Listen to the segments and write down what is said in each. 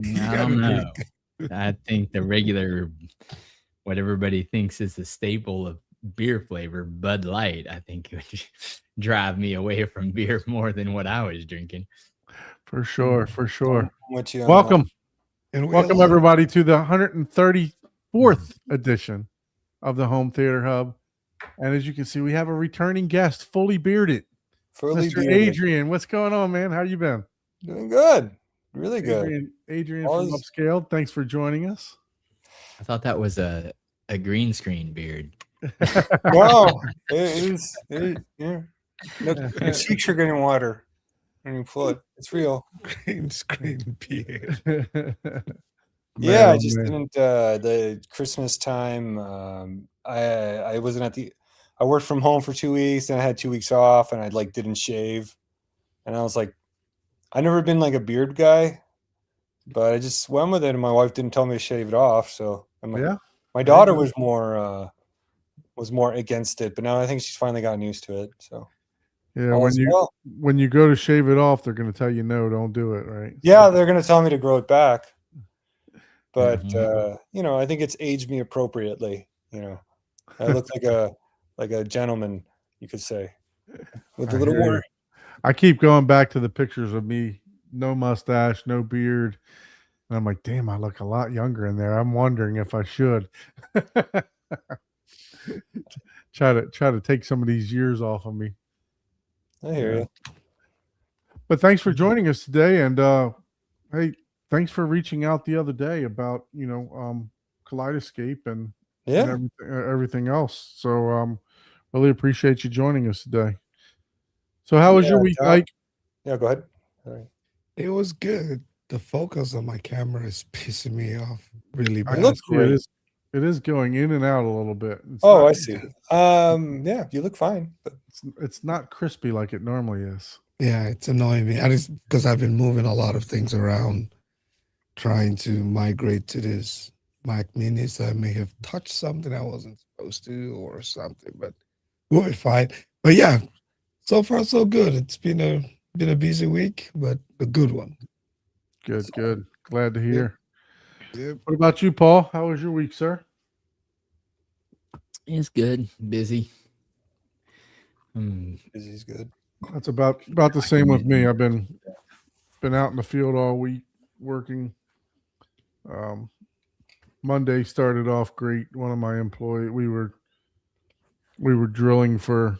You I gotta don't know. drink. I think the regular, what everybody thinks is the staple of beer flavor, Bud Light, I think it would drive me away from beer more than what I was drinking. For sure, for I'm sure. with you on that. Welcome. And we Welcome, allow- everybody, to the 134th edition of the Home Theater Hub. And as you can see, we have a returning guest, fully bearded, Fully Mr. bearded. Adrian. What's going on, man? How you been? Doing good. Really good. Adrian All from is- Upscaled. Thanks for joining us. I thought that was a green screen beard. No, it is. Yeah. Look, your cheeks are getting water when you pull it. It's real. green screen beard. Yeah, I Man, just man. didn't. The Christmas time, I wasn't at the. I worked from home for 2 weeks, and I had 2 weeks off, and I didn't shave, and I was like, I never been like a beard guy, but I just went with it, and my wife didn't tell me to shave it off, so Yeah. my daughter was more against it, but now I think she's finally gotten used to it. So Yeah, all is well. when you go to shave it off, they're going to tell you no, don't do it, right? Yeah, they're gonna tell me to grow it back, but Mhm. I think it's aged me appropriately. I look like a gentleman, you could say, with I a little hear more. you. I keep going back to the pictures of me, no mustache, no beard. And I'm like, damn, I look a lot younger in there. I'm wondering if I should try to take some of these years off of me. I hear you. But thanks for joining us today. And hey, thanks for reaching out the other day about, Kaleidoscape and Yeah, everything else. So really appreciate you joining us today. So how was your Yeah, week, Tom. Mike? yeah. Go ahead. Sorry. It was good. The focus on my camera is pissing me off really I bad. look see great. it is going in and out a little bit. It's Oh, not, I see. Yeah, you look fine. But it's not crispy like it normally is. Yeah, it's annoying me. And it's because I've been moving a lot of things around, trying to migrate to this Mac Mini. So I may have touched something I wasn't supposed to or something, but we'll be fine. But yeah, so far so good. It's been a busy week, but a good one. Good. Glad to hear. Yep. What about you, Paul? How was your week, sir? It's good. Busy. busy's good. That's about the same with me. I've been out in the field all week working. Monday started off great. One of my employees, we were drilling for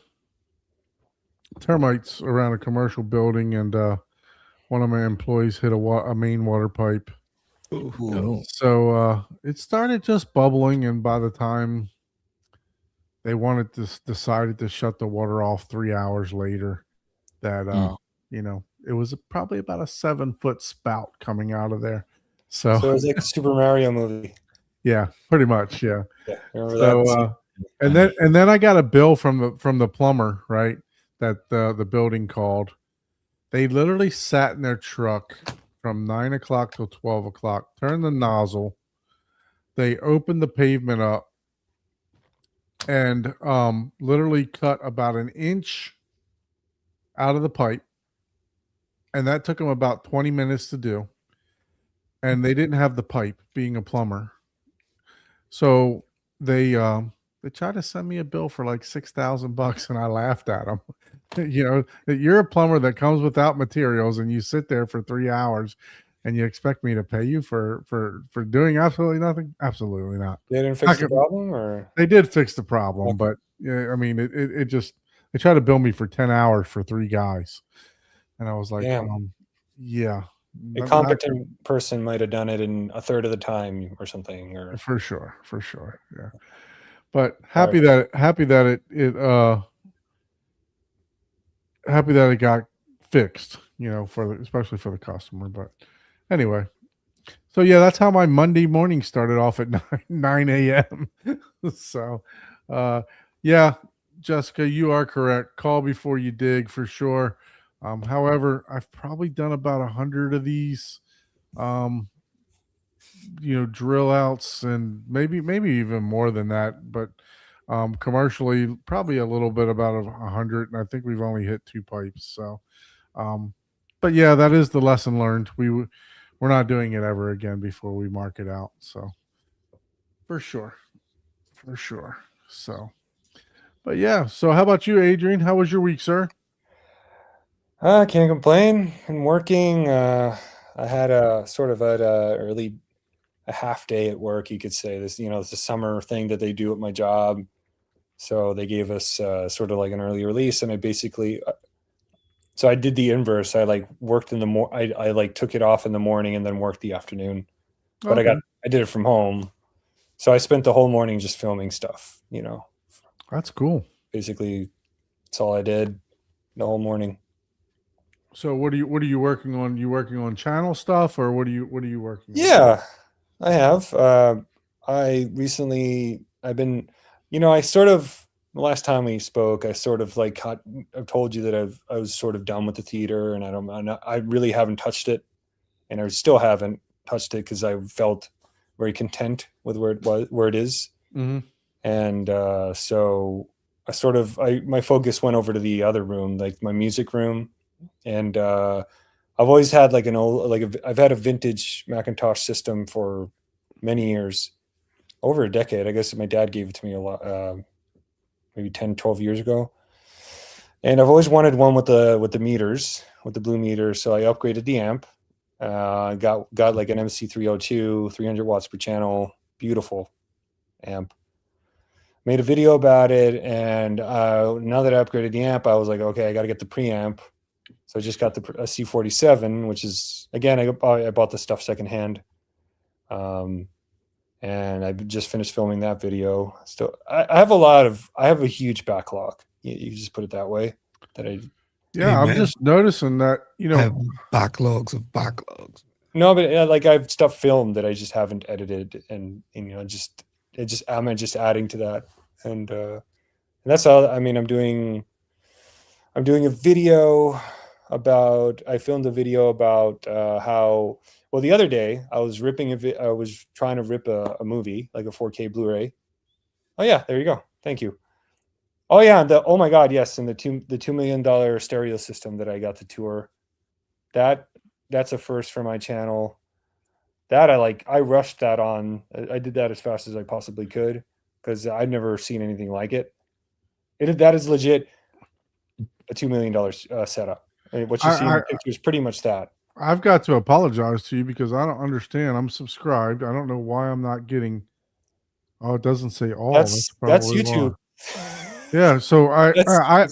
termites around a commercial building, and one of my employees hit a main water pipe. Oh, So it started just bubbling, and by the time they decided to shut the water off 3 hours later, that it was probably about a 7-foot spout coming out of there. So it So was like a Super Mario movie. yeah, pretty much, yeah. Yeah, remember So that? and then I got a bill from the plumber, right? That the building called. They literally sat in their truck from 9 o'clock till 12 o'clock, turned the nozzle, they opened the pavement up, and literally cut about an inch out of the pipe, and that took them about 20 minutes to do. And they didn't have the pipe, being a plumber, so they tried to send me a bill for like $6,000, and I laughed at them. That you're a plumber that comes without materials, and you sit there for 3 hours, and you expect me to pay you for doing absolutely nothing? Absolutely not. They didn't fix the problem, or They did fix the problem, but yeah, I mean, it just, they tried to bill me for 10 hours for 3 guys, and I was like, Damn. yeah, a competent person might have done it in a third of the time or something. Or for sure, yeah. But happy that it got fixed, especially for the customer. But anyway, so yeah, that's how my Monday morning started off at 9 a.m. So, yeah, Jessica, you are correct. Call before you dig, for sure. However, I've probably done about 100 of these, drill outs, and maybe even more than that. But commercially, probably a little bit about 100, and I think we've only hit 2 pipes. So, but yeah, that is the lesson learned. We we're not doing it ever again before we mark it out. So for sure. So, but yeah. So how about you, Adrian? How was your week, sir? Can't complain. I'm working. I had a sort of a half day at work, you could say. It's a summer thing that they do at my job. So they gave us sort of like an early release, and I basically, so I did the inverse. I like worked in the I like took it off in the morning and then worked the afternoon. But Okay. I did it from home, so I spent the whole morning just filming stuff. That's cool. Basically, that's all I did the whole morning. So what are you working on? You working on channel stuff, or what are you working on? Yeah, I have. I've been, I sort of, the last time we spoke, I sort of like I've told you that I was sort of done with the theater, and I really haven't touched it, and I still haven't touched it because I felt very content with where it is. Mhm. And so my focus went over to the other room, like my music room. And I've always had like I've had a vintage Macintosh system for many years, over a decade. I guess my dad gave it to me a lot, maybe 10, 12 years ago. And I've always wanted one with the meters, with the blue meters. So I upgraded the amp, got like an MC302, 300 watts per channel, beautiful amp. Made a video about it, and now that I upgraded the amp, I was like, okay, I got to get the preamp. So I just got the C47, which is, again, I bought the stuff secondhand, and I just finished filming that video. Still, I have a huge backlog. You just put it that way. Yeah, I'm man. just noticing that, I have backlogs of backlogs. No, but like I have stuff filmed that I just haven't edited, and I'm just adding to that, and that's all. I mean, I'm doing a video about. I filmed a video about how. Well, the other day I was I was trying to rip a movie, like a 4K Blu-ray. Oh yeah, there you go. Thank you. Oh yeah, oh my God, yes, and the $2 million stereo system that I got to tour. That's a first for my channel. That I rushed that on. I did that as fast as I possibly could because I've never seen anything like it. That is legit a $2 million setup. I mean, what you see in the picture is pretty much that. I've got to apologize to you because I don't understand. I'm subscribed. I don't know why I'm not getting. Oh, it doesn't say all. That's probably YouTube. Yeah, so I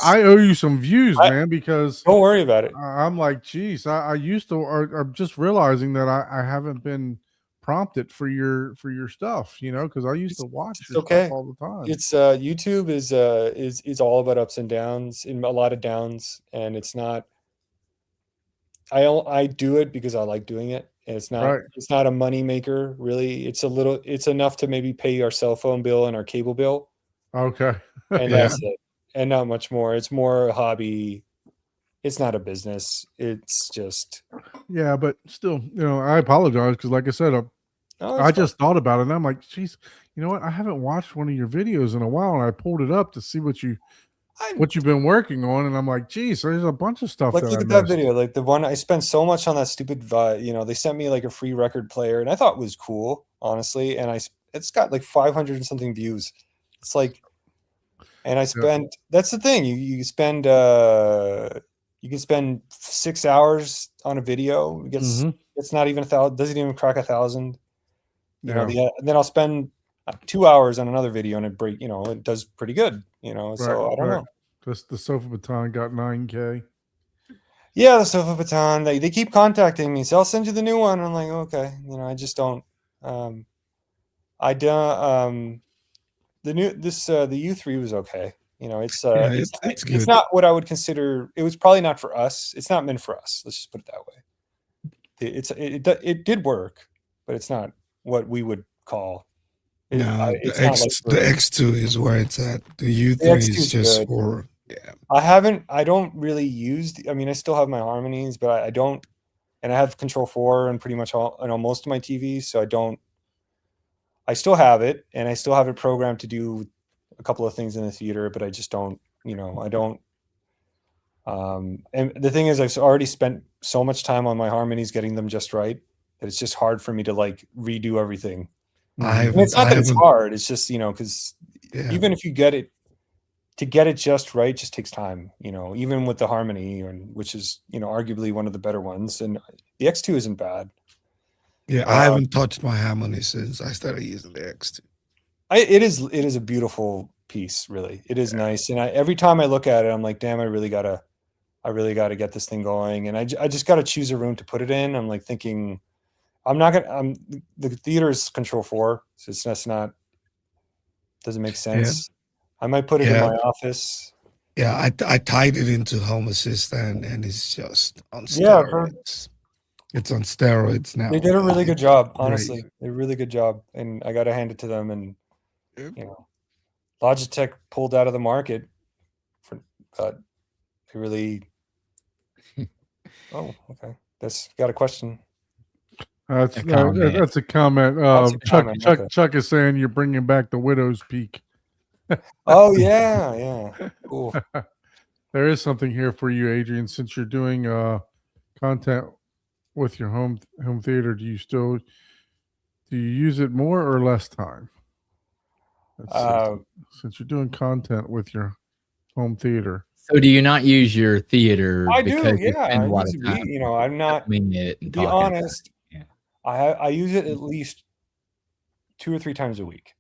owe you some views, man, because don't worry about it. I'm like, geez, I used to, or I'm just realizing that I haven't been prompted for your stuff, because I used to watch your stuff all the time. It's YouTube is all about ups and downs, in a lot of downs, and it's not. I do it because I like doing it. And it's not a money maker, really. It's enough to maybe pay our cell phone bill and our cable bill. Okay. And that's it. And not much more. It's more a hobby. It's not a business. It's just. Yeah, but still, I apologize because, like I said, I just thought about it, and I'm like, geez, you know what? I haven't watched one of your videos in a while, and I pulled it up to see what you've been working on, and I'm like, geez, there's a bunch of stuff. Look at that video, like the one I spent so much on that stupid. They sent me like a free record player, and I thought it was cool, honestly. And it's got like 500 and something views. It's like, and I spent. That's the thing. You spend. You can spend 6 hours on a video. It's not even 1,000. Doesn't even crack 1,000. You know, and then I'll spend 2 hours on another video, and it does pretty good. So I don't know. Just the Sofa Baton got 9K. Yeah, the Sofa Baton. They keep contacting me, so I'll send you the new one. I'm like, okay. I just don't. I don't. The U3 was okay. It's good. It's not what I would consider. It was probably not for us. It's not meant for us. Let's just put it that way. It did work, but it's not what we would call. The X2 is where it's at. The U3 is just good. For. Yeah. I don't really use. I still have my harmonies, but I don't. And I have Control 4 and pretty much most of my TVs, so I don't. I still have it, and I still have it programmed to do a couple of things in the theater, but I just don't. I don't. And the thing is, I've already spent so much time on my harmonies getting them just right that it's just hard for me to like redo everything. I And it's haven't. I not that it's haven't. hard. It's just, you know, because Yeah. even if you get it, to get it just right just takes time, you know, even with the Harmony, and which is, you know, arguably one of the better ones. And the X2 isn't bad. Yeah, I haven't touched my Harmony since I started using the X2. It is a beautiful piece, really. It is nice. And every time I look at it, I'm like, damn, I really gotta get this thing going. And I just gotta choose a room to put it in. I'm like thinking, the theater is Control 4, so that's not, doesn't make sense. I might put it in my office. Yeah, I tied it into Home Assistant, and it's just on Yeah, I've heard. steroids. It's on steroids now. They did a really good job, Great. honestly. They did a really good job, and I gotta hand it to them. And Yep. you know, Logitech pulled out of the market but they really. Oh, okay. That's got a question. That's A comment. that's a comment. That's a Chuck comment, Chuck okay. Chuck is saying you're bringing back the widow's peak. Oh yeah. Cool. There is something here for you, Adrian. Since you're doing content with your home theater, do you use it more or less time? Let's see. Since you're doing content with your home theater, So do you not use your theater? I do, because you yeah. spend I a lot use of it, time you know, I'm not. filming it and To be talking about it? honest, Yeah. I use it at least 2 or 3 times a week.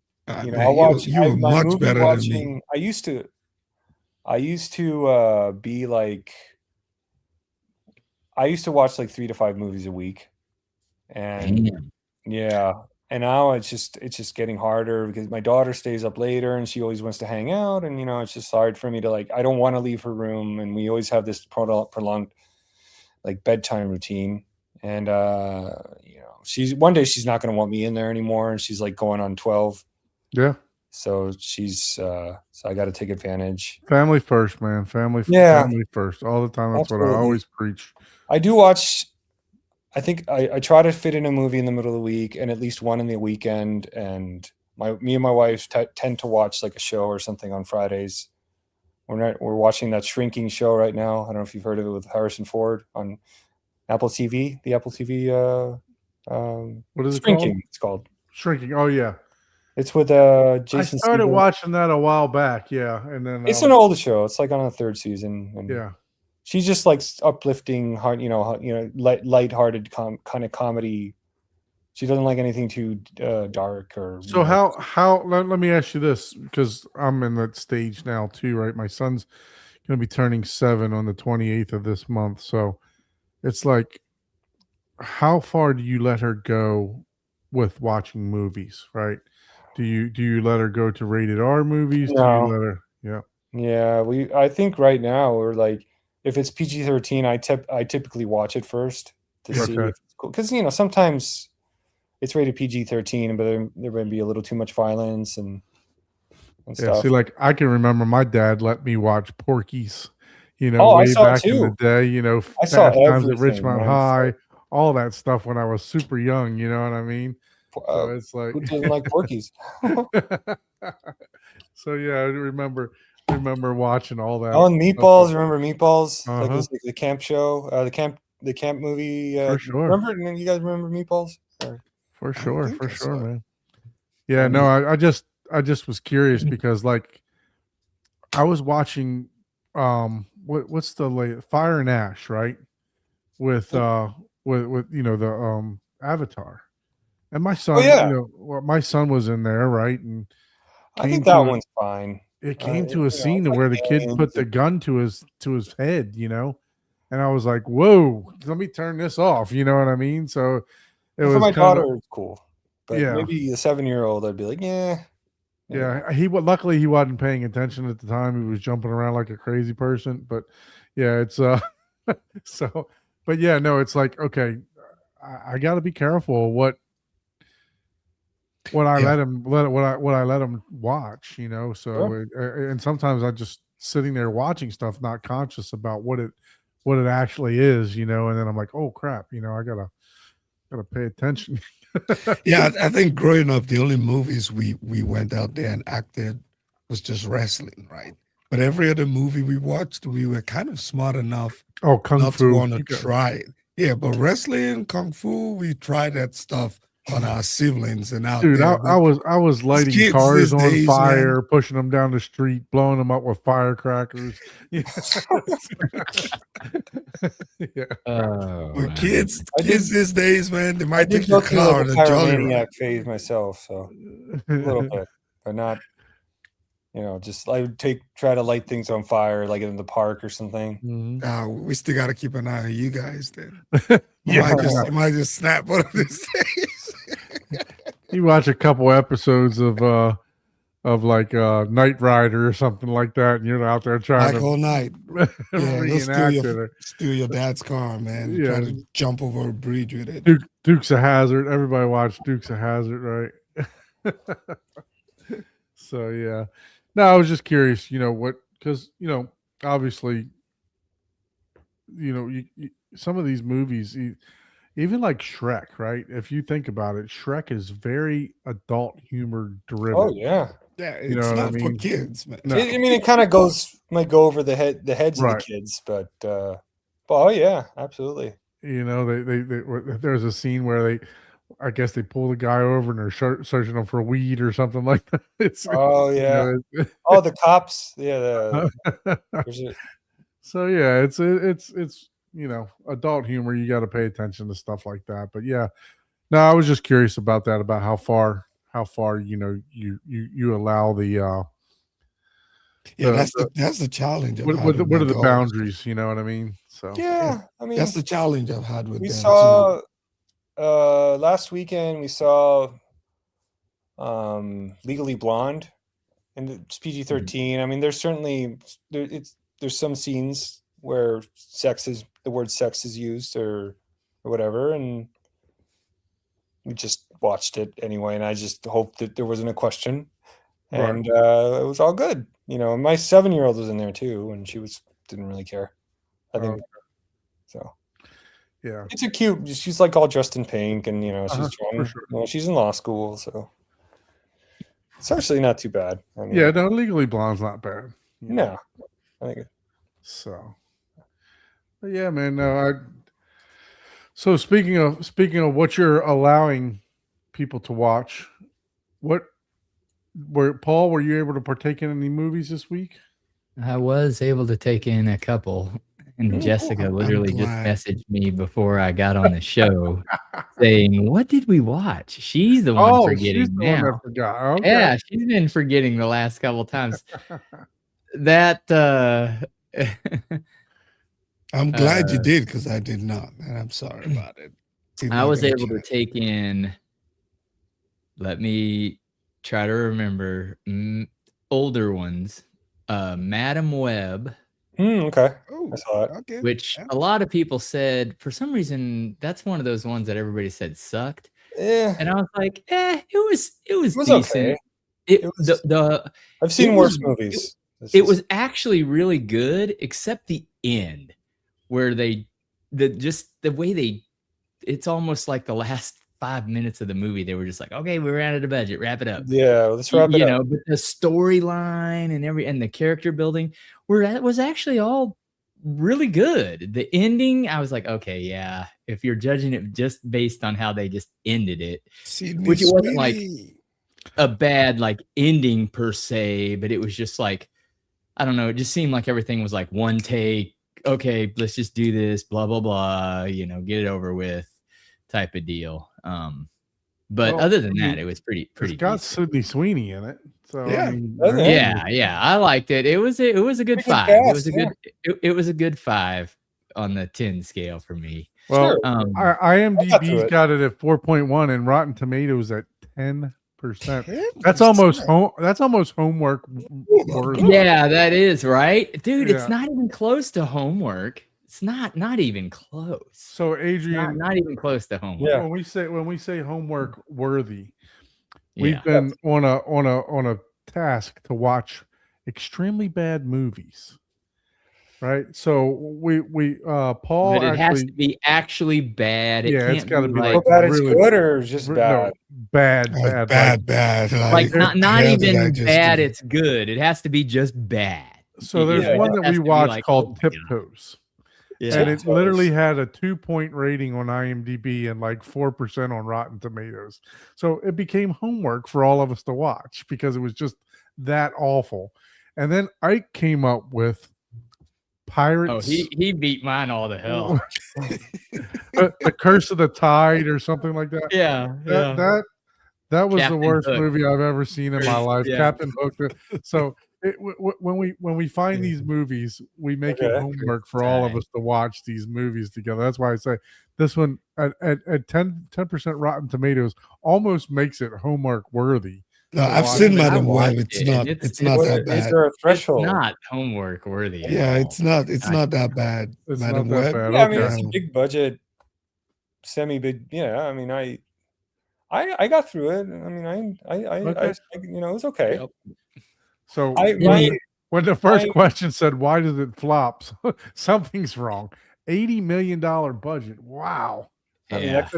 You know, Man, I'll watch. you were my much movie better watching. than me. I used to be like. I used to watch like 3 to 5 movies a week, and Damn. yeah, and now it's just getting harder because my daughter stays up later and she always wants to hang out, and you know, it's just hard for me to like. I don't want to leave her room, and we always have this prolonged like bedtime routine. And you know, one day she's not going to want me in there anymore, and she's like going on 12. yeah, So so I got to take advantage. family first, man. Family first, all the time. That's what I Absolutely. always preach. I do watch. I think I try to fit in a movie in the middle of the week and at least one in the weekend. And me and my wife tend to watch like a show or something on Fridays. We're watching that Shrinking show right now. I don't know if you've heard of it, with Harrison Ford on Apple TV. The Apple TV. What is it Shrinking? called? It's called Shrinking. Oh yeah, It's with Jason. I started Segel. watching that a while back. Yeah, and then It's an older show. It's like on the 3rd season. And yeah. she's just like uplifting, heart, lighthearted kind of comedy. She doesn't like anything too dark or. So let me ask you this, because I'm in that stage now too, right? My son's going to be turning 7 on the 28th of this month. So it's like, how far do you let her go with watching movies, right? Do you let her go to rated R movies? No. Do you let her? Yeah. Yeah, I think right now we're like, if it's PG-13, I typically watch it first to see if it's cool. Because you know, sometimes it's rated PG-13, but there may be a little too much violence and stuff. Yeah, see, like I can remember my dad let me watch Porky's, you know, Oh, I way saw it back in the too. day, you know, I saw Fast Times at everything, Richmond man. High, all that stuff when I was super young, you know what I mean? So it's like, Who doesn't like Porky's? so yeah, I remember watching all that. Oh, and Meatballs. Remember Meatballs? Like it Uh-huh. was like the camp show, the camp movie. For sure. Remember? You guys remember Meatballs? For I sure, think for I sure, saw it. man. Yeah, no, I just was curious because like I was watching what's the late Fire and Ash, right? With you know the Avatar. And my son, my son was in there, right? And I think that one's fine. it came to a scene where the kid put the gun to his head, you know, and I was like, "Whoa, let me turn this off." You know what I mean? So it was for my kinda, daughter, it's cool, but Yeah. maybe the 7-year-old, I'd be like, yeah. Yeah, luckily he wasn't paying attention at the time. He was jumping around like a crazy person. But yeah, it's so. But yeah, no, it's like, okay, I got to be careful what I let him watch, you know. So and sometimes I just sitting there watching stuff, not conscious about what it actually is, you know. And then I'm like, oh crap, you know, I gotta pay attention. Yeah, I think growing up, the only movies we went out there and acted was just wrestling, right? But every other movie we watched, we were kind of smart enough Oh, Kung not Fu. to want to try it. Yeah, but wrestling, kung fu, we tried that stuff on our siblings and out Dude, there. I was lighting kids cars these on days, fire, man. pushing them down the street, blowing them up with firecrackers. Yeah. Yeah. Oh, But man. kids I did- these days, man, they I might did take go your through car like on a a jolly ride. pyromaniac phase myself, so a little bit, but not. Just I would try to light things on fire, like in the park or something. Mhm. We still got to keep an eye on you guys then. Yeah. You might just snap one of these days. You watch a couple episodes of like Knight Rider or something like that, and you're out there trying Like to all night. Yeah, they'll reenact it. steal your dad's car, man. and Try Yeah. to jump over a bridge with it. Dukes of Hazzard. Everybody watched Dukes of Hazzard, right? So yeah. No, I was just curious, because obviously, some of these movies, even like Shrek, right? If you think about it, Shrek is very adult humor driven. Oh yeah, Yeah, You it's know what I not for mean? kids, man. No. I mean, it kind of might go over the heads of Right. the kids, but oh yeah, absolutely. They there's a scene where I guess they pull the guy over and they're searching him for weed or something like that. Oh yeah. Oh, the cops. Yeah. There's a- So yeah, it's adult humor. You got to pay attention to stuff like that. But yeah, no, I was just curious about that, about how far you allow the Yeah, that's the challenge. what are the boundaries? You know what I mean? So yeah, I mean, That's the challenge I've had with we them. saw last weekend. We saw Legally Blonde, and it's PG-13. I mean, there's certainly there's some scenes where the word sex is used or whatever, and we just watched it anyway. And I just hoped that there wasn't a question, Right. and it was all good. My 7-year-old was in there too, and she didn't really care. I think so. yeah, It's a cute. She's like all dressed in pink, and she's for trying. sure. She's in law school, so it's actually not too bad. I mean, yeah. No, Legally Blonde's not bad. no, I think So, but yeah, man. No, So speaking of what you're allowing people to watch, Paul, were you able to partake in any movies this week? I was able to take in a couple, and Jessica I'm literally just glad. messaged me before I got on the show saying, "What did we watch?" She's the one forgetting she's the one now. that forgot. Okay. Yeah, she's been forgetting the last couple times. That I'm glad you did because I did not, and I'm sorry about it. Did I not was get a able to chance. take in. Let me try to remember older ones. Madam Web, okay. Oh, I saw it. okay. which Yeah. a lot of people said for some reason that's one of those ones that everybody said sucked, Yeah, and I was like, it was was decent. okay. It It was- I've seen it worse was- movies. It was actually really good, except the end, where the way it's almost like the last 5 minutes of the movie, they were just like, okay, we ran out of budget, wrap it up. Yeah, let's wrap it up. But the storyline and the character building was actually all really good. The ending, I was like, okay, yeah, if you're judging it just based on how they just ended it, Sydney which it wasn't like Sweeney. a bad like ending per se, but it was just like, I don't know, it just seemed like everything was like one take. Okay, let's just do this, blah blah blah, get it over with type of deal. But Well, other than I mean, that, it was pretty It's got decent. Sydney Sweeney in it. So Yeah. I mean, Doesn't it? Yeah, I liked it. It was a good Pretty 5. fast, It was a good it was a good 5 on the 10 scale for me. Well, Sure. IMDb's it. got it at 4.1 and Rotten Tomatoes at 10%. That's 10%. almost homework worthy. Yeah, that is right, dude. Yeah. It's not even close to homework. It's not even close. So It's Adrian, not even close to homework. Yeah. when we say homework worthy, Yeah. we've been on a task to watch extremely bad movies. Right? So we Paul But it has actually to be actually bad. It Yeah, can't it's gotta be How like bad it's really- good or just bad? bad. Oh, bad. like not hell did I even just bad. do? It's good. It has to be just bad. So there's Yeah, one it that has we to be watched like, called oh my God. Tiptoes. Yeah. And it literally had a 2-point rating on IMDb and like 4% on Rotten Tomatoes. So it became homework for all of us to watch because it was just that awful. And then Ike came up with Pirates. Oh, he beat mine all to hell. The Curse of the Tide or something like that. Yeah, yeah. That was Captain the worst Hook. movie I've ever seen in my life. Yeah. Captain Hook. So when we find these movies, we make it Okay. homework for all of us to watch these movies together. That's why I say this one at 10% Rotten Tomatoes almost makes it homework worthy. No, to I've watch seen it. Madam I Web. watched It's it, not. and It's not What- that is bad. there a It's threshold? not homework worthy. at Yeah, all. it's not. It's I- not that bad. It's Madam not that Web. bad. Yeah, I mean, Okay. it's a big budget, semi-big. Yeah, I mean, I got through it. I mean, Okay. you know, it was okay. Yep. So when the first question said, "Why did it flop?" Something's wrong. $80 million budget. Wow. I mean, Yeah.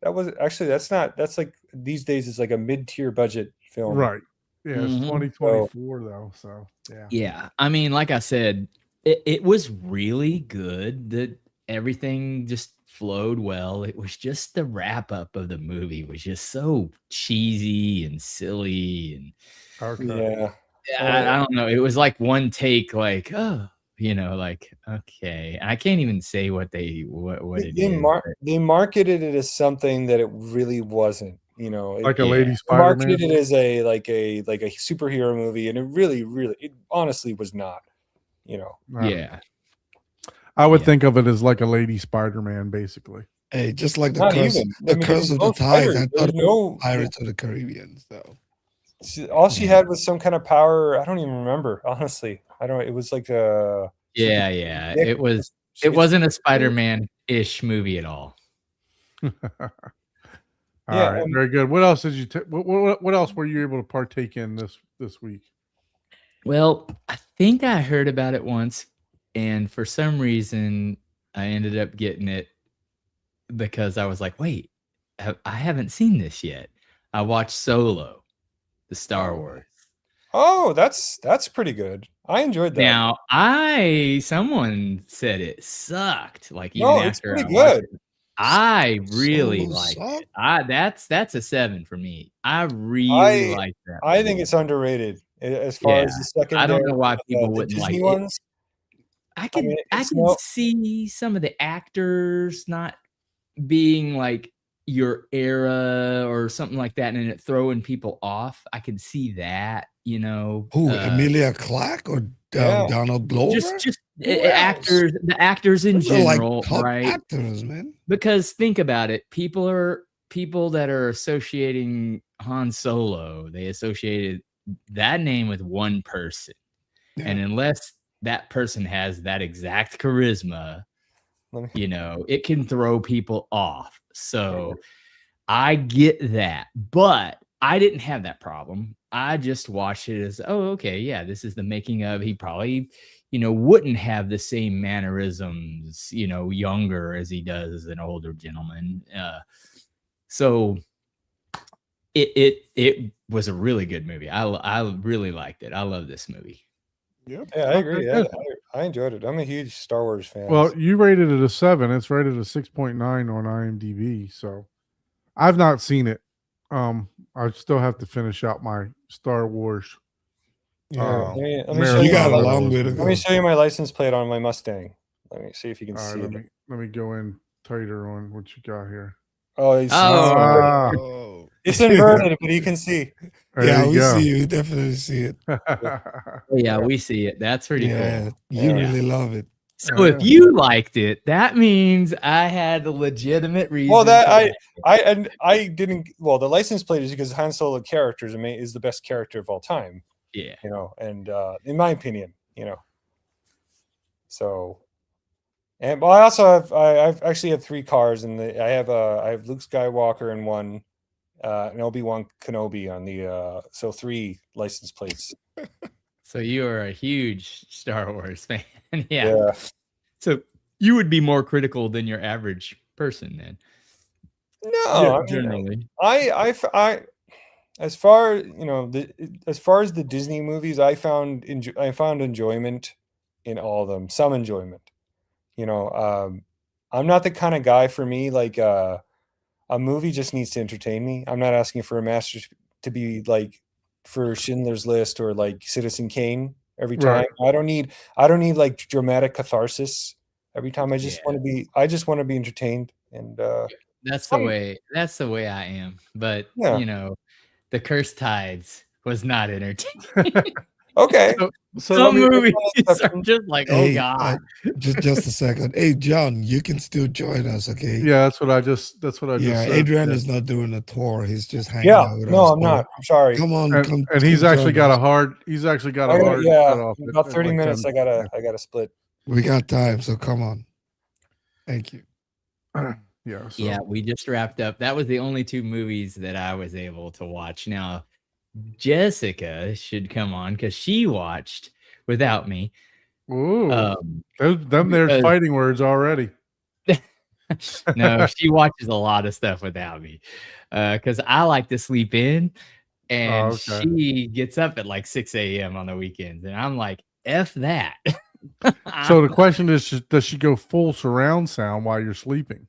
that was actually that's like these days it's like a mid-tier budget film. Right. Yeah, it's Mhm. 2024 though. So yeah. Yeah. I mean, like I said, it was really good. That everything just flowed well. It was just the wrap up of the movie was just so cheesy and silly and Okay. Yeah. I don't know. It was like one take, like, oh, like, okay. I can't even say what it is. They marketed it as something that it really wasn't. You know, Like a Yeah. Lady they Spider-Man. marketed it as a superhero movie, and it honestly was not. You know, Yeah. I would Yeah. think of it as like a Lady Spider-Man, basically. Hey, just like the Not curse, even. the I mean, curse there of was the no tides. fighters. I There thought was no Pirates of the Caribbean. So all she had was some kind of power. I don't even remember, honestly. I don't. It was like a. Yeah. Nick- It was. she It gets- wasn't a Spider-Man-ish movie at all. All Yeah, right, very good. What else did you? What else were you able to partake in this week? Well, I think I heard about it once, and for some reason, I ended up getting it because I was like, "Wait, I haven't seen this yet." I watched Solo, the Star Wars. Oh, that's pretty good. I enjoyed that. Now, someone said it sucked. Like even No, it's after pretty I watched good. it. I really Solo liked sucked? it. That's a 7 for me. I really like that. I think movie. it's underrated as far as the second. I don't know why people the wouldn't Disney like it. ones. I can mean, I it's can no- see some of the actors not being like your era or something like that, and it throwing people off. I can see that, who? uh, Emilia Clarke or Yeah. Donald Glover? just Who else? the actors in Those are like general, top right? actors, man. Because think about it, people that are associating Han Solo, they associated that name with one person. Yeah. And unless that person has that exact charisma, Let me- it can throw people off. So I get that, but I didn't have that problem. I just watched it as, oh, okay, yeah, this is the making of. He probably, wouldn't have the same mannerisms, younger as he does as an older gentleman. So it was a really good movie. I really liked it. I love this movie. Yep. Yeah, I agree. Okay, I enjoyed it. I'm a huge Star Wars fan. Well, you rated it a 7. It's rated a 6.9 on IMDb. So I've not seen it. I still have to finish out my Star Wars. Yeah. let me show Marathon. You got a Marathon. long way to Let go. me show you my license plate on my Mustang. Let me see if you can All see right, it. let me go in tighter on what you got here. Oh, it's, Ah. Oh. it's inverted, but you can see. There Yeah, you we go. see you. Definitely see it. Yeah, we see it. That's pretty Yeah, cool. you Yeah. really love it. So if you liked it, that means I had a legitimate reason. Well, that to I didn't. Well, the license plate is because Han Solo characters is the best character of all time. yeah. And in my opinion, So, and well, I also have I've actually have 3 cars, and I have Luke Skywalker in one, and Obi-Wan Kenobi on the so 3 license plates. So you are a huge Star Wars fan. yeah. Yeah. So you would be more critical than your average person then. No, I mean, generally. I as far as far as the Disney movies, I found enjoyment in all of them. Some enjoyment, You know, I'm not the kind of guy, for me, like a movie just needs to entertain me. I'm not asking for a master to be like for Schindler's List or like Citizen Kane every time. Right. I don't need like dramatic catharsis every time. I just want to be entertained. And That's the Some- way. That's the way I am. But Yeah. you know, the Cursed Tides was not entertaining. okay. So Some let me, movies are exception. just like, oh Hey, god. just a second. Hey, John, you can still join us, okay? yeah, that's what I just Yeah, said. Adrian Yeah. is not doing a tour. He's just hanging Yeah. out with No, us. I'm So not. I'm sorry. Come on, And, and he's actually got a hard Yeah, cutoff at- about at 30 like minutes. 10. I gotta split. We got time, so come on. Thank you. Yeah. So Yeah, we just wrapped up. That was the only 2 movies that I was able to watch. Now, Jessica should come on because she watched without me. ooh, Um, there's because- fighting words already. no, she watches a lot of stuff without me because I like to sleep in, and okay. she gets up at like 6 a.m. on the weekends, and I'm like, F that. So the question is, does she go full surround sound while you're sleeping?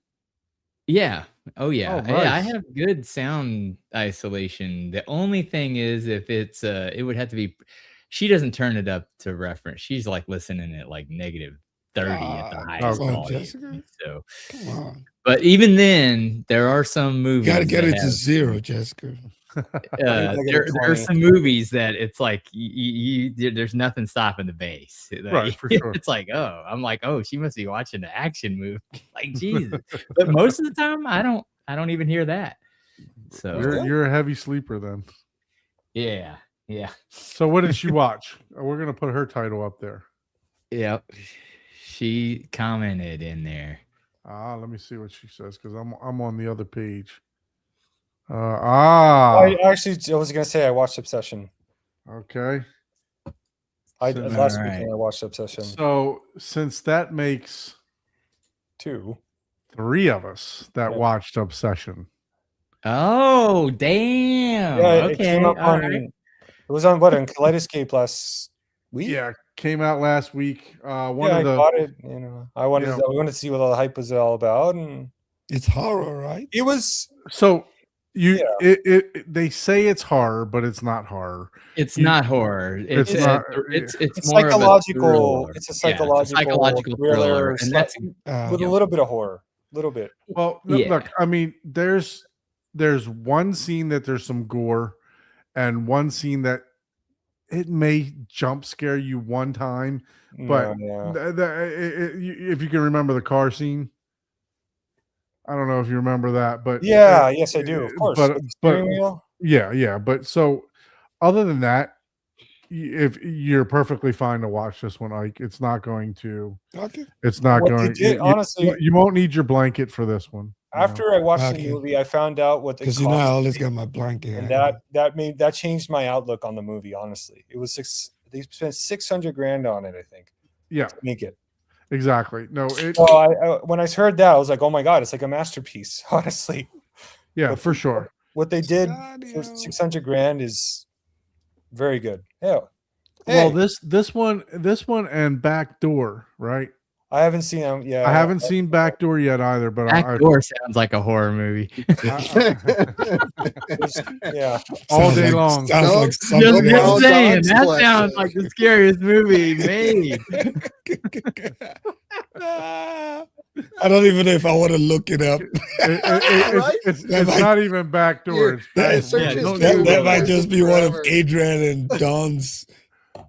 Yeah. Oh yeah. Oh, Yeah, I nice. have good sound isolation. The only thing is if it's it would have to be she doesn't turn it up to reference. She's like listening at like negative 30 at the highest come on, volume. Jessica. So Come on. but even then there are some You movies got to get that it to have, 0, Jessica. there are some movies that it's like there's nothing stopping the bass. Like, Right, for sure. It's like, oh, I'm like, oh, she must be watching the action movie. Like Jesus. But most of the time I don't even hear that. So You're a heavy sleeper then. yeah. So what did she watch? We're gonna put her title up there. Yep. She commented in there. Let me see what she says because I'm on the other page. Ah, I was gonna say I watched Obsession. okay. Last All right. weekend I watched Obsession So since that makes 2. 3 of us that Yeah. watched Obsession. Oh, damn. Yeah, Okay. it came up all on. right. It was on what, on Kaleidoscape last week. Yeah, came out last week. One yeah, of the I bought it. You know, I wanted to see what all the hype was all about, and It's horror, right? it was. so you Yeah. they say it's horror, but it's not horror. It's You- not horror. it's It's not- It's more of a psychological. thriller. It's a Yeah, psychological, thriller, and that's with a little bit of horror, a little bit. Well, Yeah. look, I mean, there's one scene that there's some gore, and one scene that it may jump scare you one time, but No, if you can remember the car scene, I don't know if you remember that, but yeah, yes, I do. Of course, but with the steering wheel. yeah. But so, other than that, if you're perfectly fine to watch this one, Ike, it's not going to. Okay. It's not What they going. did, honestly, you won't need your blanket for this one. you know? after I watched Okay. the movie, I found out what they Because I always got my blanket. and handy. that changed my outlook on the movie. Honestly, it was they spent $600,000 on it, I think, Yeah, to make it. exactly. No, it. So I when I heard that, I was like, oh my god, it's like a masterpiece. Honestly, Yeah, but for sure. what they did Stadio. for $600,000 is very good. Yeah. Well, Hey, this one and Backdoor, right? I haven't seen them. Yeah, I haven't seen Backdoor yet either, but Backdoor sounds like a horror movie. Yeah, all Sounds day like- long. Sounds No, like Just, something no, else. saying, Dog's that Collection. sounds like the scariest movie made. I don't even know if I want to look it up. Right? It's That might- not even Backdoor. It's That, Backdoor. search Yeah, history don't that, do that that. might just be one of Forever. Adrian and Don's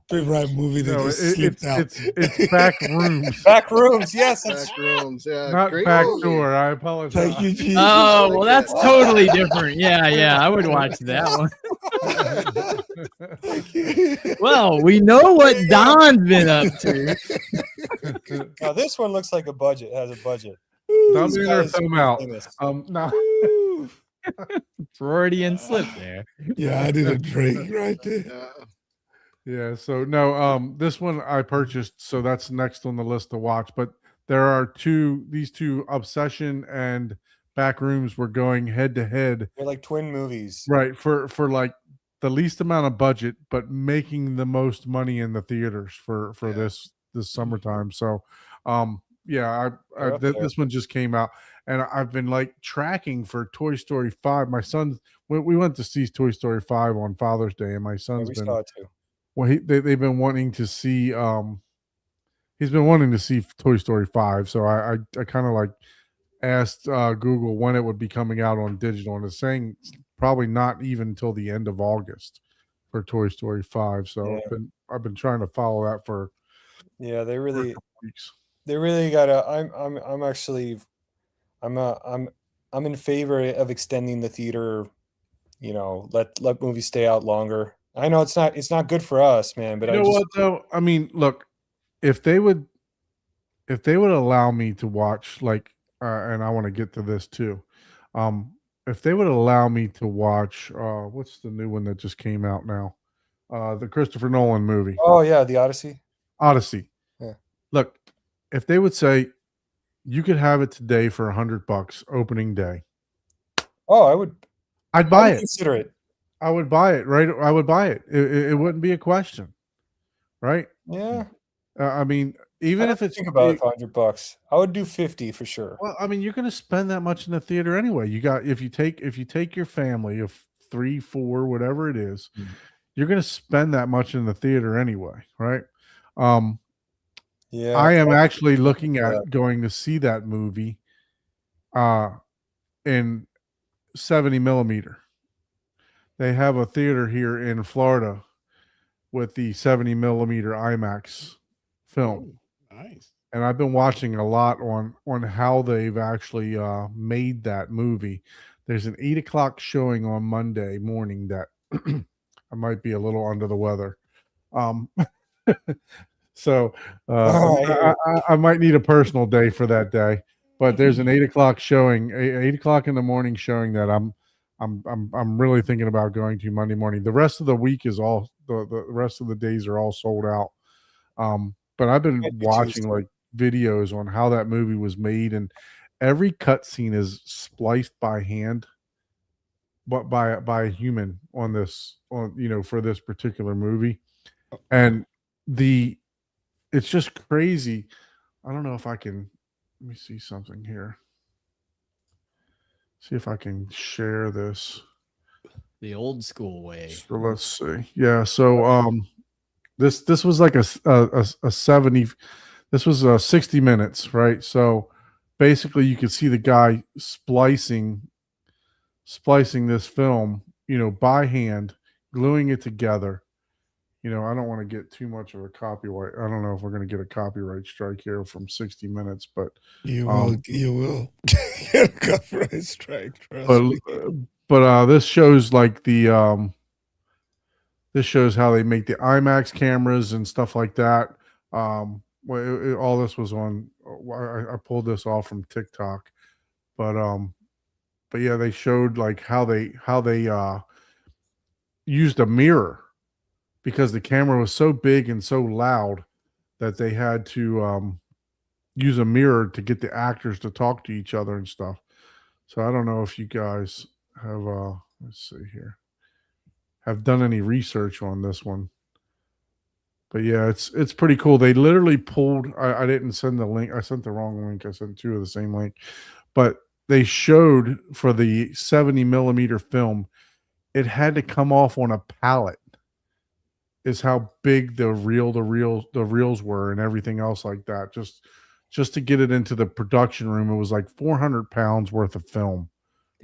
favorite movie that No, just slipped out. it's Back Rooms, Back Rooms. Yes, that's Back rooms. Yeah, not great Backdoor. I apologize. Thank you, Jesus. Oh, well, like that's that. totally different. Yeah, I would watch that one. Well, we know what Don's been up to. now this one looks like a budget. Has a budget. Thumb This in guy or is thumb out. famous. No. Ooh. Freudian slip there. Yeah, I did a drink right there. Yeah. Yeah, so no, this one I purchased, so that's next on the list to watch. But there are these two, Obsession and Backrooms, were going head to head, They're like twin movies. right? For like the least amount of budget, but making the most money in the theaters for Yeah. this summertime. So They're up there. this one just came out, and I've been like tracking for Toy Story 5. My son, we went to see Toy Story 5 on Father's Day, and my Yeah, son's we been saw it too. well, they've been wanting to see he's been wanting to see Toy Story 5. So I kind of like asked Google when it would be coming out on digital, and it's saying probably not even until the end of August for Toy Story 5. So Yeah. I've been trying to follow that for Yeah, they a really couple weeks. gotta. I'm actually I'm in favor of extending the theater. You know, let movies stay out longer. I know it's not good for us, man. But You know what though? I mean, look, if they would allow me to watch like and I want to get to this too. If they would allow me to watch what's the new one that just came out now? The Christopher Nolan movie, Oh yeah, the Odyssey. Odyssey. Yeah. Look, if they would say you could have it today for $100 opening day, Oh, I'd I buy would it. consider it. I would buy it, right? I would buy it. It wouldn't be a question, right? Yeah. I mean, even I if it's think about it for $100, I would do 50 for sure. well, I mean, you're going to spend that much in the theater anyway. You got if you take your family of 3, 4, whatever it is, Mhm. you're going to spend that much in the theater anyway, right? I Yeah, am actually looking Yeah. at going to see that movie in 70 millimeter. They have a theater here in Florida with the 70 millimeter IMAX film. Oh, nice. And I've been watching a lot on how they've actually made that movie. There's an 8 o'clock showing on Monday morning that I might be a little under the weather. So I might need a personal day for that day. But there's an 8 o'clock showing, 8 o'clock in the morning showing that I'm really thinking about going to Monday morning. The rest of the week is all the rest of the days are all sold out. But I've been Might be watching Tuesday. like videos on how that movie was made, and every cutscene is spliced by hand, but by a human on this for this particular movie, and it's just crazy. I don't know if I can. Let me see something here. See if I can share this. The old school way. So let's see. Yeah. So this was like a 70. This was 60 minutes, right? So basically, you could see the guy splicing this film, by hand, gluing it together. I don't want to get too much of a copyright. I don't know if we're going to get a copyright strike here from 60 minutes, but You will get a copyright strike. Trust me. this shows like this shows how they make the IMAX cameras and stuff like that. All this was on. I pulled this off from TikTok, but yeah, they showed like how they used a mirror because the camera was so big and so loud that they had to use a mirror to get the actors to talk to each other and stuff. So I don't know if you guys have let's see here, have done any research on this one. But yeah, it's pretty cool. They literally pulled I didn't send the link. I sent the wrong link. I sent 2 of the same link. But they showed for the 70 millimeter film, it had to come off on a pallet. Is how big the reels were and everything else like that. Just to get it into the production room, it was like 400 pounds worth of film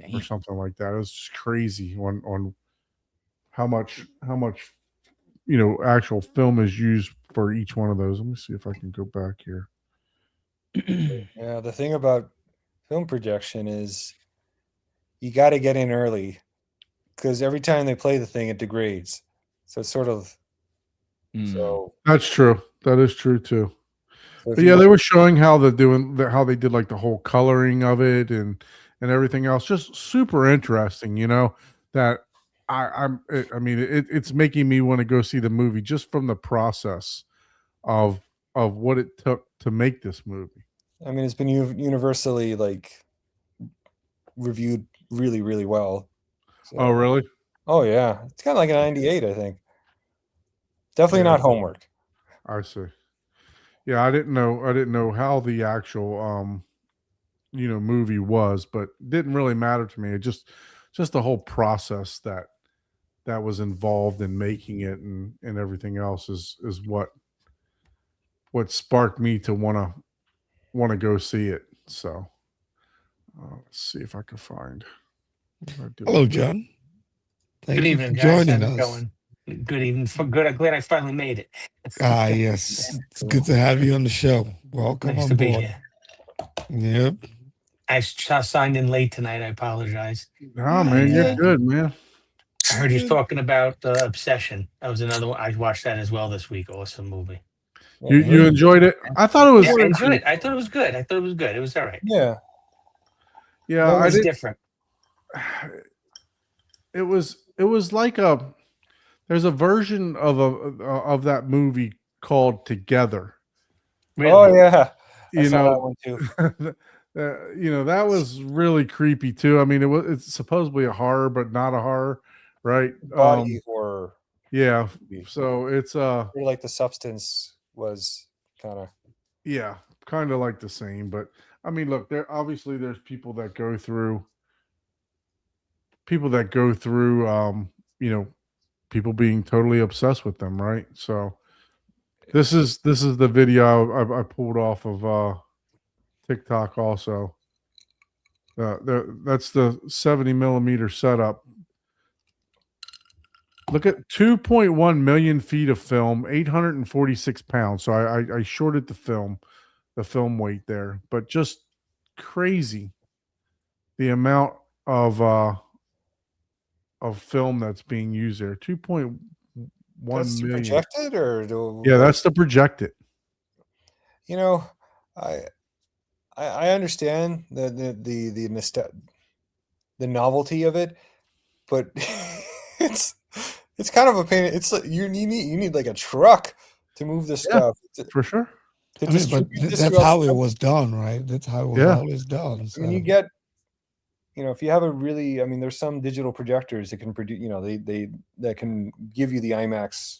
or Dang. something like that. It was just crazy on how much actual film is used for each one of those. Let me see if I can go back here. Yeah, the thing about film projection is you got to get in early because every time they play the thing, it degrades. So it's sort of so. That's true. That is true too. So if But you yeah, want- they were showing how how they did like the whole coloring of it and everything else. Just super interesting, that I mean, it's making me want to go see the movie just from the process of what it took to make this movie. I mean, it's been universally like reviewed really, really well. So, Oh, really? oh yeah, it's kind of like a 98, I think. Definitely Yeah. not homework. I see. Yeah, I didn't know how the actual movie was, but it didn't really matter to me. It just the whole process that was involved in making it and everything else is what sparked me to want to go see it. So let's see if I can find. what did I do? Hello, John. Thank Good you evening, for guys. joining How's it us. going? Good evening. Good. I'm glad I finally made it. Ah, yes. It's good to have you on the show. Welcome Nice on to be board. here. Yep. I signed in late tonight. I apologize. No, man, you're good, man. I heard you talking about Obsession. That was another one. I watched that as well this week. Awesome movie. You enjoyed it? I thought it was. Yeah, I enjoyed it. I thought it was good. It was all right. Yeah. Yeah, It I was did. different. It was like there's a version of that movie called Together. Really. Oh yeah. I You saw that know, one too. that was really creepy too. I mean, it's supposedly a horror, but not a horror, right? Body horror. Yeah. movie. So it's Or like the substance was kind of. yeah, kind of like the same, but I mean, look, there's people that go through people being totally obsessed with them, right? So this is the video I pulled off of TikTok also. That's the 70 millimeter setup. Look at 2.1 million feet of film, 846 pounds. So I shorted the film weight there, but just crazy the amount of film that's being used there. 2.1 That's million. projected or Yeah, that's the projected. You know, I understand the novelty of it, but it's kind of a pain. It's like you need like a truck to move this Yeah. stuff. For sure. To I mean, but distribute this that's throughout how the it was done, right? That's how it was Yeah. always done. I mean, you So get, if you have a really, I mean, there's some digital projectors that can produce, they that can give you the IMAX,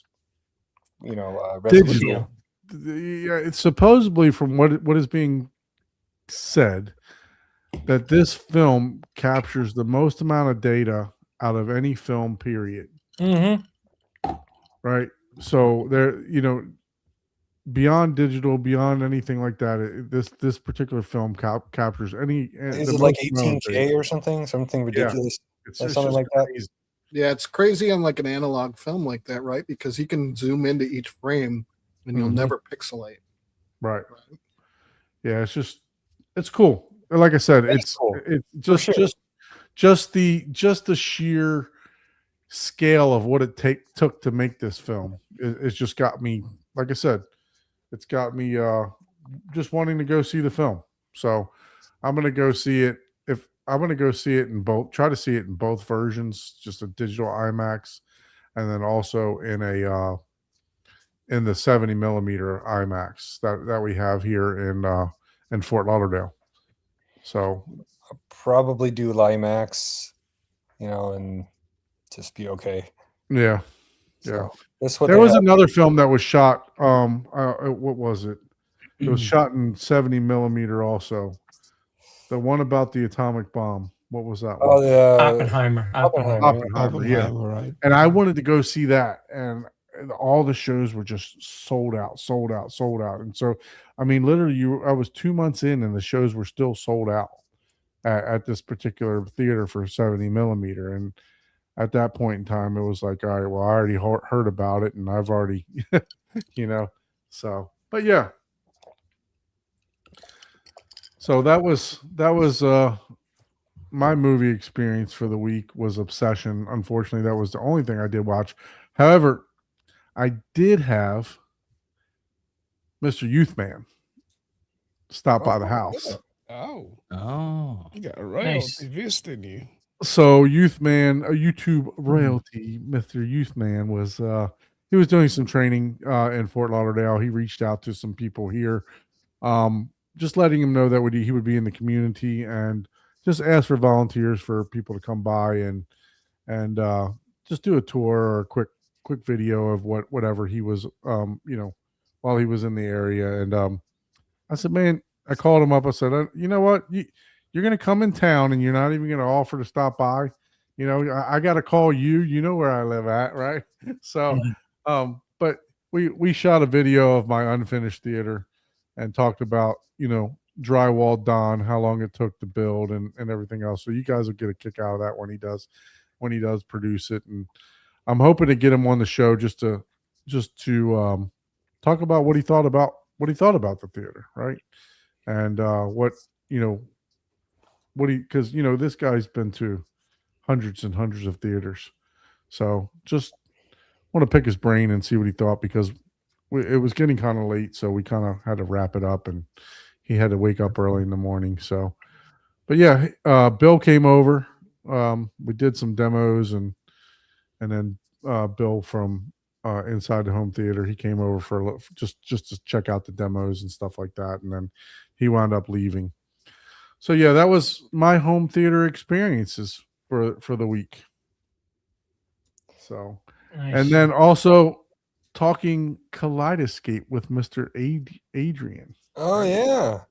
resolution. Digital. Yeah, it's supposedly from what is being said that this film captures the most amount of data out of any film period, Mm-hmm. right? So there, beyond digital, beyond anything like that, this particular film captures any. Is the it like most amount of 18K data. or something ridiculous? It's something just like that? crazy. Yeah, it's crazy on like an analog film like that, right? Because he can zoom into each frame and you'll Mhm. never pixelate. Right. Yeah, it's cool. Like I said, It's cool. it's sure. just the sheer scale of what it took to make this film. It's just got me, like I said, it's got me just wanting to go see the film. So I'm gonna go see it. If I'm gonna go see it try to see it in both versions, just a digital IMAX, and then also in the 70 millimeter IMAX that we have here in Fort Lauderdale. So I'll probably do IMAX, and just be okay. yeah. So that's what There they was have. another film that was shot. What was it? It was shot in 70 millimeter also. The one about the atomic bomb. What was that one? Oh, the Oppenheimer. Oppenheimer. Yeah. Oppenheimer, right? And I wanted to go see that, and all the shows were just sold out. And so, I mean, literally, I was 2 months in, and the shows were still sold out at this particular theater for 70 millimeter. And at that point in time, it was like, all right, well, I already heard about it, and I've already, So, but yeah. So that was my movie experience for the week was Obsession. Unfortunately, that was the only thing I did watch. However, I did have Mr. Youthman stop by the house. Oh, Oh. you got a Nice. royalty vist in you. So Youthman, a YouTube royalty, Mr. Youthman was he was doing some training in Fort Lauderdale. He reached out to some people here, just letting him know that he would be in the community and just ask for volunteers for people to come by and just do a tour or a quick video of whatever he was while he was in the area. And I said, man, I called him up. I said, you know what? You're going to come in town and you're not even going to offer to stop by. You know, I got to call you. You know where I live at, right? So, but we shot a video of my unfinished theater and talked about, you know, Drywall Don, how long it took to build and everything else. So you guys will get a kick out of that when he does produce it. And I'm hoping to get him on the show just to talk about what he thought about the theater, right? And what, you know, because, you know, this guy's been to hundreds and hundreds of theaters. So just want to pick his brain and see what he thought, because it was getting kind of late. So we kind of had to wrap it up, and he had to wake up early in the morning. So, but yeah, Bill came over. We did some demos, and then Bill from Inside the Home Theater, he came over for a little, just to check out the demos and stuff like that, and then he wound up leaving. So yeah, that was my home theater experiences for the week. So, Nice. and then also talking Kaleidoscape with Mr. Adrian. Oh yeah.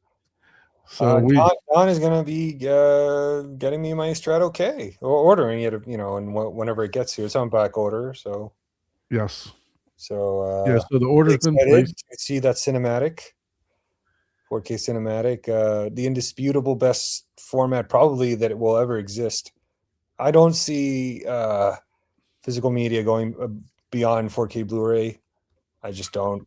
So Don is gonna be getting me my Strato K, or ordering it, you know, and whenever it gets here, it's on back order. So yes, so yeah. So the order's been placed. to see that cinematic, 4K cinematic, the indisputable best format probably that it will ever exist. I don't see physical media going beyond 4K Blu-ray. I just don't.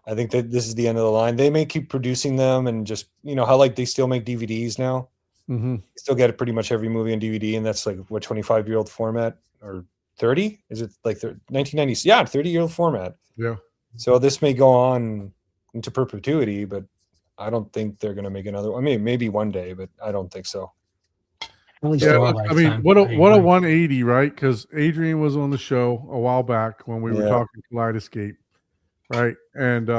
I think that this is the end of the line. They may keep producing them, and just, you know, how like they still make DVDs now. Mm-hmm. You still get pretty much every movie on DVD, and that's like what, 25-year-old format, or 30? Is it like 1990s? Yeah, 30-year-old format. Yeah. So this may go on into perpetuity, but I don't think they're going to make another. I mean, maybe one day, but I don't think so. At least Yeah, our I mean, lifetime. what a I 180, right? Because Adrian was on the show a while back when we were Yeah. talking Kaleidoscape, right? And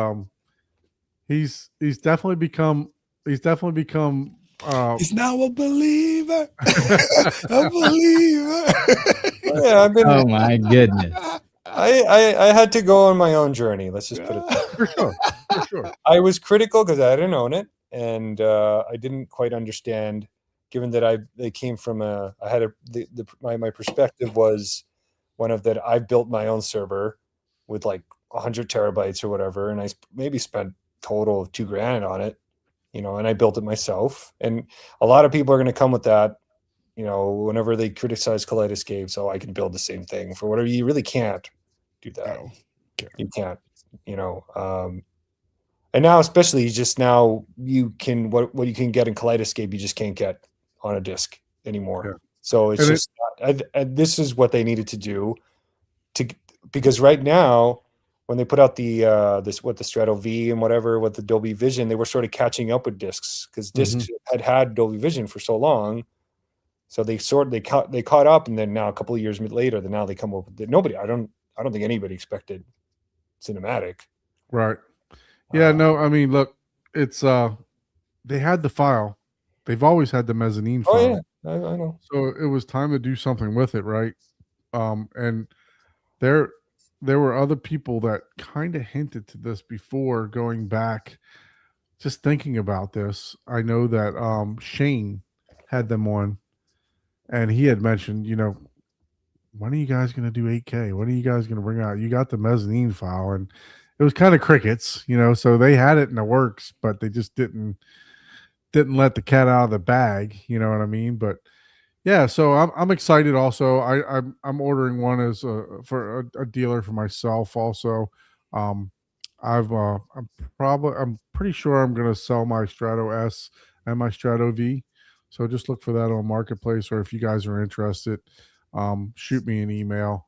he's definitely become He's now a believer. A believer. Yeah, I've been. Oh my goodness. I had to go on my own journey. Let's just put it that way. for sure. I was critical because I didn't own it, and I didn't quite understand. Given that they came from my perspective was one of that I built my own server with like 100 terabytes or whatever, and I maybe spent total of $2,000 on it, you know, and I built it myself. And a lot of people are going to come with that, you know, whenever they criticize Kaleidoscape, so I can build the same thing for whatever. You really can't do that. No. You can't, you know. And now, especially just now, you can what you can get in Kaleidoscape, you just can't get on a disc anymore. Yeah. So it's And just this is what they needed to do because right now, when they put out the Strato V and whatever with the Dolby Vision, they were sort of catching up with discs because discs had Dolby Vision for so long. So they caught up, and then now a couple of years later, then now they come up with it. I don't think anybody expected cinematic. Right. Yeah, no, I mean, look, it's they had the file. They've always had the mezzanine file. Oh yeah, I know. So it was time to do something with it, right? And there were other people that kind of hinted to this before, going back, just thinking about this. I know that Shane had them on, and he had mentioned, you know, when are you guys going to do 8K? When are you guys going to bring out? You got the mezzanine file, and it was kind of crickets, you know. So they had it in the works, but they just didn't let the cat out of the bag. You know what I mean? But yeah, so I'm excited. Also, I'm ordering one as for a dealer for myself. Also, I'm pretty sure I'm going to sell my Strato S and my Strato V. So just look for that on Marketplace, or if you guys are interested, shoot me an email.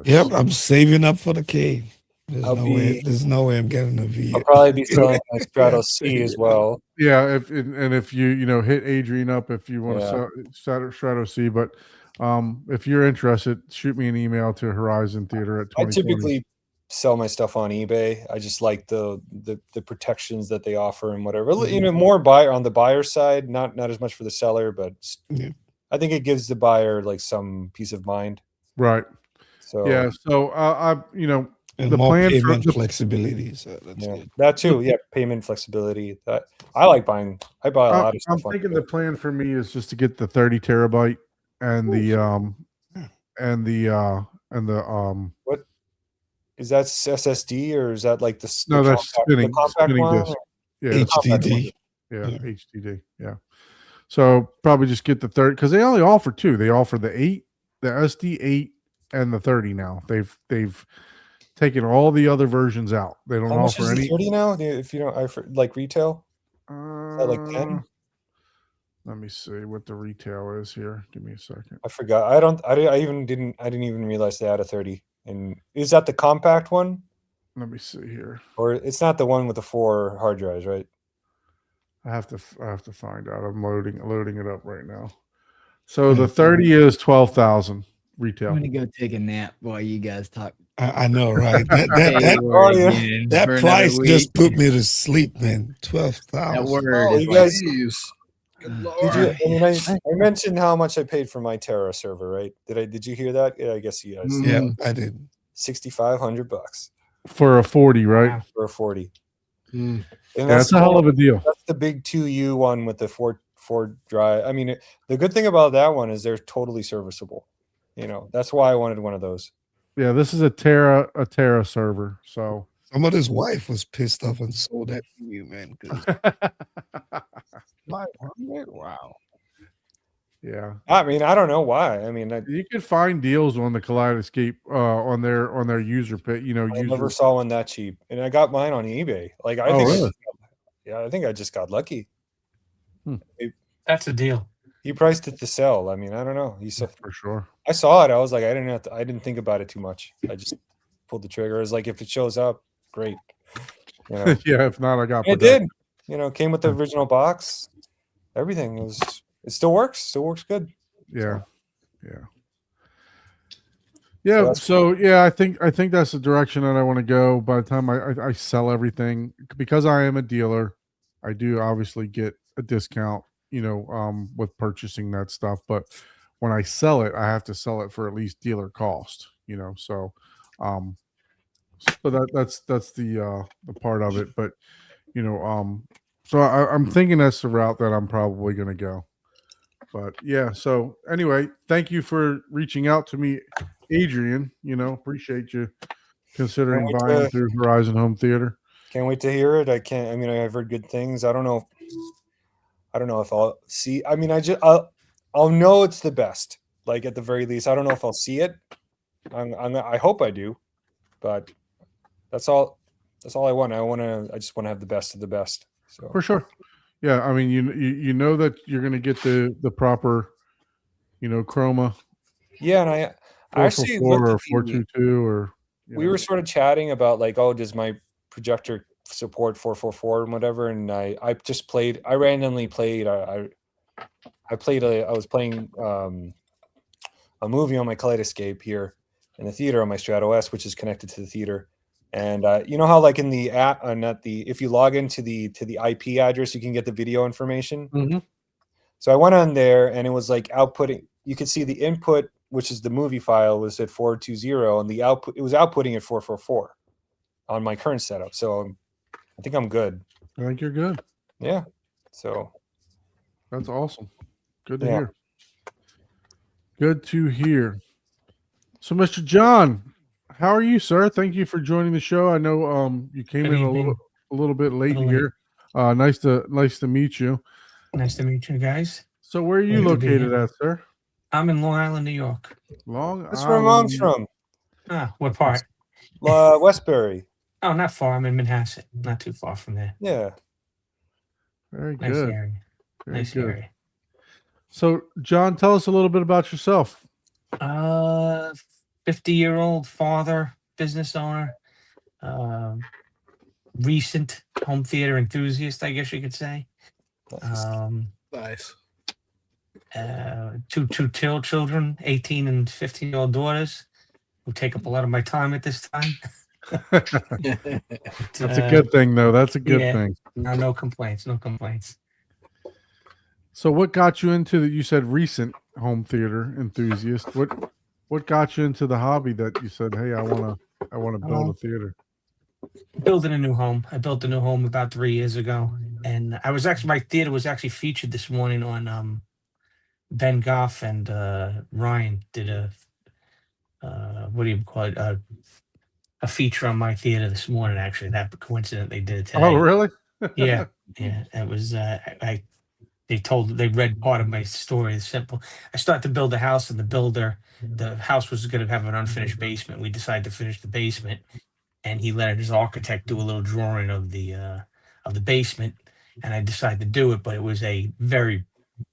Yep, I'm saving up for the K. There's no way I'm getting a V. I'll probably be selling my Strato C as well. Yeah, if you hit Adrian up if you want to sell Strato C, but if you're interested, shoot me an email to Horizon Theater at 2020. I typically sell my stuff on eBay. I just like the protections that they offer and whatever. You know, more buyer on the buyer side, not as much for the seller, but I think it gives the buyer like some peace of mind. Right. So yeah. So And the more plan for payment the- flexibility. So that's Yeah, good. that too. Yeah, payment flexibility. That I like buying. I buy a lot of I'm stuff. thinking the plan for me is just to get the 30 terabyte and the and the What is that SSD or is that like the no, that's the compact spinning one? disc. Yeah, HDD. yeah, Yeah. HDD. Yeah. So probably just get the 30 because they only offer two. They offer the 8, the SD 8, and the 30 now. They've taken all the other versions out. They don't How much offer is the any 30 now? If you don't, like retail, is that like 10? Let me see what the retail is here. Give me a second. I forgot. I didn't even realize they had a 30. And is that the compact one, Let me see here. or it's not the one with the 4 hard drives, right? I have to find out. I'm loading it up right now. So the Yeah. 30 is 12,000 retail. I'm gonna go take a nap while you guys talk. I know, right? Hey, That word yeah. again that for another price just week. put me to sleep, man. 12,000. That word Oh, is you like, guys- Jeez. Good Did lord. you? I mean, I mentioned how much I paid for my Terra server, right? Did you hear that? Yeah, I guess you guys. Mm. Yeah, I did. $6,500 For a 40, right? Wow. for a 40. Mm. And Yeah, that's a hell of a deal. That's the big 2U one with the four drive. I mean, the good thing about that one is they're totally serviceable. You know, that's why I wanted one of those. Yeah, this is a Terra server. So Somebody's wife was pissed off and sold that to you, man. 'cause 500? Wow. yeah. I mean, I don't know why. I mean, I You could find deals on the Kaleidoscape on their user pit, never saw one that cheap, and I got mine on eBay. Like I Oh, think, really? I think I just got lucky. That's a deal. He priced it to sell. I mean, I don't know. for sure. I saw it. I was like, I didn't think about it too much. I just pulled the trigger. It's like if it shows up, great. You know, Yeah, if not, I got it protected. did. You know, came with the original box. Everything it still works. Still works good. Yeah. Yeah. So Yeah. that's So yeah, I think that's the direction that I want to go. By the time I sell everything, because I am a dealer, I do obviously get a discount, with purchasing that stuff. But when I sell it, I have to sell it for at least dealer cost, So that's the part of it. But so I'm thinking that's the route that I'm probably going to go. But yeah, so anyway, thank you for reaching out to me, Adrian. Appreciate you considering Can't wait buying to- through Horizon Home Theater. Can't wait to hear it. I mean, I've heard good things. I don't know if I'll see. I mean, I'll know it's the best. Like at the very least, I don't know if I'll see it. I hope I do, but that's all I want. I just want to have the best of the best. So For sure. Yeah, I mean, you know that you're going to get the proper, chroma yeah, and I actually 444 looked or at the- 422 or we were sort of chatting about like, oh, does my projector support 444 and whatever? And I randomly played. I was playing a movie on my Kaleidoscape here in the theater on my Strato S, which is connected to the theater. And you know how like in the app, if you log into the IP address, you can get the video information. Mhm. So I went on there and it was like outputting. You could see the input, which is the movie file, was at 420, and the output, it was outputting at 444 on my current setup. So I think I'm good. I think you're good. Yeah. So That's awesome. Good to Yeah. hear. Good to hear. So, Mr. John, how are you, sir? Thank you for joining the show. I know you came Good in evening. a little bit late Little late. here. Nice to meet you. Nice to meet you guys. So, where are you Glad to be located here. at, sir? I'm in Long Island, New York. Long that's where mom's from. What part? Westbury. Oh, not far. I'm in Manhasset. Not too far from there. Yeah. Very Nice good. area. Very Nice good. area. So, John, tell us a little bit about yourself. 50-year-old father, business owner, recent home theater enthusiast, I guess you could say. Nice. Two children, 18 and 15-year-old daughters, who take up a lot of my time at this time. That's a good thing, though. That's a good yeah. thing. No complaints. No complaints. So, what got you into the? You said recent home theater enthusiast. What got you into the hobby that you said, "Hey, I want I want to build a theater. Building a new home. I built a new home about 3 years ago, and my theater was actually featured this morning on Ben Goff and Ryan did a what do you call it? A feature on my theater this morning. Actually, that coincident they did it today. Oh, really? Yeah, yeah. It was. They read part of my story. It's simple. I started to build a house, and the house was going to have an unfinished basement. We decided to finish the basement, and he let his architect do a little drawing of the basement, and I decided to do it, but it was a very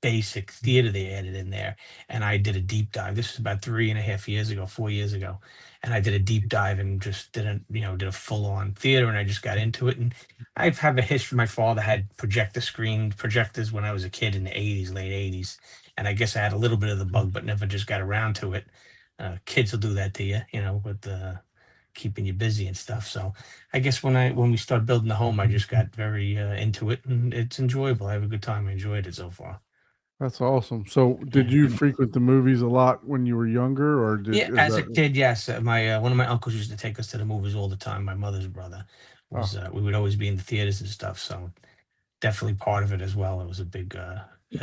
basic theater they added in there, and I did a deep dive. This was about 3.5 years ago, 4 years ago, and I did a deep dive and just did a full on theater, and I just got into it. And I've had a history. My father had projectors when I was a kid in the '80s, late '80s, and I guess I had a little bit of the bug, but never just got around to it. Kids will do that to you, with keeping you busy and stuff. So I guess when we started building the home, I just got very into it, and it's enjoyable. I have a good time. I enjoyed it so far. That's awesome. So, did you frequent the movies a lot when you were younger, or Yeah, as a kid, yes. My one of my uncles used to take us to the movies all the time. My mother's brother was. We would always be in the theaters and stuff. So definitely part of it as well. It was a big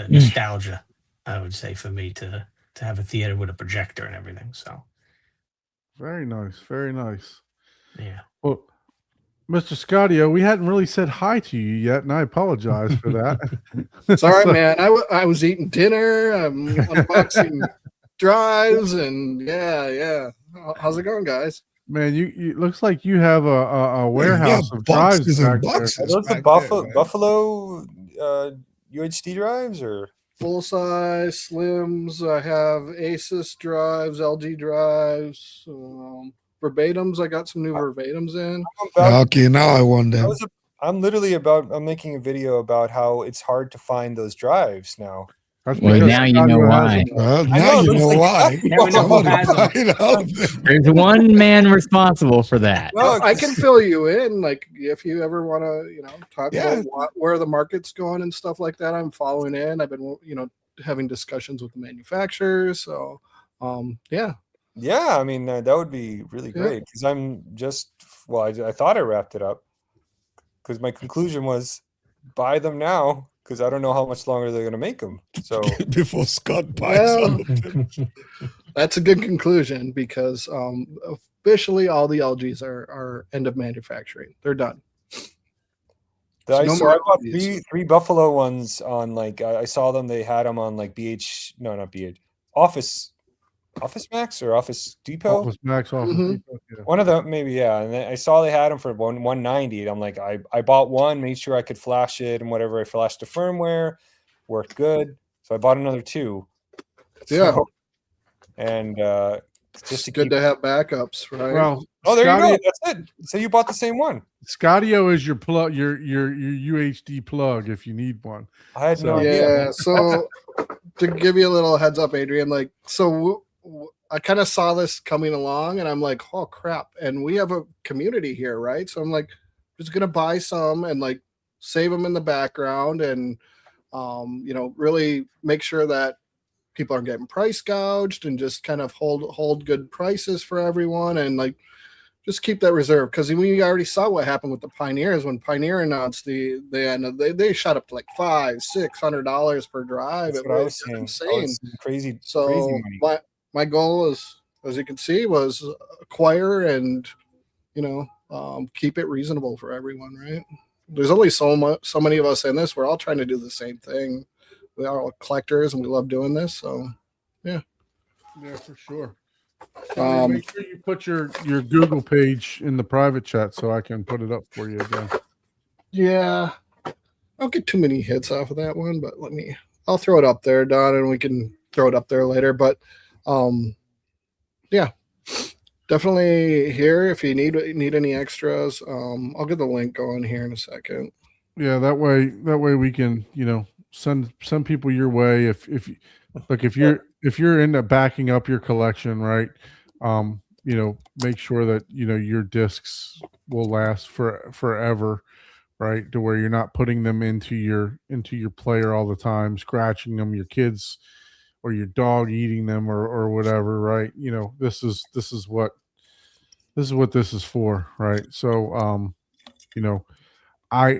nostalgia, I would say, for me to have a theater with a projector and everything. So Very nice, very nice. yeah. Well, Mr. Scottio, we hadn't really said hi to you yet, and I apologize for that. Sorry, So- man. I was eating dinner. I'm unboxing drives, and yeah. How's it going, guys? Man, you looks like you have a warehouse of boxes drives and back there. boxes. Are those the back Buffalo there, man. Buffalo UHD drives or? Full size, slims. I have Asus drives, LG drives, verbatims. I got some new verbatims in. Okay, now I want them. I'm making a video about how it's hard to find those drives now. That's Well, because now you know Scottio has why. them. Well, I now know, you it know looks why. like- Now we know who Somebody has them. buy it out there. There's one man responsible for that. No, I can fill you in, like if you ever want to, talk Yeah. about where the market's going and stuff like that. I'm following in. I've been, having discussions with the manufacturers. So, yeah. Yeah, I mean that would be really Yeah. great because I thought I wrapped it up because my conclusion was buy them now because I don't know how much longer they're going to make them. So Before Scott buys Well, all of them. That's a good conclusion because officially all the LGs are end of manufacturing. They're done. I no saw more I bought LGs. three Buffalo ones on I saw them. They had them on like not BH Office Max or Office Depot. Office Max, Office Mhm. Depot, yeah. One of them, maybe, yeah. And then I saw they had them for 190. And I'm like, I bought one, made sure I could flash it and whatever. I flashed the firmware, worked good. So I bought another two. Yeah. So, and just It's to good keep. to have backups, right? Well, Oh, there you Scottio, go. That's it. So you bought the same one. Scottio is your plug, your UHD plug if you need one. I had no So- idea. Yeah. So to give you a little heads up, Adrian, I kind of saw this coming along and I'm like, oh crap. And we have a community here, right? So I'm like, just going to buy some and like save them in the background and, really make sure that people aren't getting price gouged and just kind of hold good prices for everyone. And like, just keep that reserve because we already saw what happened with the Pioneers when Pioneer announced they shot up to like $500-$600 per drive. That's It what I was was saying. insane. Crazy. So crazy money. my goal is, as you can see, was acquire and keep it reasonable for everyone. Right? There's only so many of us in this. We're all trying to do the same thing. We are all collectors and we love doing this. So Yeah, for sure. Make sure you put your Google page in the private chat so I can put it up for you again. yeah, I don't get too many hits off of that one, but I'll throw it up there, Don, and we can throw it up there later. But yeah, definitely here if you need any extras. I'll get the link going here in a second. Yeah, that way we can, send people your way if you're into backing up your collection, right? Make sure that your discs will last forever, right? To where you're not putting them into your player all the time, scratching them, your kids or your dog eating them or whatever, right? This is what this is what this is for, right? So, you know, I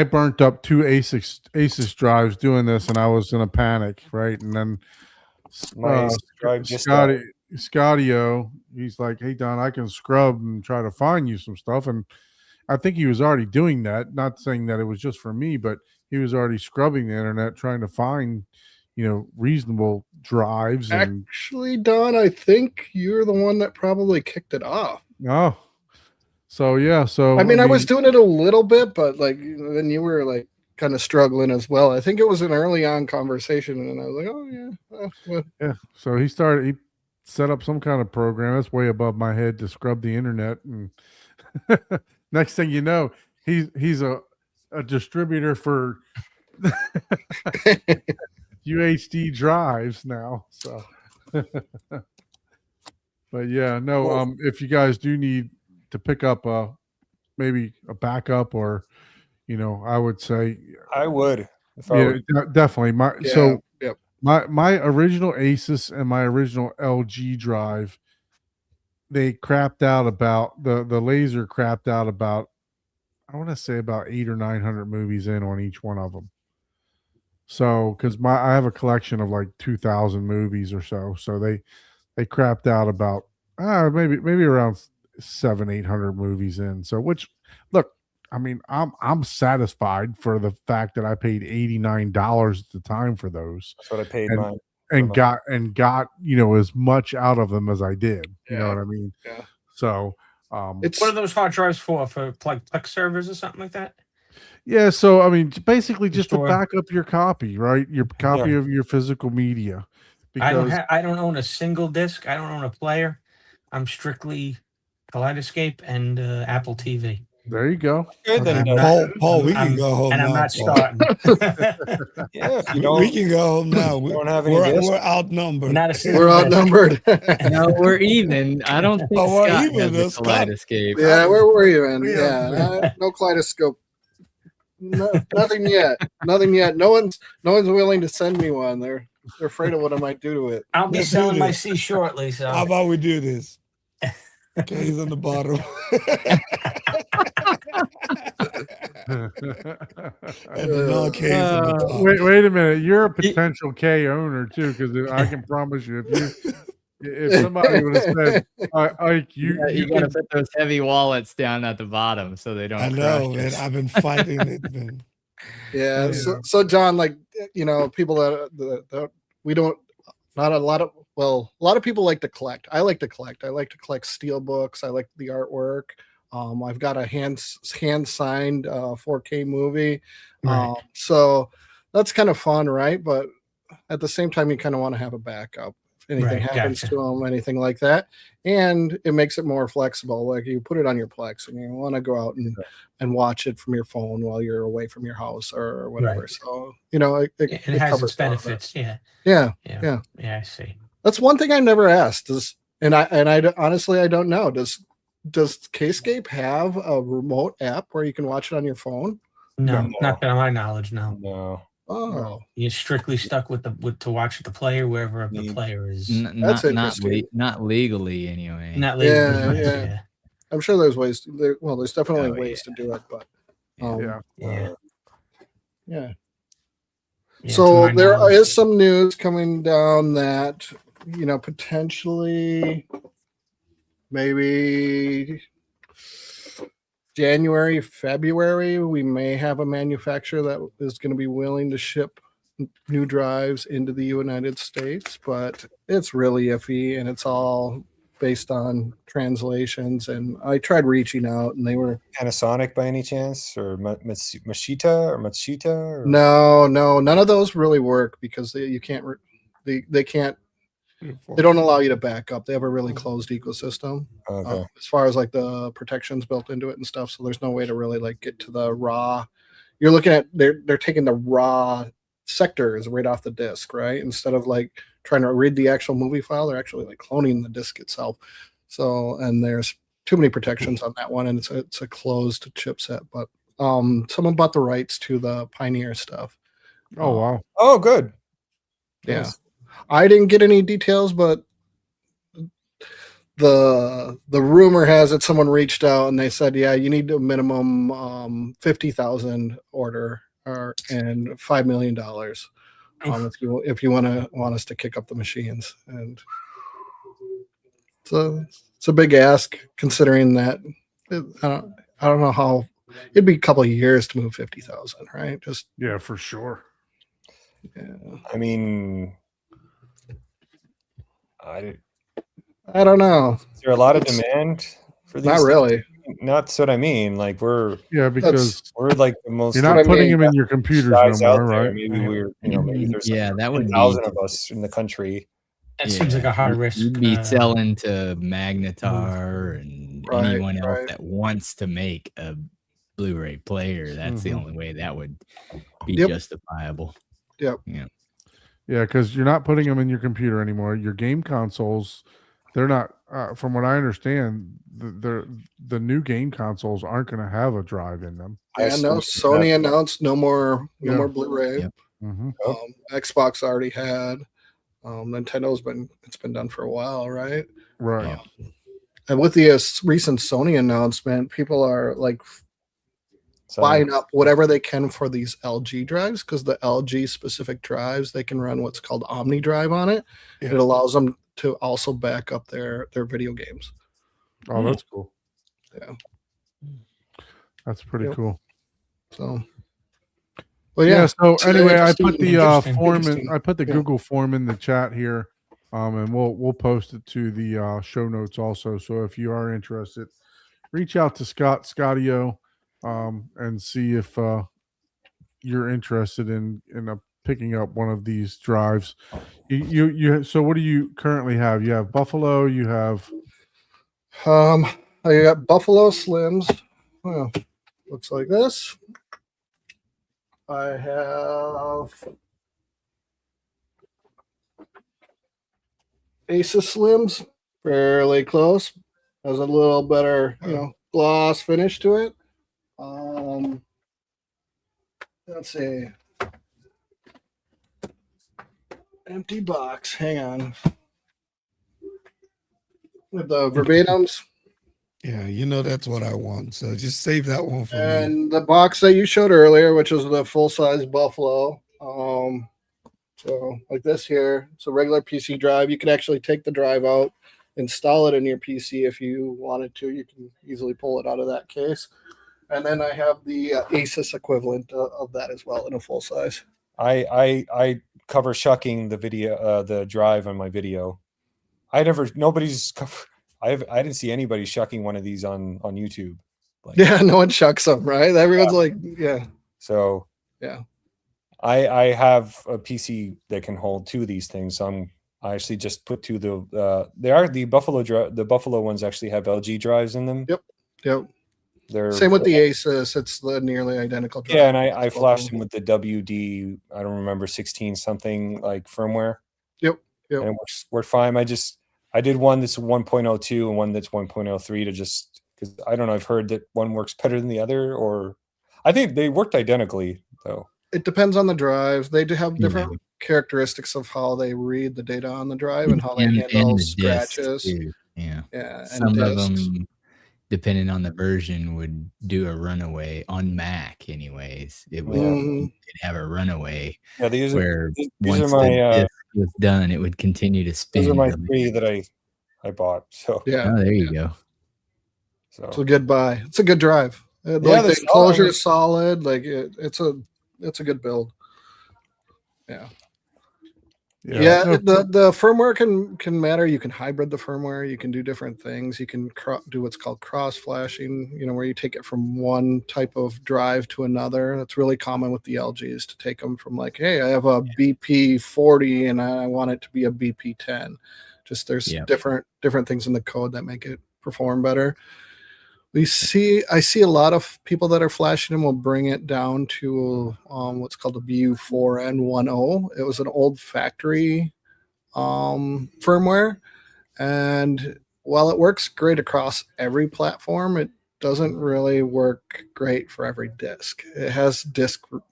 burnt up 2 Asus drives doing this, and I was in a panic, right? And then My Asus drive just died. Scotty-O, he's like, "Hey Don, I can scrub and try to find you some stuff." And I think he was already doing that. Not saying that it was just for me, but he was already scrubbing the internet trying to find, reasonable drives. And Actually, Don, I think you're the one that probably kicked it off. oh, so yeah, so I mean, I was doing it a little bit, but like then you were like kind of struggling as well. I think it was an early on conversation, and I was like, "Oh yeah, well, yeah. So he set up some kind of program that's way above my head to scrub the internet, and next thing you know, he's a distributor for UHD drives now. So, but yeah, no. If you guys do need to pick up maybe a backup, or I would say I would. Definitely. Yep. My original Asus and my original LG drive, they crapped out about the laser crapped out about, I want to say about 800 or 900 movies in on each one of them. So, because I have a collection of like 2,000 movies or so they crapped out about maybe around 700-800 movies in. So, which, look, I mean, I'm satisfied for the fact that I paid $89 at the time for those. That's what I paid and got as much out of them as I did. You know what I mean? Yeah. So it's What are those hard drives for like Plex servers or something like that? yeah. So I mean, basically just to Store. back up your copy, right? Your copy of your physical media. Because I don't own a single disc. I don't own a player. I'm strictly Kaleidoscape and Apple TV. there you go. Good, then, Paul, we can go home And now. I'm not Paul. starting. yeah, if you We don't, can go home now. you don't have any We're discs. outnumbered. Not a single we're disc. outnumbered. No, we're even. I don't think Oh, we're Scott even, has a Scott. kaleidoscope. Yeah, we're even. Yeah. Yeah, no kaleidoscope. No, nothing yet. Nothing yet. No one's willing to send me one. They're afraid of what I might do to it. I'll be Let's do selling my this. C shortly. So How about we do this? Okay, he's on the bottom. And the non-K's on the top. Wait a minute. You're a potential K owner too, because I can promise you, if somebody would have said, Ike, you gotta put those heavy wallets down at the bottom so they don't. I know, crush man. it. I've been fighting it, man. Yeah. So John, like, people that we don't, not a lot of, well, a lot of people like to collect. I like to collect. I like to collect steel books. I like the artwork. I've got a hand signed 4K movie. Right. So that's kind of fun, right? But at the same time, you kind of want to have a backup if anything Right, happens gotcha. to them, anything like that. And it makes it more flexible. Like you put it on your Plex and you want to go out and watch it from your phone while you're away from your house or whatever. Right. So, it has covers its a lot of that. benefits. Yeah. Yeah. I see. That's one thing I never asked. I honestly I don't know. Does Kscape have a remote app where you can watch it on your phone? No, No. not to my knowledge. No, No. Oh, you're strictly stuck with to watch the player wherever the Need- player is. That's not interesting. not legally anyway. Not legally. Yeah, yes, yeah. I'm sure there's ways. There's definitely Oh, ways to do it, but Yeah. Yeah. yeah. Yeah, to So my there knowledge. is some news coming down that potentially maybe January, February, we may have a manufacturer that is going to be willing to ship new drives into the United States, but it's really iffy and it's all based on translations. And I tried reaching out and they were Panasonic by any chance, or Matsushita? Or... no, none of those really work because they can't. They don't allow you to back up. They have a really closed ecosystem Okay. as far as like the protections built into it and stuff. So there's no way to really like get to the raw. You're looking at they're taking the raw sectors right off the disk, right? Instead of like trying to read the actual movie file, they're actually like cloning the disk itself. So and there's too many protections on that one, and it's a closed chipset. But someone bought the rights to the Pioneer stuff. Oh wow. Oh, good. Yeah. Nice. I didn't get any details, but the rumor has it someone reached out and they said, yeah, you need a minimum 50,000 order and $5 million if you want us to kick up the machines. And so it's a big ask considering that I don't know how it'd be a couple of years to move 50,000, right? Just Yeah, for sure. yeah. I mean, I don't know. is there a lot of demand for these? Not things? really. That's what I mean. Like Yeah, because we're like the most. you're not what I putting mean. them in your computers no guys out more, there. right? Maybe we're, maybe there's Yeah, that would be 10,000 of us in the country. That seems like a high risk. You'd be selling to Magnetar and Right, anyone else right. that wants to make a Blu-ray player. That's the Mhm. only way that would be Yep. justifiable. Yep. Yeah. Yeah, because you're not putting them in your computer anymore. Your game consoles, they're not. From what I understand, the new game consoles aren't going to have a drive in them. Yeah, no. Sony announced no more Yeah. Blu-ray. Yep. Mm-hmm. Xbox already had. Nintendo's been done for a while, right? Right. And with the recent Sony announcement, people are like buying up whatever they can for these LG drives because the LG specific drives they can run what's called OmniDrive on it. Yeah. It allows them to also back up their video games. Oh, that's cool. Yeah. That's pretty Yep. cool. So, well, Yeah. yeah. So anyway, I put the Interesting. form in. Interesting. I put the Yeah. Google form in the chat here, and we'll post it to the show notes also. So if you are interested, reach out to Scottio, and see if you're interested in picking up one of these drives. You. So what do you currently have? You have Buffalo. You have. I got Buffalo Slims. Well, looks like this. I have Asus Slims, fairly close. Has a little better, gloss finish to it. Let's see. Empty box. Hang on. With the verbatims. Yeah, that's what I want. So just save that one for me. And the box that you showed earlier, which is the full size Buffalo. So like this here, it's a regular PC drive. You can actually take the drive out, install it in your PC if you wanted to. You can easily pull it out of that case. And then I have the Asus equivalent of that as well in a full size. I cover shucking the video, the drive on my video. Nobody's cover. I didn't see anybody shucking one of these on YouTube. Like, Yeah, no one shucks them, right? Everyone's like, yeah. So yeah, I have a PC that can hold two of these things. So I actually just put two. The Buffalo ones actually have LG drives in them. Yep. They're Same with the Asus. It's the nearly identical drive. Yeah, and I flashed them with the WD. I don't remember 16 something like firmware. Yep. And it worked fine. I did one that's 1.02 and one that's 1.03 to just because I don't know. I've heard that one works better than the other, or I think they worked identically though. It depends on the drive. They do have different characteristics of how they read the data on the drive and how they handle the discs, scratches. too. Yeah. Yeah, and Some of discs. them, depending on the version, would do a runaway on Mac. Anyways, it would it'd have a runaway. Yeah, these where these once are my the disc was done, it would continue to spin. these are my three that I bought. So Yeah. Oh, there you go. So It's a good buy. It's a good drive. Like they're the solid. enclosure is solid. Like it's a good build. Yeah. Yeah, the firmware can matter. You can hybrid the firmware. You can do different things. You can do what's called cross flashing. Where you take it from one type of drive to another. That's really common with the LGs to take them from like, hey, I have a BP40 and I want it to be a BP10. Just there's different things in the code that make it perform better. I see a lot of people that are flashing them will bring it down to what's called a BU4N10. It was an old factory firmware, and while it works great across every platform, it doesn't really work great for every disk. It has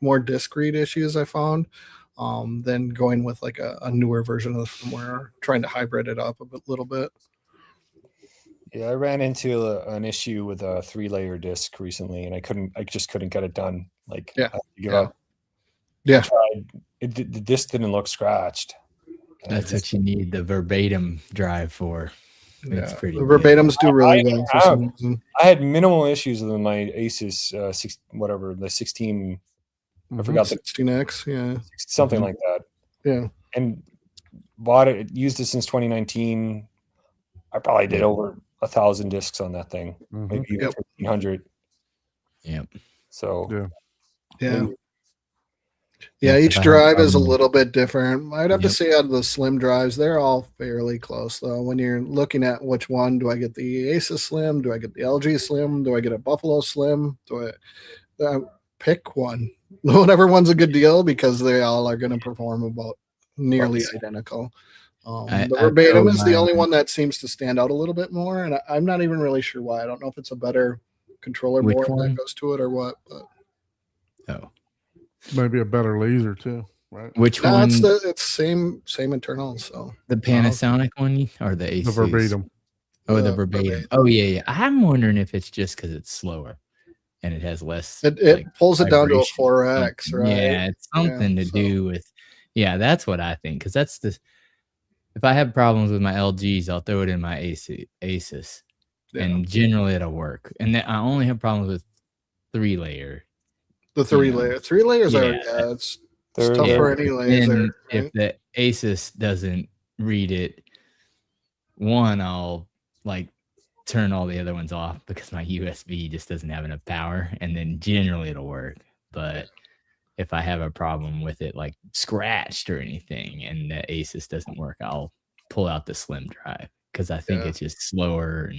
more disk read issues, I found, than going with like a newer version of the firmware, trying to hybrid it up a little bit. Yeah, I ran into an issue with a 3-layer disc recently, and I just couldn't get it done. Like, Yeah, I had to give yeah. up. Yeah. I tried. The disc didn't look scratched. And I That's just- what you need the verbatim drive for. It's Yeah, pretty the good. verbatims do really I well for have- some reason. I had minimal issues with my Asus the 16. I forgot the 16X, yeah, something Mhm. like that. yeah. And bought it, used it since 2019. I probably did Yeah. over 1,000 discs on that thing, Mhm. maybe even Yep. 1,500. Yep. So Yeah. Yeah. maybe- Yeah, If each I have drive is a problem- little bit different. I'd have to Yep. say out of the slim drives, they're all fairly close though. When you're looking at which one, do I get the Asus Slim? Do I get the LG Slim? Do I get a Buffalo Slim? Do I pick one? Whatever one's a good deal because they all are going to perform about nearly identical. I The throw verbatim is the only mine- one that seems to stand out a little bit more, and I'm not even really sure why. I don't know if it's a better controller Which board one? that goes to it or what. But Oh, Maybe a better laser too, right? which no, one? it's same internal. So The Panasonic one or the Asus? The verbatim. Oh, the the verbatim. verbatim. Oh, yeah. I'm wondering if it's just because it's slower and it has less. it like, pulls it down to a vibration or 4X, something. right? Yeah, it's something to so- do with. Yeah, that's what I think. Because that's the. If I have problems with my LGs, I'll throw it in my Asus, Yeah. and generally it'll work. And then I only have problems with 3-layer. The three Yeah. layer, 3 layers are Yeah. it's They're- tough yeah. for any laser. And if Right? the Asus doesn't read it, one, I'll like turn all the other ones off because my USB just doesn't have enough power, and then generally it'll work. But if I have a problem with it, like scratched or anything, and the Asus doesn't work, I'll pull out the slim drive because I think Yeah. it's just slower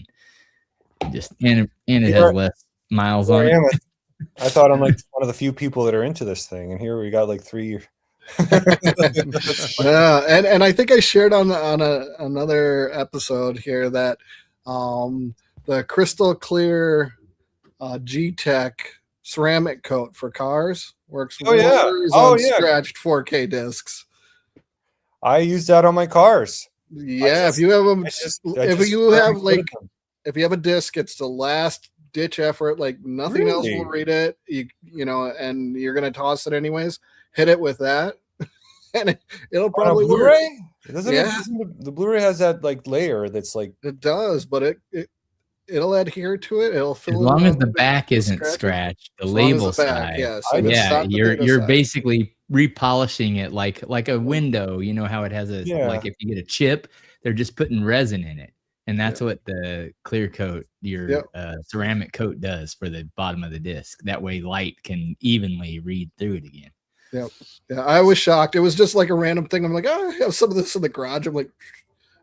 and just and it Here- has less miles Here on I it. am. I thought I'm like one of the few people that are into this thing, and here we got like 3. Yeah, and I think I shared on another episode here that the crystal clear G-Tech ceramic coat for cars works Oh, yeah. wonders Oh, on yeah. scratched 4K discs. I use that on my cars. Yeah, just- if you have them, I just if you have ceramic like coated them. if you have a disc, it's the last ditch effort. Like nothing else will Really? read it. You know, and you're gonna toss it anyways. Hit it with that, and it'll On a probably work. Blu-ray? Doesn't Yeah. the Blu-ray has that like layer that's like It does, but it'll adhere to it. It'll fill As it long as in the with back isn't scratches. scratched, the As long as label the back, side. yes. I if it's Yeah, not the you're data side. basically repolishing it like a window. You know how it has a Yeah. like if you get a chip, they're just putting resin in it, and that's what the clear coat, your Yep. ceramic coat, does for the bottom of the disc. That way, light can evenly read through it again. Yeah, I was shocked. It was just like a random thing. I'm like, oh, I have some of this in the garage. I'm like,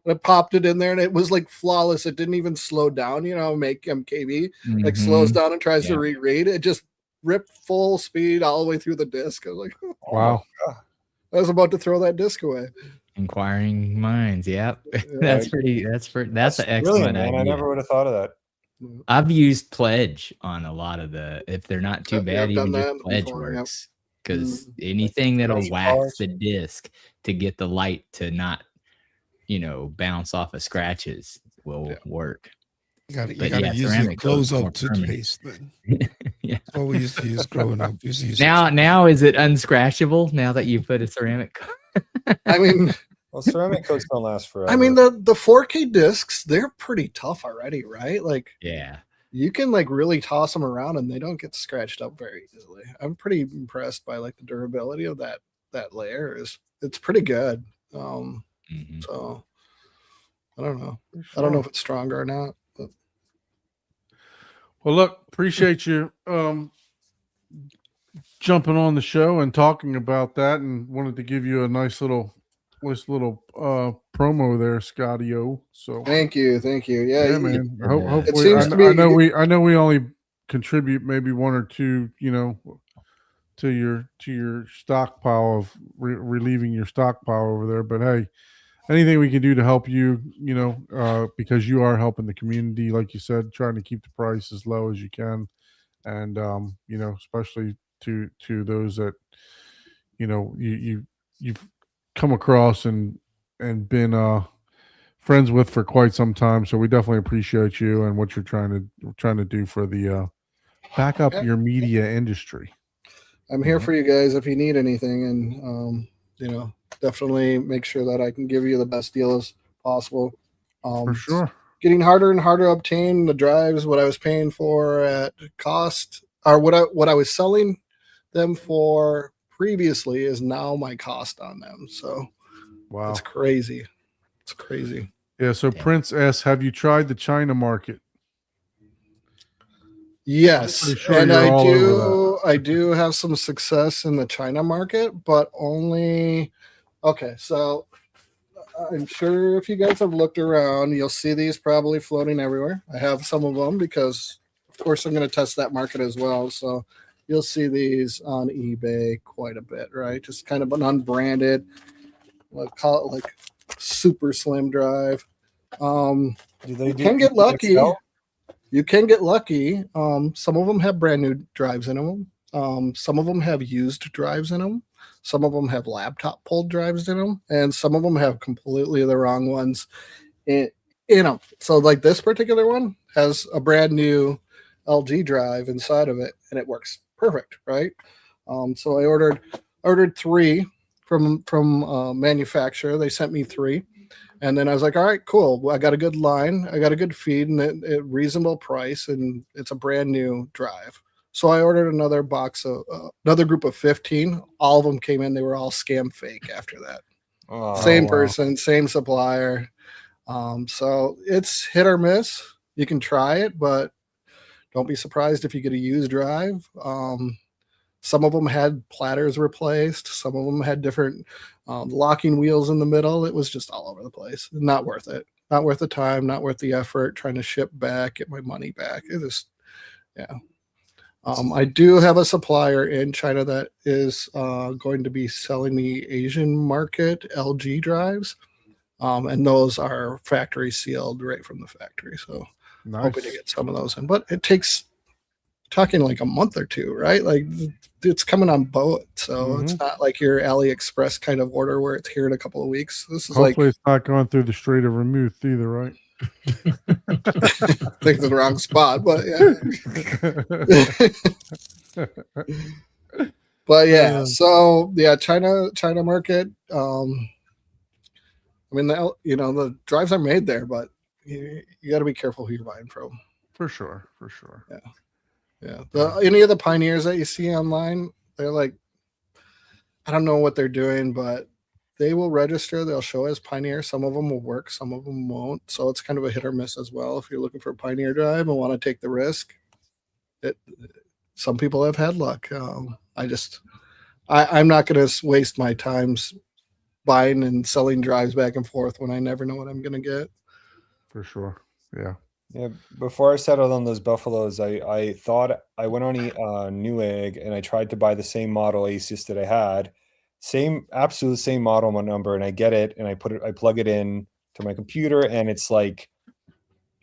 and I popped it in there, and it was like flawless. It didn't even slow down. You know, make MKV like slows Mhm. down and tries to Yeah. reread. It just ripped full speed all the way through the disc. I was like, oh, Wow. I was about to throw that disc away. Inquiring minds. Yep, Yeah. that's an that's excellent brilliant, man. idea. I never would have thought of that. I've used Pledge on a lot of the. If they're not too Yeah, bad, I've done even just that Pledge before, yep. works. Because anything that'll Pledge wax polish. the disc to get the light to not, bounce off of scratches will Yeah. work. You gotta But use your ceramic coat's close more up permanent. toothpaste then. Yeah. That's what we used to use growing up. We used to use Now is it unscratchable? Now that you put a ceramic. I mean, Well, ceramic coats don't last forever. I mean the 4K discs, they're pretty tough already, right? Like Yeah. you can like really toss them around and they don't get scratched up very easily. I'm pretty impressed by like the durability of that layer. It's pretty good. Mhm. So I don't know. I don't know if it's stronger or not. But Well, look, appreciate you jumping on the show and talking about that, and wanted to give you a nice little promo there, Scotty O. So thank you. yeah, Yeah, man. it Hopefully, seems to be- I know we only contribute maybe one or two, to your stockpile of relieving your stockpile over there. But hey, anything we can do to help you, because you are helping the community, like you said, trying to keep the price as low as you can, and especially to those that you've come across and been friends with for quite some time. So we definitely appreciate you and what you're trying to do for the back up Yeah. your media industry. I'm here Mhm. for you guys if you need anything, and you know, definitely make sure that I can give you the best deal as possible. For sure. Getting harder and harder to obtain the drives. What I was paying for at cost, or what I was selling them for previously, is now my cost on them. So Wow. it's crazy. It's crazy. Yeah. So Yeah. Prince asks, have you tried the China market? Yes, pretty sure and you're I all over do. I do have some success in the China market, but only. Okay, so I'm sure if you guys have looked around, you'll see these probably floating everywhere. I have some of them because, of course, I'm going to test that market as well. So you'll see these on eBay quite a bit, right? Just kind of an unbranded, call it like super slim drive. Do they You do? can get do they lucky. sell? You can get lucky. Some of them have brand new drives in them. Some of them have used drives in them. Some of them have laptop pulled drives in them, and some of them have completely the wrong ones in them. So, like this particular one has a brand new LG drive inside of it, and it works perfect, right? So I ordered 3 from manufacturer. They sent me 3. And then I was like, all right, cool. Well, I got a good line. I got a good feed and a reasonable price. And it's a brand new drive. So I ordered another box of another group of 15. All of them came in. They were all scam fake after that. Oh, Same wow. person, same supplier. So it's hit or miss. You can try it, but don't be surprised if you get a used drive. Some of them had platters replaced. Some of them had different locking wheels in the middle. It was just all over the place. Not worth it. Not worth the time. Not worth the effort. Trying to ship back, get my money back. It is, yeah. I do have a supplier in China that is going to be selling me Asian market LG drives, and those are factory sealed right from the factory. So hoping to Nice. get some of those in, but it takes talking like a month or 2, right? Like it's coming on boat, so it's not like your AliExpress kind of order where it's here in a couple of weeks. This is Hopefully it's not going through the Strait of Hormuz either, right? like things in the wrong spot, but yeah. But yeah, so yeah, China market. I mean, the drives are made there, but you got to be careful who you're buying from. For sure. Yeah. Any of the pioneers that you see online, they're like, I don't know what they're doing, but they will register. They'll show as Pioneer. Some of them will work, some of them won't. So it's kind of a hit or miss as well. If you're looking for a Pioneer drive and want to take the risk, some people have had luck. I'm not going to waste my time buying and selling drives back and forth when I never know what I'm going to get. For sure. Yeah. yeah. Before I settled on those Buffaloes, I thought I went on Newegg and I tried to buy the same model Asus that I had, absolute same model number, and I get it and I plug it in to my computer, and it's like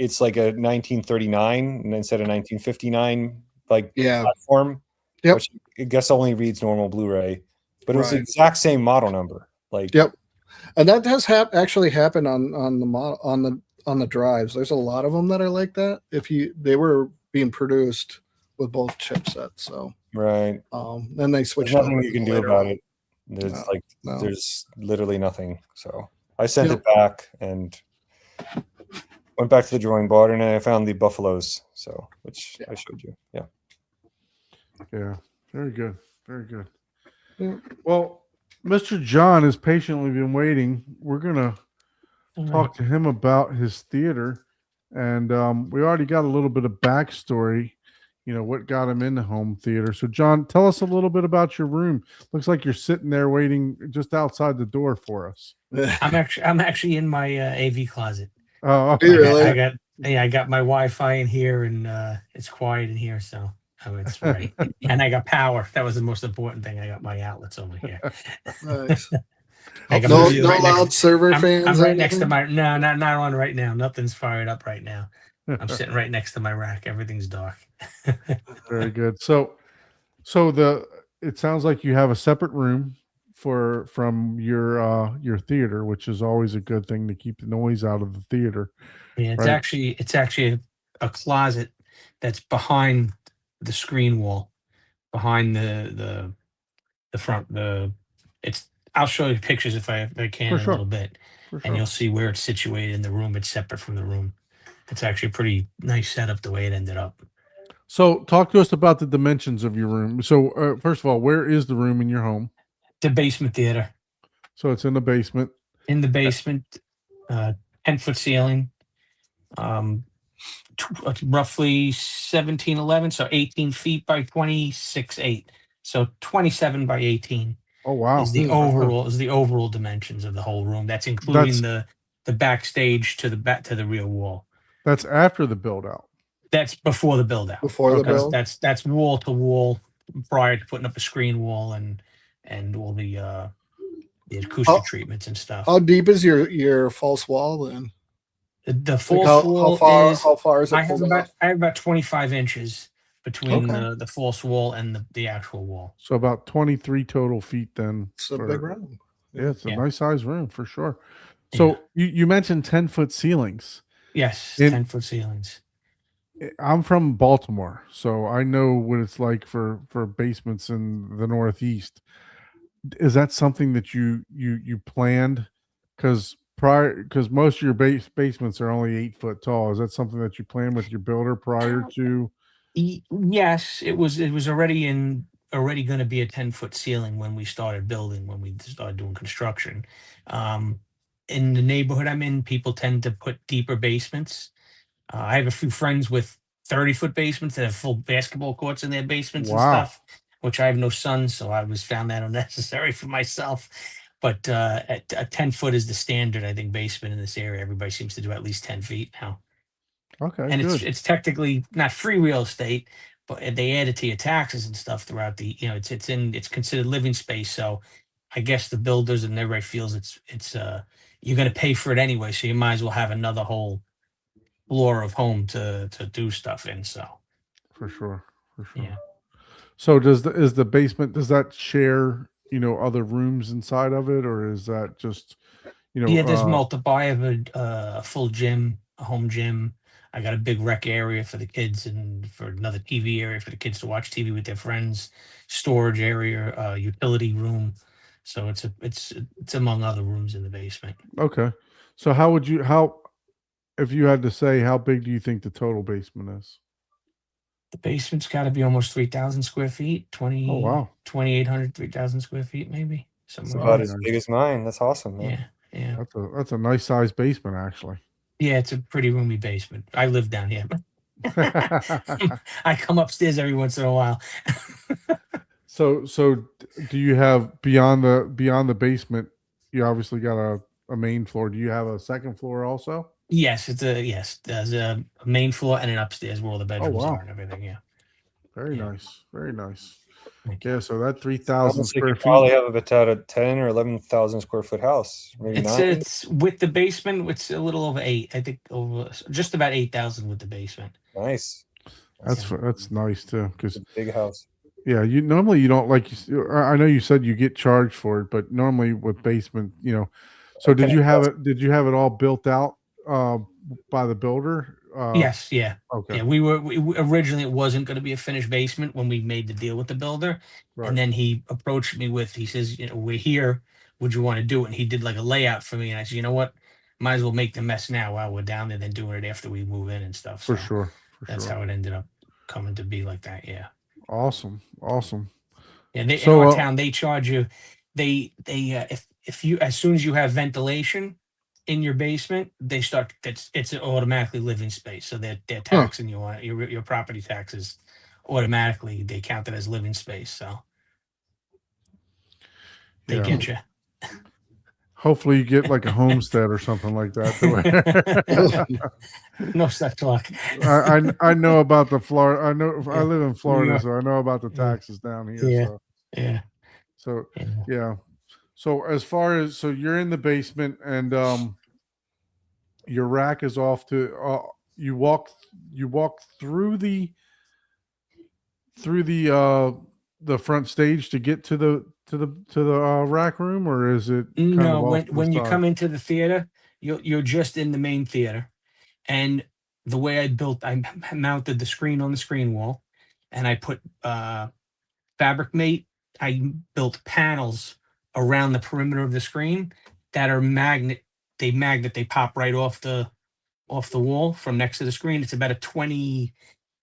a 1939 and instead of 1959 platform. Yep. Which I guess only reads normal Blu-ray, but it was the Right. exact same model number. Yep. And that has actually happened on the model on the drives. There's a lot of them that are like that. They were being produced with both chipsets, so right. Then they switched. There's nothing you can do about it. There's No. there's literally nothing. So I sent it back and went back to the drawing board, and I found the Buffaloes. So which I showed you. Yeah. Yeah. Very good. Very good. Yeah. Well, Mr. John has patiently been waiting. We're gonna talk to him about his theater, and we already got a little bit of backstory. What got him into home theater. So, John, tell us a little bit about your room. Looks like you're sitting there waiting just outside the door for us. I'm actually in my AV closet. Oh, Do you really? I got my Wi-Fi in here, and it's quiet in here, so it's ready. And I got power. That was the most important thing. I got my outlets over here. Nice. I got No my video right loud server fans. I'm or right next to anything? not on right now. Nothing's fired up right now. I'm sitting right next to my rack. Everything's dark. Very good. So it sounds like you have a separate room from your theater, which is always a good thing to keep the noise out of the theater. Yeah, Right. it's actually a closet that's behind the screen wall, behind the front. It's I'll show you pictures if I can For in a sure. little bit, For and sure. you'll see where it's situated in the room. It's separate from the room. It's actually a pretty nice setup the way it ended up. So talk to us about the dimensions of your room. So first of all, where is the room in your home? The basement theater. So it's in the basement. In the basement, 10-foot ceiling, roughly 1711, so 18 feet by 26.8, so 27 by 18 Oh wow. is the overall dimensions of the whole room. That's including the backstage to the rear wall. That's after the build out. That's before the build out. Before the Okay. build. That's wall to wall prior to putting up a screen wall and all the acoustic treatments and stuff. How deep is your false wall then? The Like false wall is how far is it I have pulled off? about 25 inches between Okay. the false wall and the actual wall. So about 23 total feet then. It's a big room. Yeah, it's a Yeah. nice size room for sure. So you mentioned 10-foot ceilings. Yes, In- 10-foot ceilings. I'm from Baltimore, so I know what it's like for basements in the Northeast. Is that something that you planned? Because most of your basements are only 8 foot tall. Is that something that you planned with your builder prior to? Yes, it was already going to be a 10-foot ceiling when we started building, when we started doing construction. In the neighborhood I'm in, people tend to put deeper basements. I have a few friends with 30-foot basements that have full basketball courts in their basements and Wow. stuff, which I have no sons, so I was found that unnecessary for myself. But a 10-foot is the standard, I think, basement in this area. Everybody seems to do at least 10 feet now. Okay, And good. it's technically not free real estate, but they add it to your taxes and stuff throughout the, it's considered living space. So I guess the builders and everybody feels it's you're going to pay for it anyway, so you might as well have another whole floor of home to do stuff in. So For sure. yeah. So is the basement, does that share, other rooms inside of it, or is that just, Yeah, there's multiple. I have a full gym, a home gym. I got a big rec area for the kids and for another TV area for the kids to watch TV with their friends. Storage area, utility room. So it's among other rooms in the basement. Okay. So if you had to say, how big do you think the total basement is? The basement's got to be almost 3,000 square feet, Oh, wow. 2,800, 3,000 square feet, maybe. It's Something about like as nice. big as mine. That's awesome, man. that. Yeah. That's a nice size basement, actually. Yeah, it's a pretty roomy basement. I live down here. I come upstairs every once in a while. So do you have beyond the basement, you obviously got a main floor. Do you have a second floor also? Yes, there's a main floor and an upstairs where all the bedrooms wow. are and everything. Yeah. Very Yeah. nice. Very nice. Thank Yeah, so that 3,000 Almost like square you feet. probably have about a 10 or 11,000 square foot house. Maybe not. It's with the basement, it's a little over 8. I think just about 8,000 with the basement. Nice. That's nice too, because It's a big house. yeah, you normally you don't I know you said you get charged for it, but normally with basement, So did you have it all built out by the builder? Yes, yeah. Okay. Yeah, we originally it wasn't going to be a finished basement when we made the deal with the builder, Right. and then he approached me he says, we're here. Would you want to do it? And he did like a layout for me, and I said, you know what, might as well make the mess now while we're down there than doing it after we move in and stuff. For So sure. that's how it ended up coming to be like that. Yeah. Awesome. Yeah. In So, our town, they charge you. If you as soon as you have ventilation in your basement, they start. It's automatically living space. So they're taxing you on it. Your property taxes automatically they count it as living space. So they get you. Hopefully you get like a homestead or something like that. No such luck. I know about the Florida. I live in Florida, Yeah. so I know about the Yeah. taxes down here. Yeah. Yeah. So Yeah. yeah. So as far as you're in the basement and your rack is off to you walk through the the front stage to get to the rack room, or is it kind No, of off to the when you side? come into the theater, you're just in the main theater. And the way I mounted the screen on the screen wall, and I put fabric mate. I built panels around the perimeter of the screen that are magnet. They pop right off the wall from next to the screen. It's about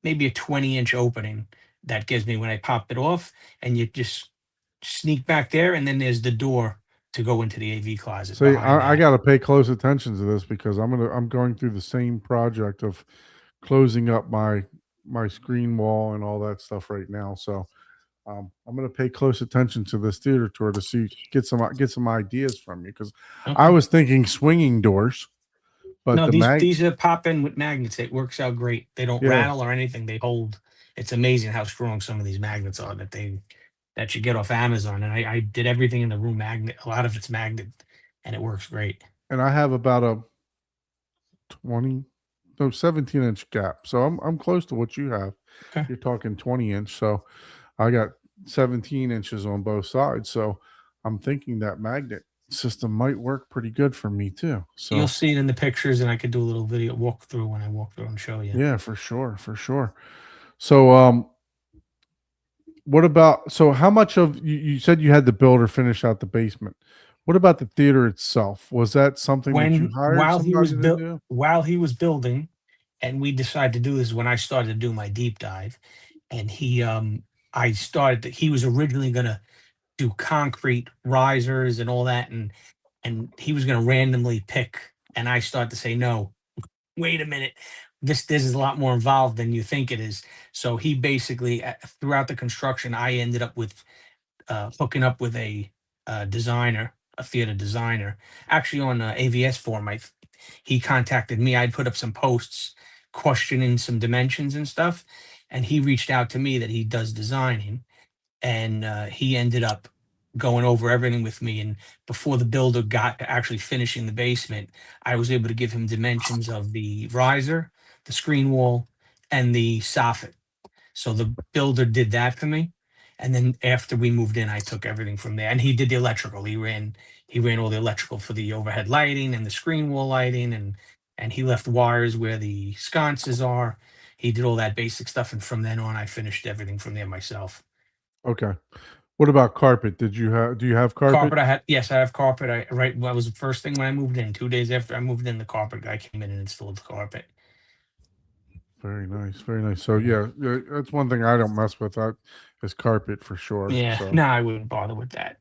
maybe a 20-inch opening that gives me when I pop it off, and you just sneak back there, and then there's the door to go into the AV closet. See, behind I that. got to pay close attention to this because I'm going through the same project of closing up my screen wall and all that stuff right now. So I'm going to pay close attention to this theater tour to see get some ideas from you, because I Okay. was thinking swinging doors, but No, the these are pop in with magnets. It works out great. They don't Yeah. rattle or anything. They hold. It's amazing how strong some of these magnets are that you get off Amazon. And I did everything in the room magnet. A lot of it's magnet, and it works great. and I have about a 17-inch gap, so I'm close to what you have. Okay. You're talking 20-inch, so I got 17 inches on both sides. So I'm thinking that magnet system might work pretty good for me too. So You'll see it in the pictures, and I could do a little video walkthrough when I walk through and show you. yeah, for sure. So what about, so how much of you said you had the builder finish out the basement? What about the theater itself? Was that something that you hired somebody to do? While he was building, and we decided to do this when I started to do my deep dive, and he was originally gonna do concrete risers and all that, and he was gonna randomly pick, and I started to say, no, wait a minute, this is a lot more involved than you think it is. So he basically throughout the construction, I ended up with hooking up with a designer, a theater designer, actually on AVS form. He contacted me. I'd put up some posts questioning some dimensions and stuff, and he reached out to me that he does designing, and he ended up going over everything with me. And before the builder got to actually finishing the basement, I was able to give him dimensions of the riser, the screen wall, and the soffit. So the builder did that for me. And then after we moved in, I took everything from there. And he did the electrical. He ran all the electrical for the overhead lighting and the screen wall lighting, and he left wires where the sconces are. He did all that basic stuff, and from then on, I finished everything from there myself. Okay. What about carpet? Do you have carpet? Yes, I have carpet. That was the first thing when I moved in. 2 days after I moved in, the carpet guy came in and installed the carpet. Very nice, very nice. So yeah, that's one thing I don't mess with. That is carpet for sure. Yeah, So. no, I wouldn't bother with that.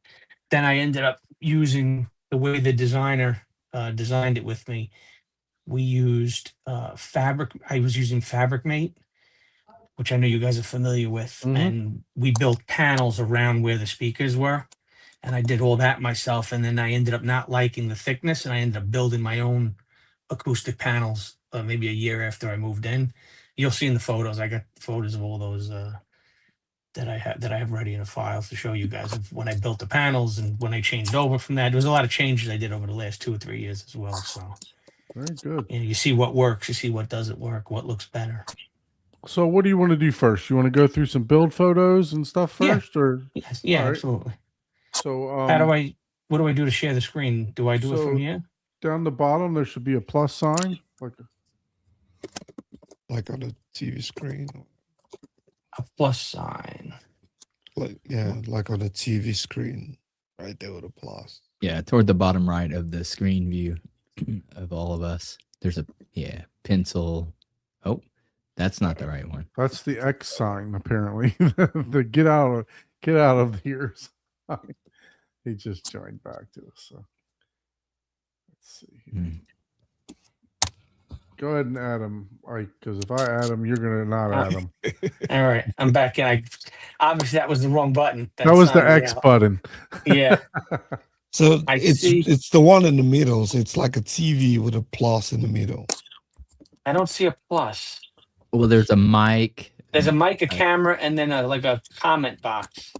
Then I ended up using the way the designer designed it with me. We used fabric. I was using Fabric Mate, which I know you guys are familiar with, and we built panels around where the speakers were, and I did all that myself. And then I ended up not liking the thickness, and I ended up building my own acoustic panels maybe a year after I moved in. You'll see in the photos. I got photos of all those that I have ready in a file to show you guys of when I built the panels and when I changed over from that. There was a lot of changes I did over the last 2 or 3 years as well. So very good. You see what works, you see what doesn't work, what looks better. So what do you want to do first? You want to go through some build photos and stuff first, or yes, yeah, right. Absolutely. So what do I do to share the screen? Do I do it from here? Down the bottom there should be a plus sign, like on a TV screen. A plus sign. Like on a TV screen, right there with a plus. Yeah, toward the bottom right of the screen view of all of us. There's a pencil. Oh, that's not the right one. That's the X sign, apparently. The get out of here sign. He just joined back to us. So let's see. Go ahead and add him, because if I add him, you're gonna not add him. All right, I'm back in. Obviously that was the wrong button. That was the X button. Yeah. So it's the one in the middle. So it's like a TV with a plus in the middle. I don't see a plus. Well, there's a mic. There's a mic, a camera, and then like a comment box.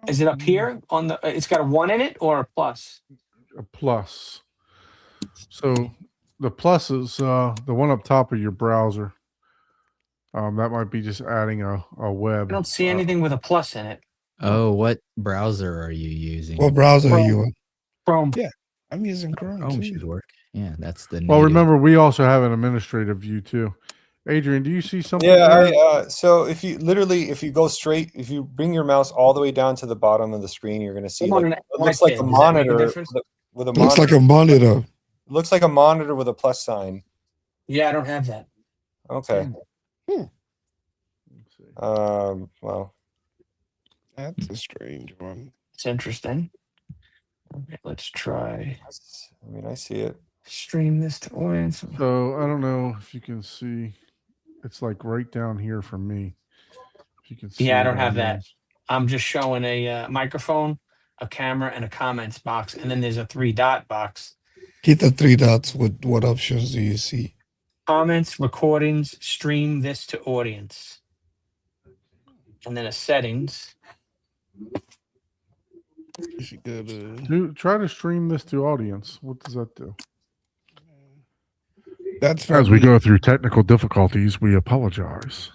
Is it up here on the? It's got a 1 in it or a plus? A plus. So the plus is the one up top of your browser. That might be just adding a I web. don't see anything with a plus in it. Oh, what browser are you using? What browser are you on? Chrome. Yeah. I'm using Chrome Chrome too. should work. Yeah, that's the. Well, native. remember, we also have an administrative view too. Adrian, do you see something? Yeah, there? so if you go straight, if you bring your mouse all the way down to the bottom of the screen, you're going to see I'm on like an it looks like a iPad. Does that make a monitor difference? with a Looks monitor. like a monitor. Looks like a monitor with a plus sign. Yeah, I don't have that. Okay. Let's see. Well, That's a strange one. It's interesting. Okay, let's try I mean, I see it. stream this to audience. So I don't know if you can see. It's like right down here for me. If you can see. Yeah, I it don't have on that. yours. I'm just showing a microphone, a camera, and a comments box, and then there's a 3-dot box. Hit the 3 dots. What options do you see? Comments, recordings, stream this to audience, and then a settings. If you go to Try to stream this to audience. What does that do? that's As we probably- go through technical difficulties, we apologize.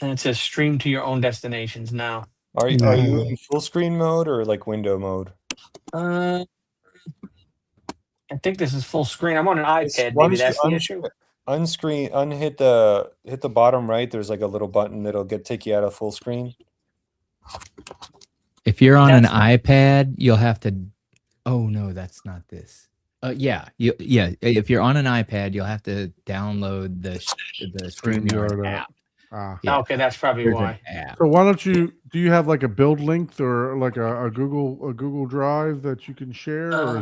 And it says stream to your own destinations now. Are you No. in full screen mode or like window mode? I think this is full screen. I'm on an iPad. Why Maybe don't you that's the issue. Hit the bottom right. There's like a little button that'll take you out of full screen. If you're on an That's- iPad, you'll have to. Oh no, that's not this. Yeah. If you're on an iPad, you'll have to download the StreamYard StreamYard app. Yeah. Okay, that's probably There's an why. app. So why don't you? Do you have like a build link or like a Google Drive that you can share, or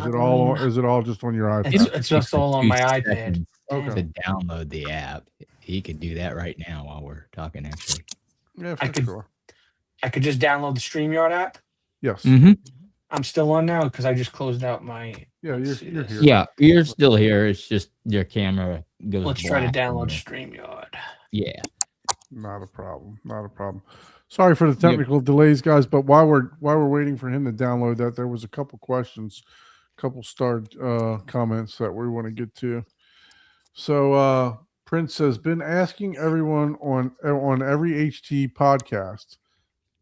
is it all just on your iPad? It's just all on my iPad. Seconds Okay. To download the app. He could do that right now while we're talking. Actually. Yeah, I for could- sure. I could just download the StreamYard app. Yes. Mm-hmm. I'm still on now because I just closed out my. Yeah, Let's you're see this. here. Yeah, you're still here. It's just your camera goes. Let's try to black download and- StreamYard. Yeah. Not a problem. Not a problem. Sorry for the technical delays, guys. But while we're waiting for him to download that, there was a couple questions, couple starred comments that we want to get to. So Prince has been asking everyone on every HT podcast,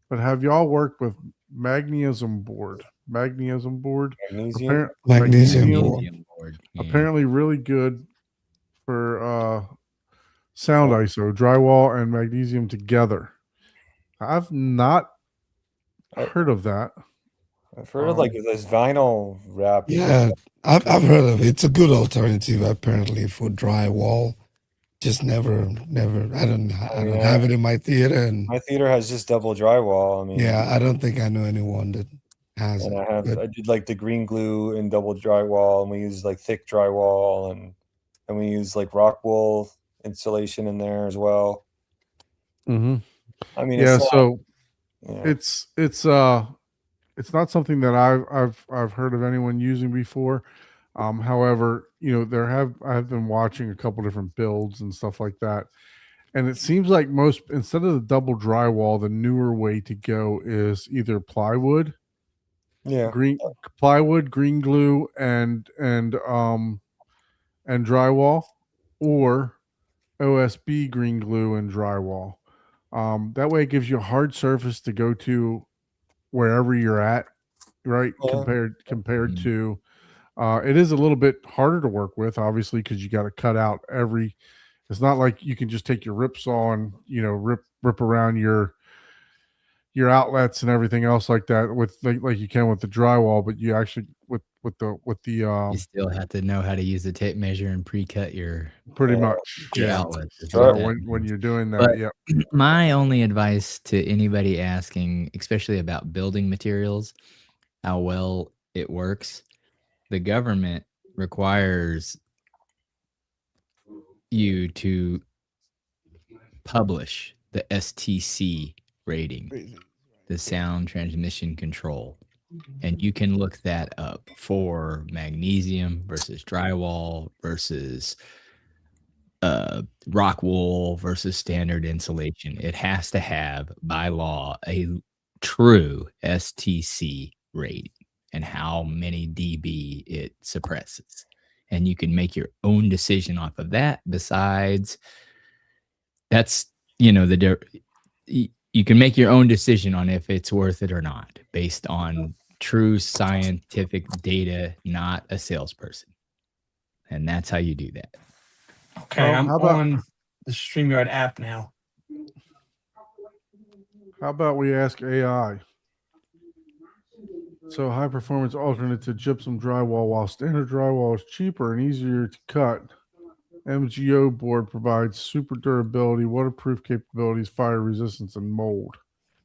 but have y'all worked with Magnesium board? Magnesium. Magnesium Magnesium. board. Board, yeah. Apparently really good for sound ISO, drywall and magnesium together. I've not heard of that. I've heard of like this vinyl wrap. Yeah, I've heard of it. It's a good alternative apparently for drywall. Just never. I don't yeah. have it in my theater, and My theater has just double drywall. I mean, yeah, I don't think I know anyone that has and it. I did like the green glue and double drywall, and we use like thick drywall, and we use like rock wool insulation in there as well. Mm-hmm. I mean, Yeah, it's so yeah. it's not something that I've heard of anyone using before. However, I have been watching a couple different builds and stuff like that, and it seems like instead of the double drywall, the newer way to go is either plywood, yeah. green glue, and drywall, or OSB green glue and drywall. That way, it gives you a hard surface to go to wherever you're at, right? Yeah. Compared to, it is a little bit harder to work with, obviously, because you got to cut out every. It's not like you can just take your rip saw and rip around your outlets and everything else like that with like you can with the drywall, but you actually with the You still have to know how to use the tape measure and pre-cut your pretty much outlets. is So what that when means. you're doing that, But- yeah. My only advice to anybody asking, especially about building materials, how well it works, the government requires you to publish the STC rating, the sound transmission control. And you can look that up for magnesium versus drywall versus rock wool versus standard insulation. It has to have, by law, a true STC rating and how many dB it suppresses. And you can make your own decision off of that. Besides, that's, you know, you can make your own decision on if it's worth it or not based on true scientific data, not a salesperson. And that's how you do that. Okay, Well, I'm how about- on the StreamYard app now. How about we ask AI? So high performance alternate to gypsum drywall, while standard drywall is cheaper and easier to cut. MGO board provides super durability, waterproof capabilities, fire resistance, and mold.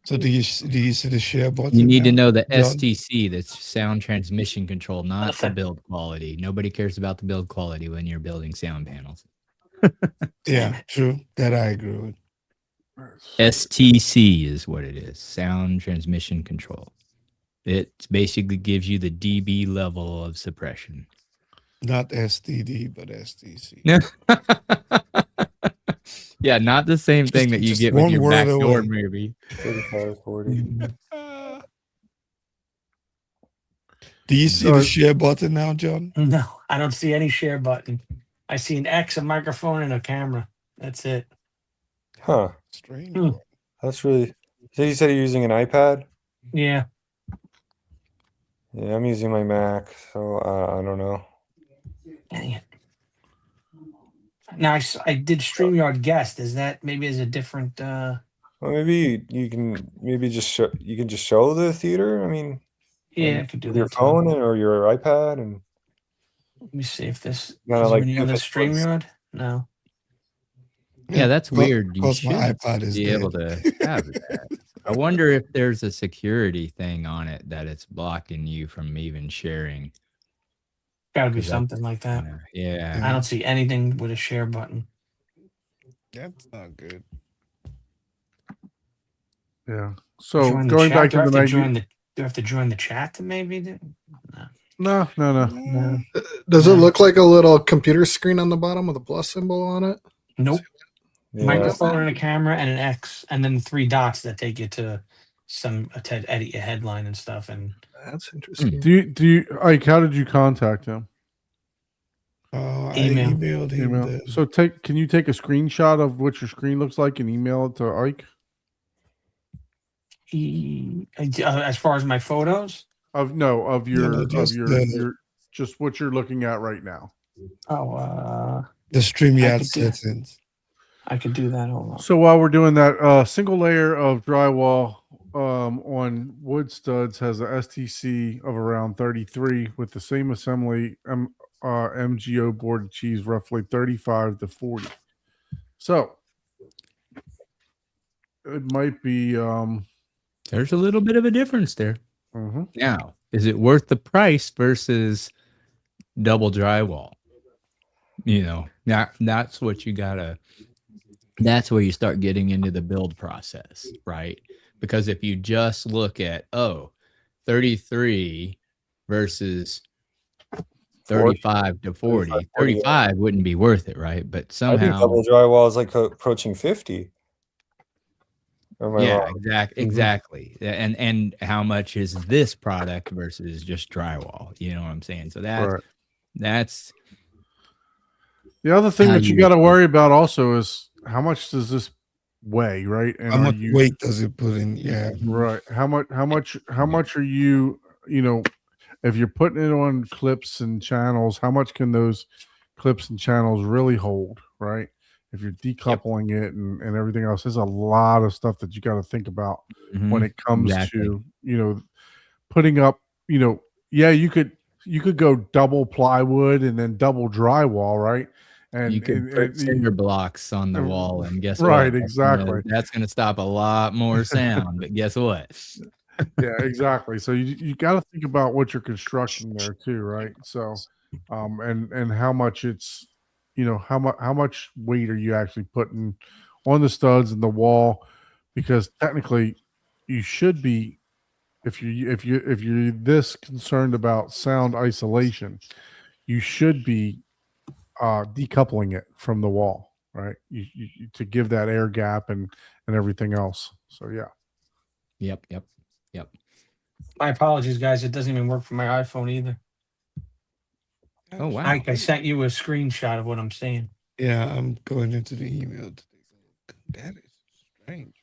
So do you see the share button? You need to now, know the John? STC, that's sound transmission control, not the Nothing. build quality. Nobody cares about the build quality when you're building sound panels. Yeah, true. That I agree with. STC is what it is, sound transmission control. It basically gives you the dB level of suppression. Not STD, but STC. Yeah, not the same thing that you just get with one your word back door away. movie. 35, 40. Do you see So- the share button now, John? No, I don't see any share button. I see an X, a microphone, and a camera. That's it. Huh. Strange. Hmm. That's really. So you said you're using an iPad? Yeah. Yeah, I'm using my Mac, so I don't know. Dang it. Now I did StreamYard guest. Is that maybe is a different Well, maybe you can just show the theater. I mean, yeah, I could do with that. your too. phone or your iPad, and Let me see if this Kinda is like there any other pivot towards- StreamYard? No. Yeah, that's Well, weird. You because my should iPad is be dead. able to have that. I wonder if there's a security thing on it that it's blocking you from even sharing. Gotta be Is that- something like that. Yeah. I don't see anything with a share button. That's not good. Yeah. So Join the going chat. back Do I to have the to menu. join the do I have to join the chat to maybe do? No. No. Does it No. look like a little computer screen on the bottom with a plus symbol on it? Nope. yeah, Microphone and a camera and an X, and then 3 dots that take you to to edit your headline and stuff. And That's interesting. Do you Ike, how did you contact him? I Email. emailed him. Email. the- So can you take a screenshot of what your screen looks like and email it to Ike? as far as my photos, Of your just the- your just what you're looking at right now. the StreamYard could do- settings. I could do that. Hold on. So while we're doing that, single layer of drywall on wood studs has a STC of around 33 with the same assembly MGO board achieves roughly 35 to 40. So it might be There's a little bit of a difference there. mhm. Now, is it worth the price versus double drywall? You know, that's what you gotta. That's where you start getting into the build process, right? Because if you just look at 33 versus 35 to 40, 35 wouldn't be worth it, right? But I think somehow, double drywall is like approaching 50. Or am I yeah, wrong? exactly. And how much is this product versus just drywall? You know what I'm saying? So Right. that's The other thing how that you you- got to worry about also is how much does this weigh, right? And How are much you weight does it put in? Yeah. right? How much are you, if you're putting it on clips and channels, how much can those clips and channels really hold, right? If you're decoupling it and everything else, there's a lot of stuff that you got to think about when it comes exactly. to, putting up, yeah, you could go double plywood and then double drywall, right? And you could put cinder blocks on the wall, and guess right, what? exactly. That's gonna stop a lot more sound. But guess what? Yeah, exactly. So you got to think about what you're constructing there too, right? So, and how much it's, how much weight are you actually putting on the studs and the wall? Because technically, you should be, if you're this concerned about sound isolation, you should be decoupling it from the wall, right? You to give that air gap and everything else. So yeah. Yep. My apologies, guys. It doesn't even work for my iPhone either. Oh wow. I sent you a screenshot of what I'm saying. Yeah, I'm going into the email to take a look. That is strange.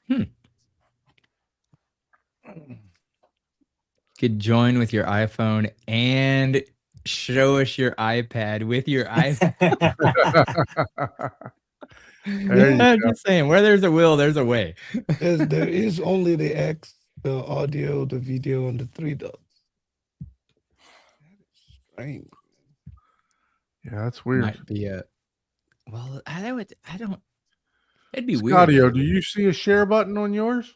Could join with your iPhone and show us your iPad with your iPad. There you I'm just saying, where there's a will, there's a way. There is only the X, the audio, the video, and the 3 dots. That is strange. Yeah, that's weird. Might be a well. I don't. It'd be Scotty, weird. do you see a share button on yours?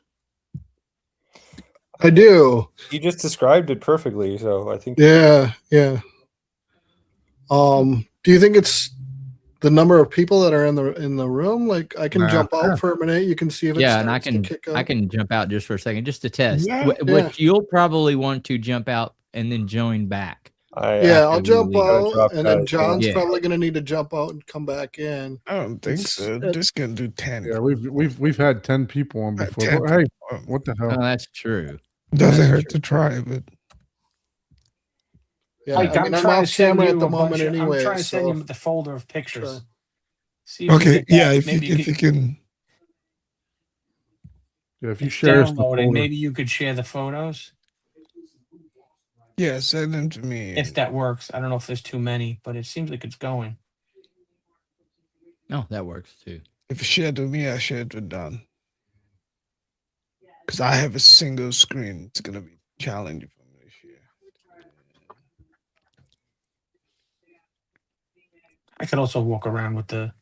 I do. You just described it perfectly, so I think Yeah, yeah. Do you think it's the number of people that are in the room? Like, I can Nah. jump out for a minute. You can see if it Yeah, and starts to kick up. I can jump out just for a second, just to test. Yeah. What you'll probably want to jump out and then join back. Yeah, I'll after we jump leave. out, Drop and then guys, John's yeah. probably going to need to jump out and come back in. I don't think It's- so. This can do 10. Yeah, we've had 10 people on before. 10 But hey, people. what the Oh, hell? that's true. Doesn't That's hurt to try, but Yeah, Mike, I mean, I'm trying to off send camera you at the a bunch moment of- anyway. I'm trying to send so- you the folder of pictures. Sure. See if you okay, get that. yeah. If Maybe you can, Yeah, if you it's share some downloaded, folder- maybe you could share the photos yeah, send them to me. if that works. I don't know if there's too many, but it seems like it's going. No, that works too. If you share to me, I share it with Don. Because I have a single screen. It's gonna be challenging for me to share. I could also walk around with the.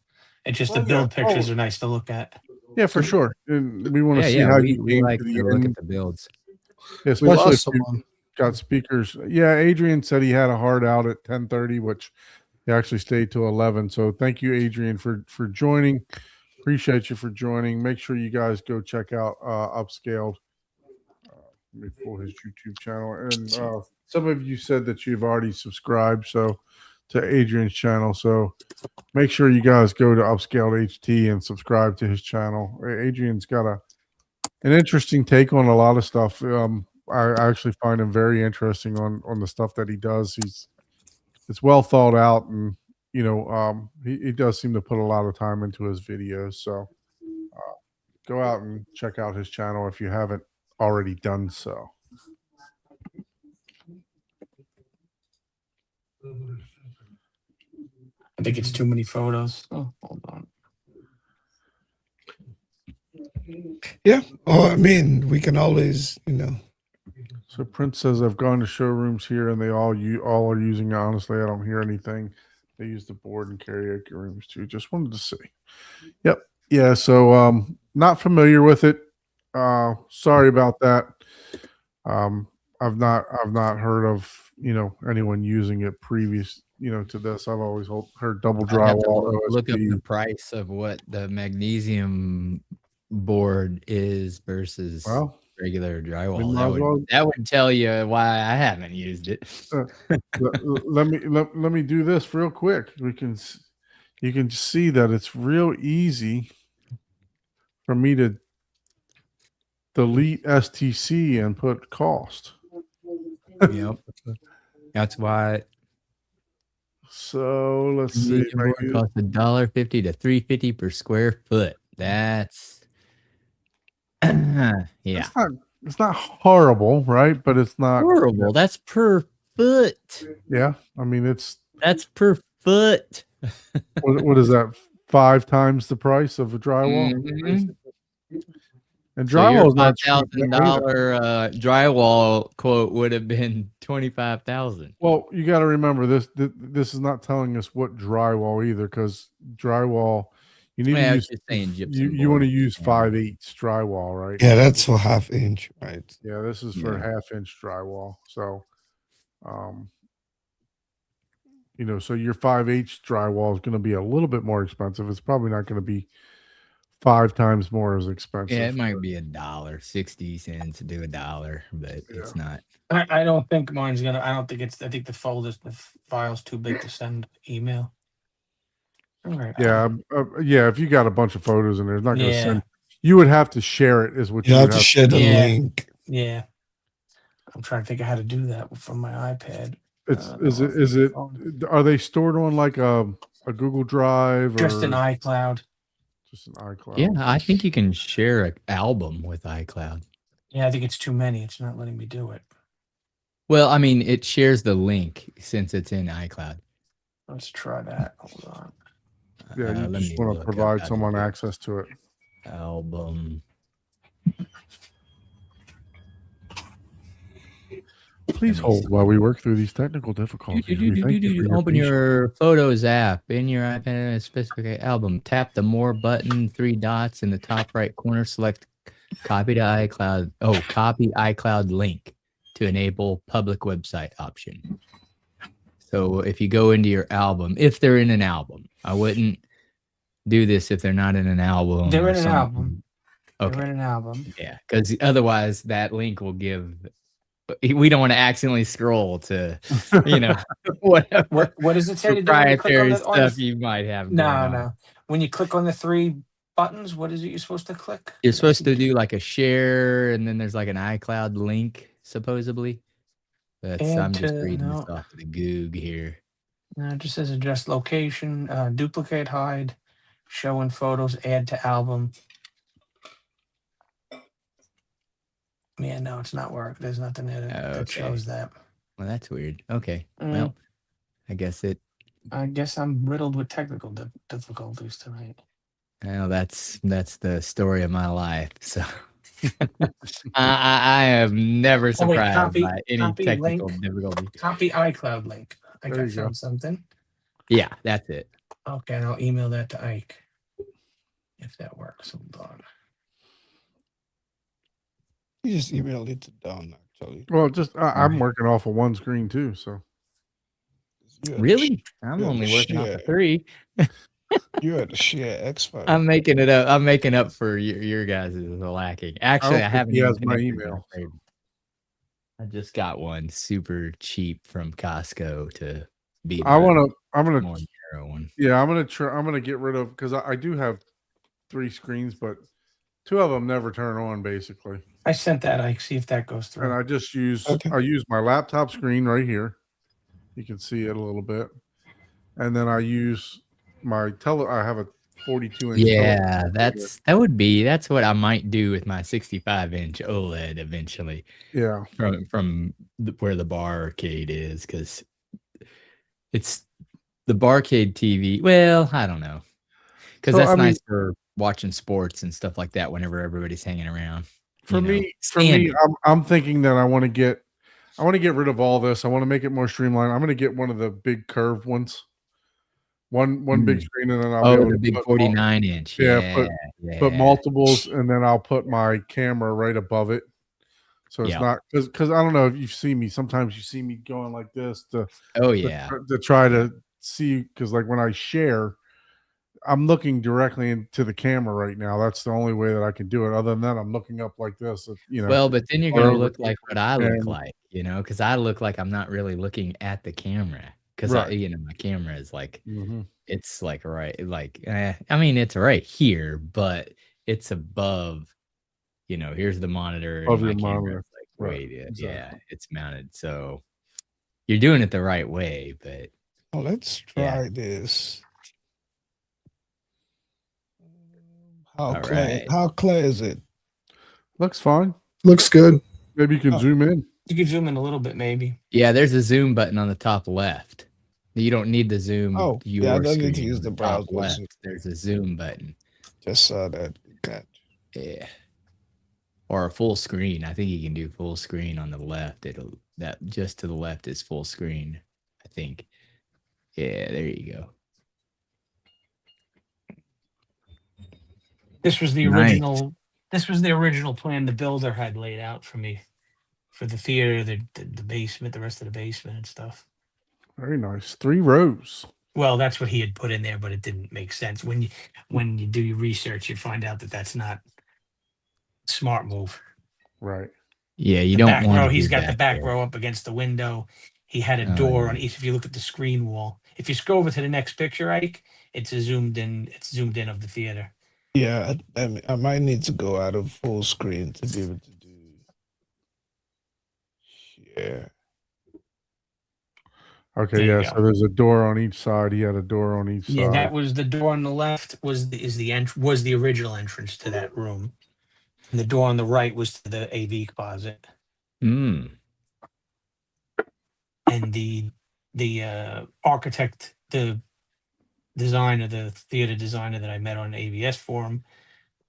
It's just the Well, build yeah. pictures are nice to look at. Yeah, for sure. And we want to see how you we came like to to the look end. at the builds. We Yeah, especially lost if you someone. got speakers. Yeah, Adrian said he had a hard out at 10:30, which he actually stayed till 11. So thank you, Adrian, for joining. Appreciate you for joining. Make sure you guys go check out Upscaled. Let me pull his YouTube channel. And some of you said that you've already subscribed to Adrian's channel. So make sure you guys go to Upscaled HT and subscribe to his channel. Adrian's got an interesting take on a lot of stuff. I actually find him very interesting on the stuff that he does. It's well thought out, and he does seem to put a lot of time into his videos. So go out and check out his channel if you haven't already done so. I think it's too many photos. Oh, hold on. Yeah. Oh, I mean, we can always, So Prince says, I've gone to showrooms here and they all are using it. Honestly, I don't hear anything. They use the board and karaoke rooms too. Just wanted to see. Yep. Yeah. So not familiar with it. Sorry about that. I've not heard of anyone using it previous to this. I've always heard double I'd have to drywall. look up OSB. the price of what the magnesium board is versus Well, regular we drywall. might as well- That would tell you why I haven't used it. let me do this real quick. You can see that it's real easy for me to delete STC and put cost. Yep. That's why So let's see. medium board maybe- costs $1.50 to $3.50 per square foot. That's yeah, It's not horrible, right? But it's not horrible. That's per foot. Yeah, I mean That's per foot. what is that? 5 times the price of a drywall, Mhm. and So your drywall is not cheap. $5,000 drywall quote would have been $25,000. Well, you got to remember this is not telling us what drywall either, because drywall you need Well, I to was use just saying gypsum you want to board. use Yeah. 5/8 drywall, right? yeah, that's for ½ inch, right? Yeah, this is for Yeah. 1/2 inch drywall. So, so your 5/8 drywall is going to be a little bit more expensive. It's probably not going to be 5 times more as expensive. Yeah, it might be $1.60 to do $1, but it's not. I don't think mine's gonna. I don't think it's. I think the file's too big to send email. All right. Yeah, yeah. If you got a bunch of photos in there, it's not going to Yeah. send. You would have to share it, is what You you have would to have share the Yeah. link. Yeah. I'm trying to think of how to do that from my iPad. It's no, is it phone. are they stored on like a Google Drive or Just an iCloud. Just an iCloud. Yeah, I think you can share an album with iCloud. Yeah, I think it's too many. It's not letting me do it. Well, I mean, it shares the link since it's in iCloud. Let's try that. Hold on. Yeah, you Let just me want to look up provide how to someone do access to it. album. Please me hold see. while we work through these technical difficulties. We thank you for your Open patience. your Photos app in your iPad. Specific album. Tap the More button, 3 dots in the top right corner. Select Copy to iCloud. Oh, copy iCloud link to enable public website option. So if you go into your album, if they're in an album, I wouldn't do this if they're not in an album. They're or in an something. album. They're in Okay. an album. Yeah, because otherwise that link will give. We don't want to accidentally scroll to, whatever What does it say to do when you click on proprietary the stuff you might have going on. No. When you click on the 3 buttons, what is it you're supposed to click? You're I supposed see to do like a share, and then there's like an iCloud link, supposedly. I'm just reading this off of the Goog here. No, it just says adjust location, duplicate, hide, show in photos, add to album. Yeah, no, it's not working. There's nothing there that Okay. shows that. Well, that's weird. Okay. Mm. Well, I guess I'm riddled with technical difficulties tonight. well, that's the story of my life. So I am never surprised by any copy technical link. difficulty. Copy iCloud link. I There you go. found something. Yeah, that's it. Okay, and I'll email that to Ike. If that works. Hold on. You just emailed it to Don, actually. Well, just I'm Right. working off of one screen too, so You had to Really? I'm yeah, only working off of shit. 3. You had to share X Files. I'm making it up. I'm making up for your guys' lacking. Actually, I think haven't he even has my connected email, my favorite. I just got one super cheap from Costco to be. I'm gonna more narrow one. yeah, I'm gonna get rid of because I do have 3 screens, but 2 of them never turn on basically. I sent that, Ike. See if that goes And through. I just use Okay. I use my laptop screen right here. You can see it a little bit. And then I use my I have a 42-inch Yeah, that's what I might do with my 65-inch OLED eventually. Yeah. From where the barcade is, because it's the barcade TV. Well, I don't know, because So, that's I mean- nice for watching sports and stuff like that whenever everybody's hanging around. For me, standard. I'm thinking that I want to get rid of all this. I want to make it more streamlined. I'm going to get one of the big curved ones. One big screen, and then I'll be able the to big put 49-inch. put multiples, and then I'll put my camera right above it. So it's not because I don't know if you see me. Sometimes you see me going like this to try to see, because like when I share, I'm looking directly into the camera right now. That's the only way that I can do it. Other than that, I'm looking up like this. Well, but then you're going to look like what I look and- like, because I look like I'm not really looking at the camera, because Right. my camera is like, Mhm. it's like right, like I mean, it's right here, but it's above. Here's the monitor. Above And my your camera monitor. is like, Right, wait, yeah, exactly. it's mounted. So you're doing it the right way, but Oh, let's try this. How All clear? right. How clear is it? Looks fine. Looks good. Maybe you can Oh. zoom in. You can zoom in a little bit, maybe. yeah, there's a zoom button on the top left. You don't need the zoom. Oh, your yeah, I don't need to screen. use On the top browser. left. There's a zoom button. Just saw that. Okay. Yeah. Or a full screen. I think you can do full screen on the left. That just to the left is full screen, I think. Yeah, there you go. This was the Nice. original. This was the original plan the builder had laid out for me, for the theater, the basement, the rest of the basement and stuff. Very nice. 3 rows. Well, that's what he had put in there, but it didn't make sense. When you do your research, you find out that that's not a smart move. Right. Yeah, you The don't back want row, to. he's got the back row up against the window. He had a Oh, door yeah. on each. If you look at the screen wall, if you scroll over to the next picture, Ike, it's zoomed in. It's zoomed in of the theater. Yeah, I might need to go out of full screen to be able to do share. Okay, There you yeah. go. So there's a door on each side. He had a door on each Yeah, side. that was the door on the left was the original entrance to that room. And the door on the right was to the AV closet. Mm. And the architect, the designer, the theater designer that I met on AVS forum,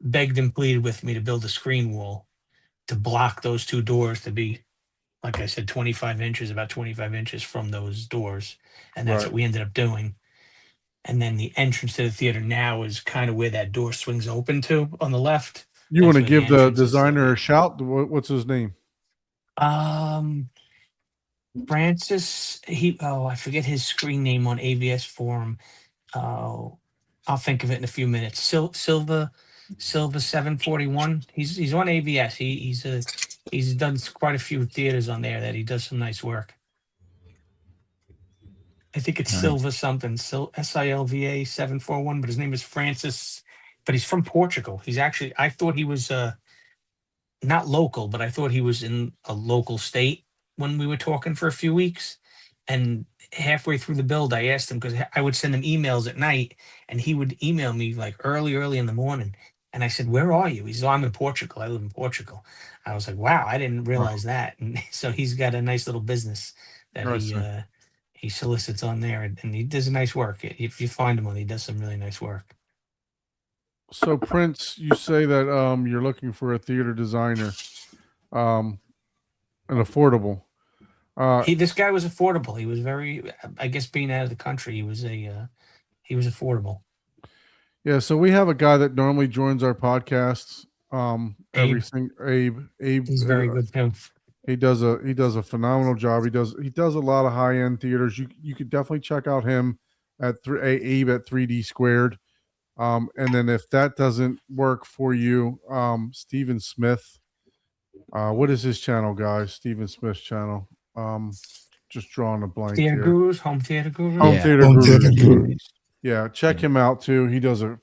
begged and pleaded with me to build a screen wall to block those two doors, to be, like I said, 25 inches, about 25 inches from those doors. And that's Right. what we ended up doing. And then the entrance to the theater now is kind of where that door swings open to on the left. You want to That's where give the the entrance is. designer a shout? What's his name? Francis, I forget his screen name on AVS forum. Oh, I'll think of it in a few minutes. Silva 741. He's on AVS. He's done quite a few theaters on there that he does some nice work. I think it's Nice. Silva something, SILVA 741, but his name is Francis, but he's from Portugal. He's actually, I thought he was not local, but I thought he was in a local state when we were talking for a few weeks. And halfway through the build, I asked him, because I would send him emails at night and he would email me like early in the morning. And I said, "Where are you?" He said, "Oh, I'm in Portugal. I live in Portugal." I was like, wow, I didn't realize that. And so he's got a nice little business that Interesting. he solicits on there, and he does nice work. If you find him on, he does some really nice work. So Prince, you say that you're looking for a theater designer, an affordable. This guy was affordable. He was very, I guess, being out of the country, he was affordable. Yeah, so we have a guy that normally joins our podcasts. Abe. He's very good too. He does a phenomenal job. He does a lot of high end theaters. You could definitely check out him at Abe at 3D Squared. And then if that doesn't work for you, Stephen Smith. What is his channel, guys? Stephen Smith's channel. Just drawing a blank Theater here. Gurus, Home Theater Gurus. Home Yeah. Theater Home Gurus. Theater Gurus. Yeah, check him out too. He does a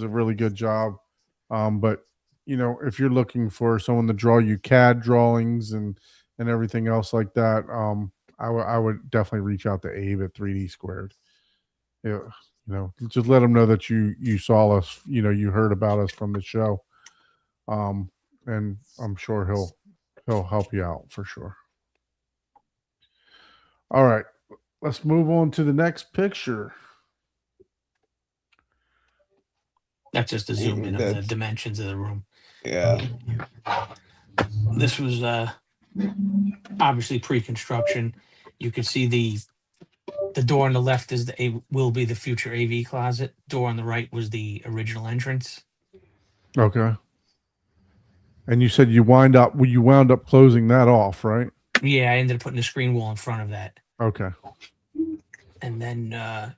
really good job. But you know, if you're looking for someone to draw you CAD drawings and everything else like that, I would definitely reach out to Abe at 3D Squared. Yeah, you know, just let him know that you saw us. You know, you heard about us from the show. And I'm sure he'll help you out for sure. All right, let's move on to the next picture. That's just a zoom in of the That's- dimensions of the room. Yeah. This was obviously pre-construction. You could see the door on the left will be the future AV closet. Door on the right was the original entrance. Okay. And you said you wound up closing that off, right? Yeah, I ended up putting a screen wall in front of that. Okay. And then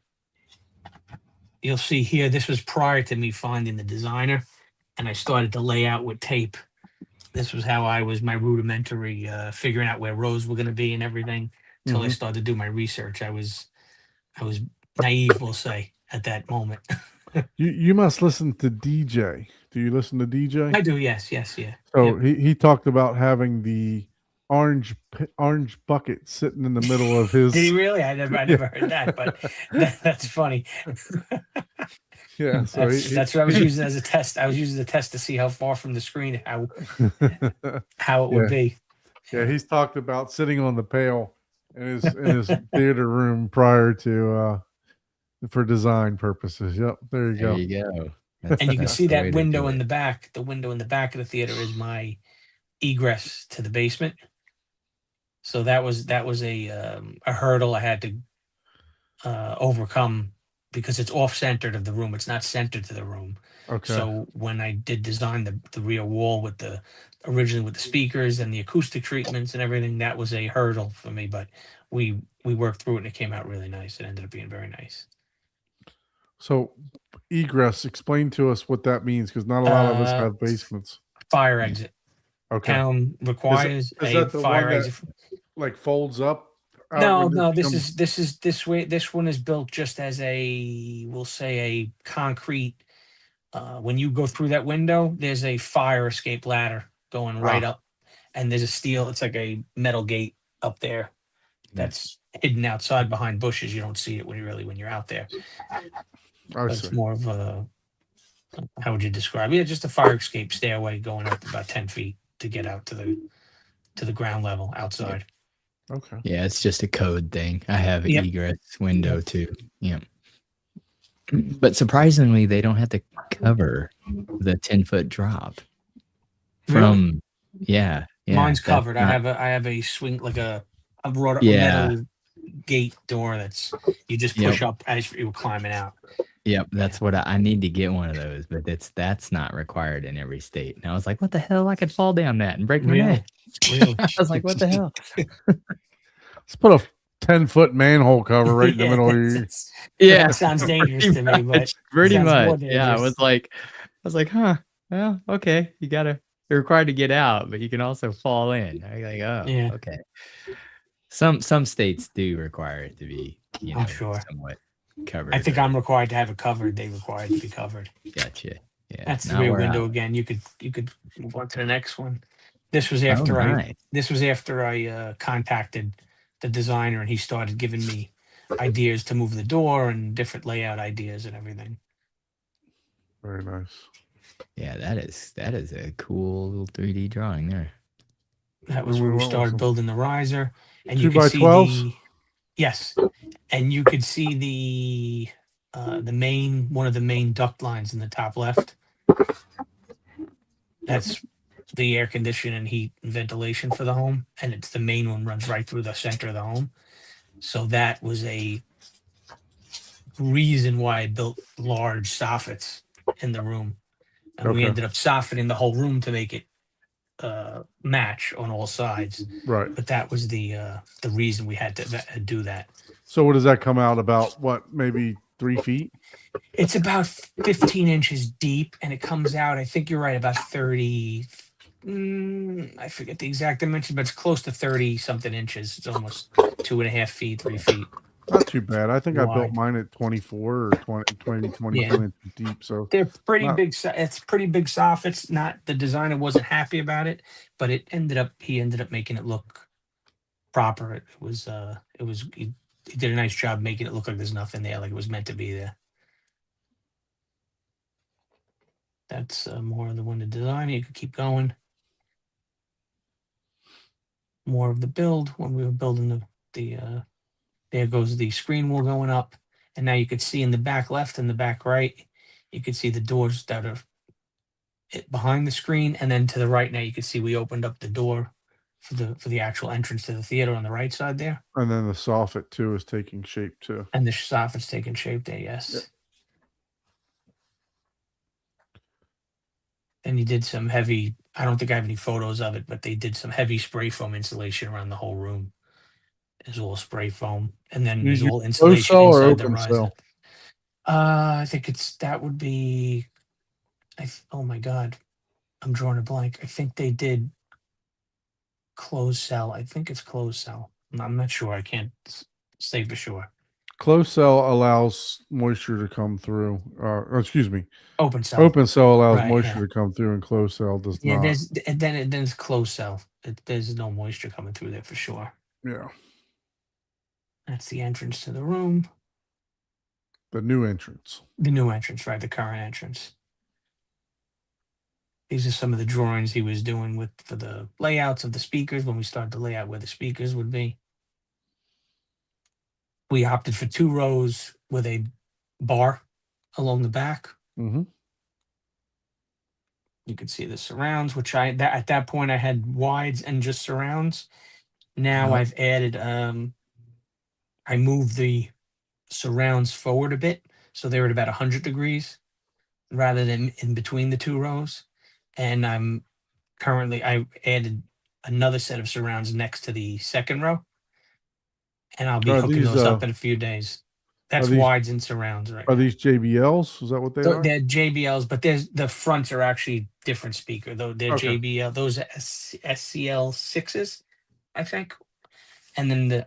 you'll see here, this was prior to me finding the designer, and I started to lay out with tape. This was how my rudimentary figuring out where rows were going to be and everything until I started to do my research. I was naive, we'll say, at that moment. You must listen to DJ. Do you listen to DJ? I do, yes, yeah. So Yep. he talked about having the orange bucket sitting in the middle of his. Did he really? I never heard that, but that's funny. Yeah, so That's what I was using as a test. I was using the test to see how far from the screen how it would be. Yeah, he's talked about sitting on the pail in his theater room prior to for design purposes. Yep, there you There go. you go. And you can That's see the way that to window do in it. the back. The window in the back of the theater is my egress to the basement. So that was a hurdle I had to overcome because it's off centered of the room. It's not centered to the room. Okay. So when I did design the rear wall originally with the speakers and the acoustic treatments and everything, that was a hurdle for me. But we worked through it and it came out really nice. It ended up being very nice. So egress, explain to us what that means, because not a lot of us have basements. Fire exit. Okay. Town requires is a that the fire one that exit. like folds up? No, when it this is this way. This one is built just as we'll say a concrete. When you go through that window, there's a fire escape ladder going right up, and there's a steel. It's like a metal gate up there. that's hidden outside behind bushes. You don't see it when you're out there. I But see. it's more of a, how would you describe it? Yeah, just a fire escape stairway going up about 10 feet to get out to the ground level outside. Okay. Yeah, it's just a code thing. I have Yep. egress window too. Yeah. But surprisingly, they don't have to cover the 10-foot drop from. Yeah. Mine's that's covered. not- I have a swing, like a wrought Yeah. metal gate door that's you just push up as you were climbing out. Yep, that's what I need to get one of those, but that's not required in every state. And I was like, what the hell? I could fall down that and break my Really? neck. Really? I was like, what the hell? Let's put a 10-foot manhole cover right in the middle of your. that's- Yeah, that sounds dangerous to me, but pretty sounds more much. Yeah, I dangerous. was like, huh? Well, okay. You're required to get out, but you can also fall in. I'm like, oh, Yeah. okay. Some states do require it to be, I'm sure. somewhat covered. I think or- I'm required to have it covered. They require it to be covered. Gotcha. Yeah, That's the not rear where window I'm- again. You could move on to the next one. This was Oh, after nice. I contacted the designer and he started giving me ideas to move the door and different layout ideas and everything. Very nice. Yeah, that is a cool little 3D drawing there. That was And we where we went with started some building the riser, and 2 you by could see 12s? the yes, and you could see the main one of the main duct lines in the top left. That's the air conditioning and heat and ventilation for the home, and it's the main one runs right through the center of the home. So that was a reason why I built large soffits in the room, and we Okay. ended up softening the whole room to make it match on all sides. Right. But that was the reason we had to do that. So what does that come out about? What, maybe 3 feet? It's about 15 inches deep, and it comes out, I think you're right, about 30. I forget the exact dimension, but it's close to 30 something inches. It's almost 2.5 feet, 3 feet. Not too bad. I think I built Wide. mine at 24 or 22 Yeah. inches deep. So They're pretty Wow. big. It's pretty big soffits. Not the designer wasn't happy about it, but he ended up making it look proper. It was he did a nice job making it look like there's nothing there, like it was meant to be there. That's more of the one to design. You could keep going. More of the build when we were building the there goes the screen wall going up, and now you could see in the back left and the back right, you could see the doors that are behind the screen, and then to the right now you can see we opened up the door for the actual entrance to the theater on the right side there, and then the soffit too is taking shape too. and the soffit's taking shape there. Yes. And he did some heavy. I don't think I have any photos of it, but they did some heavy spray foam insulation around the whole room. It's all spray foam, and then You there's use all closed insulation cell or inside the open riser. cell? I think that would be. Oh my god, I'm drawing a blank. I think they did closed cell. I think it's closed cell. I'm not sure. I can't say for sure. Closed cell allows moisture to come through. Excuse me. Open cell. Open cell allows Right, moisture yeah. to come through, and closed cell does Yeah, not. then it's closed cell. There's no moisture coming through there for sure. Yeah. That's the entrance to the room. The new entrance. The new entrance, right? The current entrance. These are some of the drawings he was doing for the layouts of the speakers when we started to lay out where the speakers would be. We opted for 2 rows with a bar along the back. Mm-hmm. You could see the surrounds, which at that point I had wides and just surrounds. Now I've added I moved the surrounds forward a bit, so they're at about 100 degrees rather than in between the 2 rows. And I added another set of surrounds next to the second row, and I'll be Are hooking these, those up in a few days. That's these- wides and surrounds, right? Are now. these JBLs? Is that what they are? They're JBLs, but the fronts are actually different speaker. Though they're Okay. JBL, those are SCL 6s, I think. And then the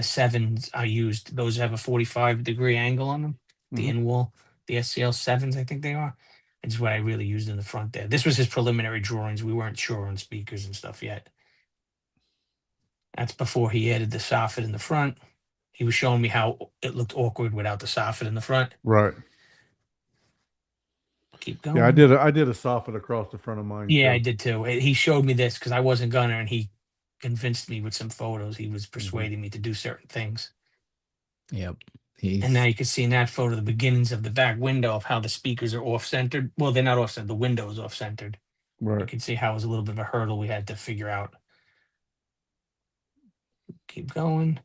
7s I used. Those have a 45-degree angle on them. The Mhm. in wall, the SCL 7s, I think they are. It's what I really used in the front there. This was his preliminary drawings. We weren't sure on speakers and stuff yet. That's before he added the soffit in the front. He was showing me how it looked awkward without the soffit in the front. Right. Keep going. Yeah, I did a soffit across the front of mine. Yeah, too. I did too. He showed me this because I wasn't gonna, and he convinced me with some photos. He was persuading me to do certain things. Yep. And now you can see in that photo the beginnings of the back window of how the speakers are off centered. Well, they're not off centered. The window is off centered. You Right. can see how it was a little bit of a hurdle we had to figure out. Keep going.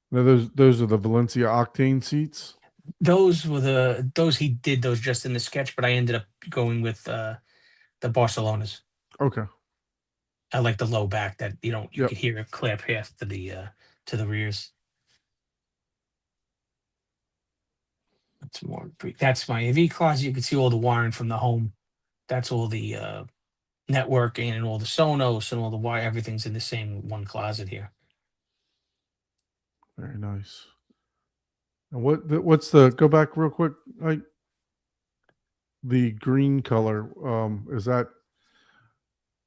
Now those are the Valencia Octane seats. Those were those he did those just in the sketch, but I ended up going with the Barcelonas. Okay. I like the low back that you Yep. could hear it clear path to the rears. That's more. That's my AV closet. You can see all the wiring from the home. That's all the networking and all the Sonos and all the wire. Everything's in the same one closet here. Very nice. And what's the go back real quick? The green color. Is that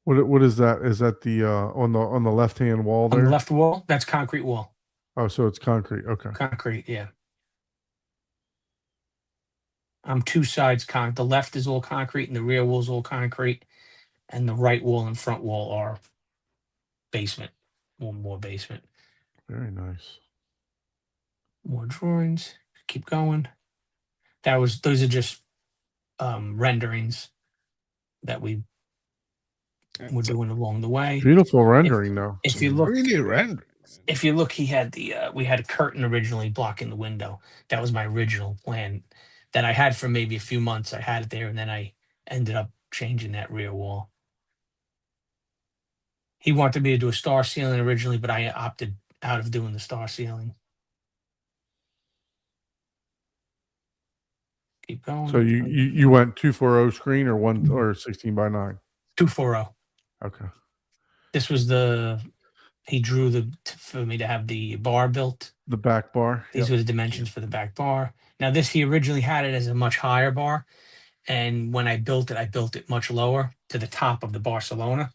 what is that? Is that the on the left hand wall On there? the left wall, that's concrete wall. Oh, so it's concrete. Okay. Concrete, yeah. Two sides the left is all concrete and the rear wall is all concrete, and the right wall and front wall are basement. One more basement. Very nice. More drawings. Keep going. Those are just renderings that we were doing along the way. Beautiful rendering though. If you look, really random. if you look, he had we had a curtain originally blocking the window. That was my original plan that I had for maybe a few months. I had it there, and then I ended up changing that rear wall. He wanted me to do a star ceiling originally, but I opted out of doing the star ceiling. Keep going. So you went 240 screen or 16:9? 240. Okay. This was he drew for me to have the bar built. The back bar. These were the dimensions for the back bar. Now he originally had it as a much higher bar. And when I built it much lower to the top of the Barcelona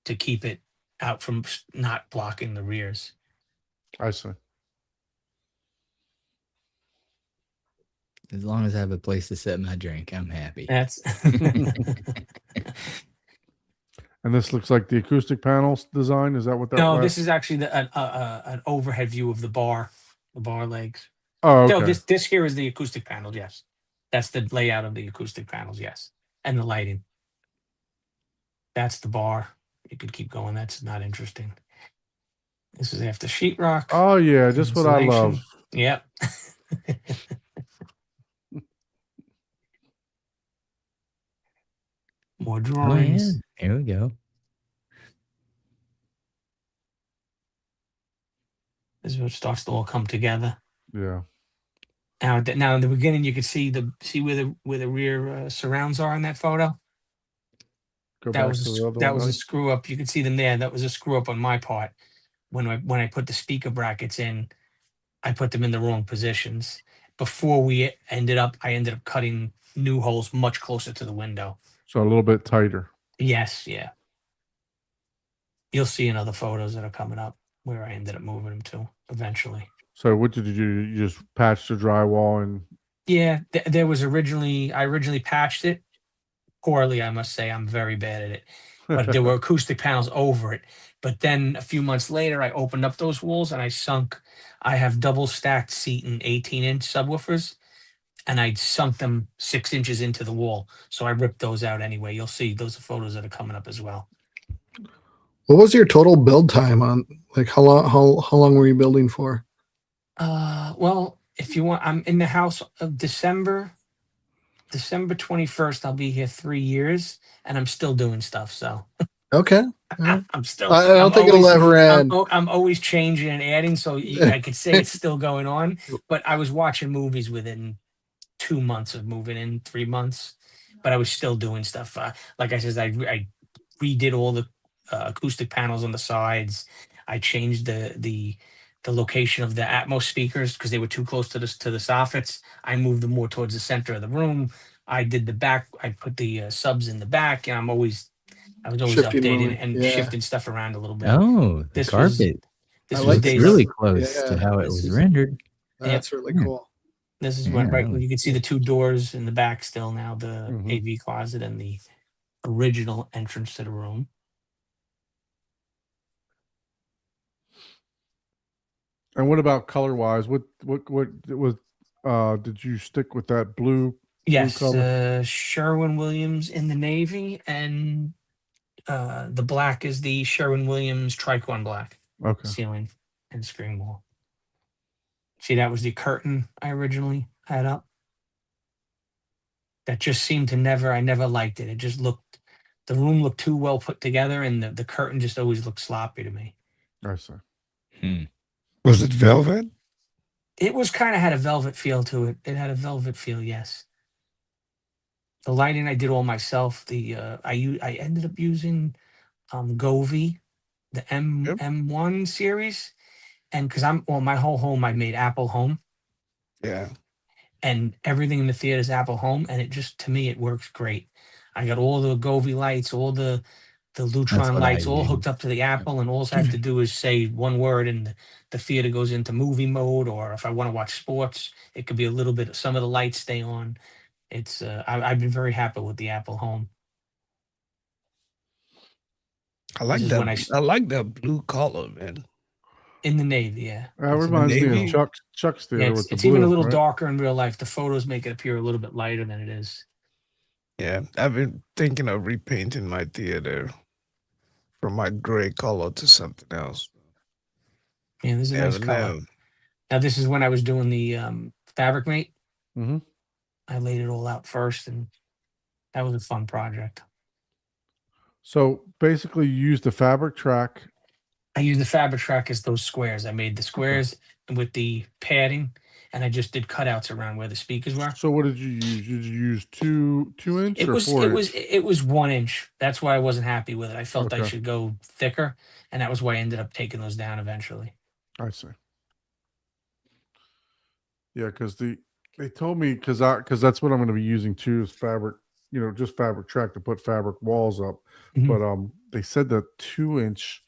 to keep it out from not blocking the rears. I see. As long as I have a place to set my drink, I'm happy. That's And this looks like the acoustic panels design. Is that what that no. was? This is actually an overhead view of the bar legs. Oh, okay. No, this here is the acoustic panels. Yes, that's the layout of the acoustic panels. Yes, and the lighting. That's the bar. You could keep going. That's not interesting. This is after sheetrock. Oh yeah, just what I love. Yep. More Oh, yeah. drawings. Here we go. This is what starts to all come together. Yeah. Now in the beginning, you could see where the rear surrounds are in that photo. Go That back was to the other that one. was a Mike. screw up. You can see them there. That was a screw up on my part. When I put the speaker brackets in, I put them in the wrong positions. Before I ended up cutting new holes much closer to the window. So a little bit tighter. Yes, yeah. You'll see in other photos that are coming up where I ended up moving them to eventually. So what did you do? You just patched the drywall and Yeah, there was I originally patched it poorly, I must say. I'm very bad at it. But there were acoustic panels over it. But then a few months later, I opened up those walls and I have double stacked seating 18-inch subwoofers, and I sunk them 6 inches into the wall. So I ripped those out anyway. You'll see those are photos that are coming up as well. What was your total build time on? Like how long were you building for? Well, if you want, I'm in the house of December 21st. I'll be here 3 years, and I'm still doing stuff. So Okay. I'm still. I don't I'm think it'll always- ever end. I'm always changing and adding, so I could say it's still going on. But I was watching movies within 2 months of moving in, 3 months. But I was still doing stuff. Like I said, I redid all the acoustic panels on the sides. I changed the location of the Atmos speakers because they were too close to the soffits. I moved them more towards the center of the room. I did the back. I put the subs in the back. And I was always Shifting updating moving, and yeah. shifting stuff around a little bit. Oh, the This was- carpet. This I was like Looks the days. really color. close Yeah. to how it This was is- rendered. That's really Yeah. cool. This is Yeah, when that right was you can see the two doors in the back still now, the Mhm. AV closet and the original entrance to the room. And what about color wise? What was did you stick with that blue Yes, color? Sherwin-Williams in the navy, and the black is the Sherwin-Williams tricorn black Okay. ceiling and screen wall. See, that was the curtain I originally had up. That just seemed to I never liked it. It just looked, the room looked too well put together, and the curtain just always looked sloppy to me. I see. Was it velvet? It was kind of had a velvet feel to it. It had a velvet feel, yes. The lighting I did all myself. I ended up using Govee, the Yep. M1 series, and because my whole home I made Apple Home, Yeah. and everything in the theater is Apple Home, and it just, to me, it works great. I got all the Govee lights, all the Lutron what I lights, all use. hooked up to the Apple, and all I have to do is say one word, and the theater goes into movie mode. Or if I want to watch sports, it could be a little bit. Some of the lights stay on. It's I've been very happy with the Apple Home. I like is that. when I I like that blue color, man. In the Navy, yeah. That It's in the reminds me navy. of Chuck's theater Yeah, with the it's blue. even a little right? darker in real life. The photos make it appear a little bit lighter than it is. Yeah, I've been thinking of repainting my theater from my gray color to something else. Yeah, this is a nice Never color. know. Now, this is when I was doing the Fabric Mate. Mhm. I laid it all out first, and that was a fun project. So basically, you use the fabric track. I used the Fabric Track as those squares. I made the squares with the padding, and I just did cutouts around where the speakers were. So what did you use? Did you use 2 inch It or was 4 inch? it was 1 inch. That's why I wasn't happy with it. I felt I Okay. should go thicker, and that was why I ended up taking those down eventually. I see. Yeah, because they told me because that's what I'm going to be using too is fabric. Just fabric track to put fabric walls up. Mhm. But they said that 2 inch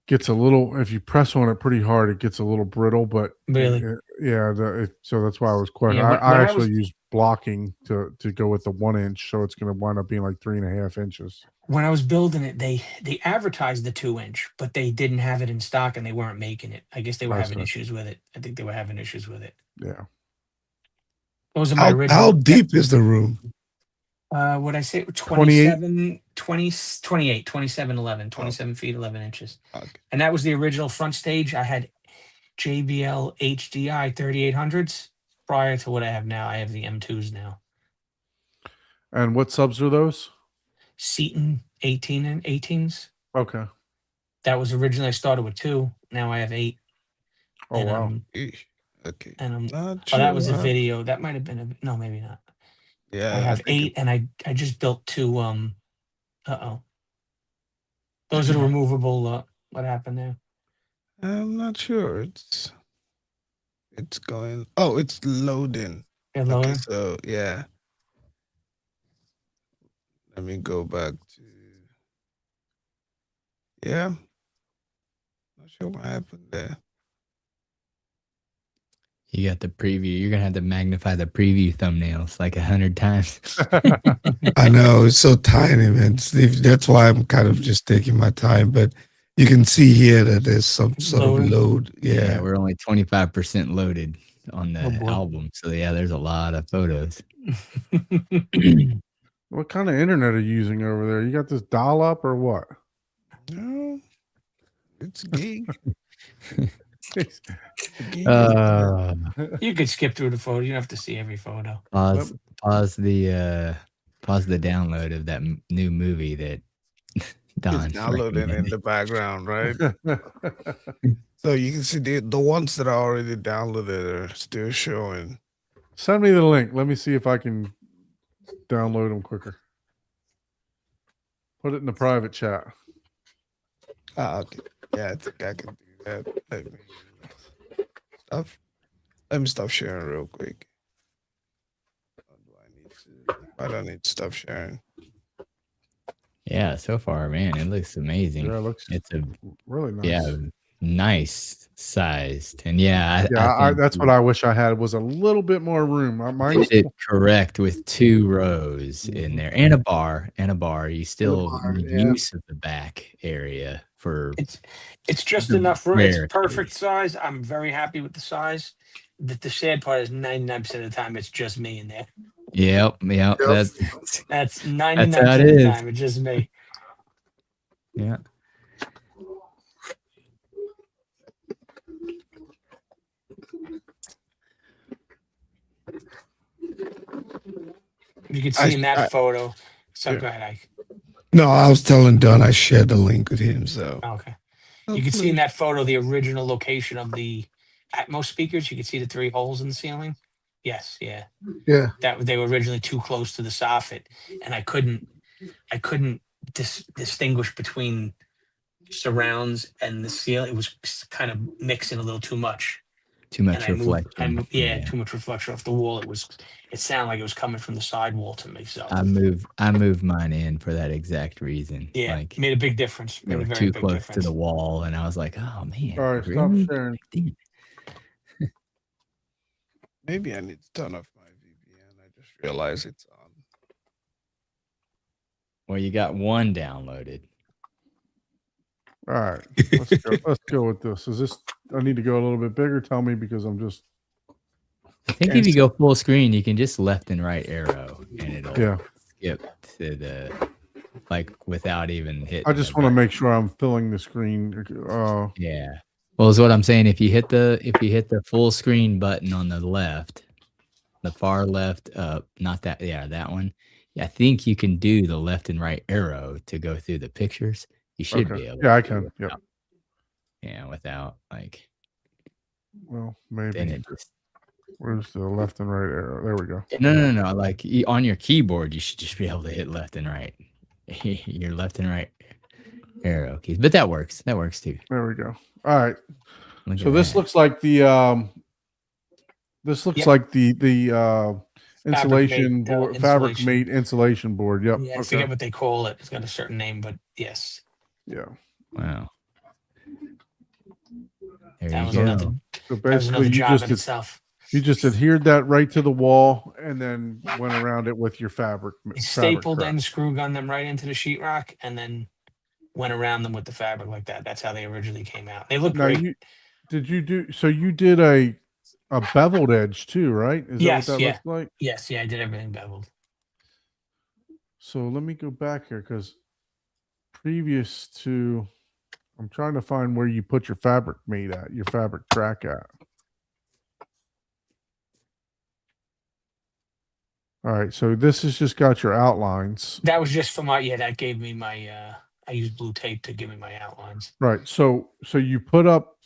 gets a little. If you press on it pretty hard, it gets a little brittle. But Really? yeah. So that's why I was questioning. Yeah, I when I actually was- use blocking to go with the 1 inch, so it's going to wind up being like 3.5 inches. When I was building it, they advertised the 2 inch, but they didn't have it in stock, and they weren't making it. I guess they were I having see. issues with it. I think they were having issues with it. Yeah. Those are my How original. deep is the room? What I say? 28? 27, 11, 27 feet, 11 inches. Okay. And that was the original front stage. I had JBL HDI 3800s prior to what I have now. I have the M2s now. And what subs are those? Seaton 18 and 18s. Okay. That was originally, I started with 2. Now I have 8. Oh and, wow. Eesh. Okay. And Not oh, that was a sure. video. That might have been no, maybe not. Yeah, I have think 8, and I just built 2. Those are the removable. What happened there? I'm not sure. It's going. Oh, it's loading. They're Okay, loading? so yeah. Let me go back to. Yeah. Not sure what happened there. You got the preview. You're gonna have to magnify the preview thumbnails like 100 times. I know it's so tiny, man. Steve, that's why I'm kind of just taking my time. But you can see here that there's some sort of Loading. load. Yeah. We're only 25% loaded on Oh, the boy. album. So yeah, there's a lot of photos. What kind of internet are you using over there? You got this dial up or what? No, it's gig. You could skip through the photo. You don't have to see every photo. Pause the download of that new movie that Don It's downloading in recommended. the background, right? So you can see the ones that are already downloaded are still showing. Send me the link. Let me see if I can download them quicker. Put it in the private chat. Okay. Yeah, I think I can do that. Let me stop sharing real quick. Or do I need to? I don't need to stop sharing. Yeah, so far, man, it looks amazing. Yeah, it looks It's a really nice. yeah, nice sized, and yeah, I Yeah, think that's you what I wish I had was a little bit more room. Mine's did it correct with 2 rows in Mhm. there and a bar, and a bar. You still bar, need yeah. use of the back area for It's just the enough room. It's rare perfect case. size. I'm very happy with the size. The sad part is 99% of the time it's just me in there. Yep, Yep. that's That's how 99% it of the is. time it's just me. Yeah. You can see in that I- photo. So Yeah. go ahead, Ike. No, I was telling Don I shared the link with him. So Okay. You can see in that photo the original location of the Atmos speakers. You can see the 3 holes in the ceiling. Yes, yeah. Yeah. That they were originally too close to the soffit, and I couldn't distinguish between surrounds and the ceiling. It was kind of mixing a little too much. Too much And reflection. yeah, too much reflection off the wall. It sounded like it was coming from the sidewall to me. So I moved mine in for that exact reason. yeah, Like made a big difference. they Made were a very too big close difference. to the wall, and I was like, "Oh man, All right, stop really?" sharing. Damn. maybe I need to turn off my VPN. I just realized it's on. Well, you got one downloaded. All right, let's go with this. Is this? I need to go a little bit bigger. Tell me because I'm just I think if you go full screen, you can just left and right arrow, and it'll yeah. skip to the without even hitting. I just the want to button. make sure I'm filling the screen. Yeah. Well, is what I'm saying. If you hit the full screen button on the left, the far left, not that, yeah, that one. Yeah, I think you can do the left and right arrow to go through the pictures. You should be Okay. able. Yeah, I to can. Yep. without- Yeah, without like Well, then maybe. it just. Where's the left and right arrow? There we go. No. Like on your keyboard, you should just be able to hit left and right. Your left and right arrow keys, but that works. That works too. There we go. All right. Look So at this that. looks like the Yep. like the insulation mate, board, fabric insulation. mate insulation board. Yep. Yeah, I Okay. forget what they call it. It's got a certain name, but yes, Yeah. Wow. There that you was go. another. So That was basically, another you job just in itself. you just adhered that right to the wall and then went around it with your fabric. They fabric stapled wrap. and screw gunned them right into the sheetrock, and then went around them with the fabric like that. That's how they originally came out. They look Now great. you did a beveled edge too, right? Is Yes, that what that yeah. looks like? Yes, yeah, I did everything beveled. So let me go back here because previous to, I'm trying to find where you put your fabric mate at, your fabric track at. All right, so this has just got your outlines. That was just for my. Yeah, that gave me my. I used blue tape to give me my outlines. Right. So you put up,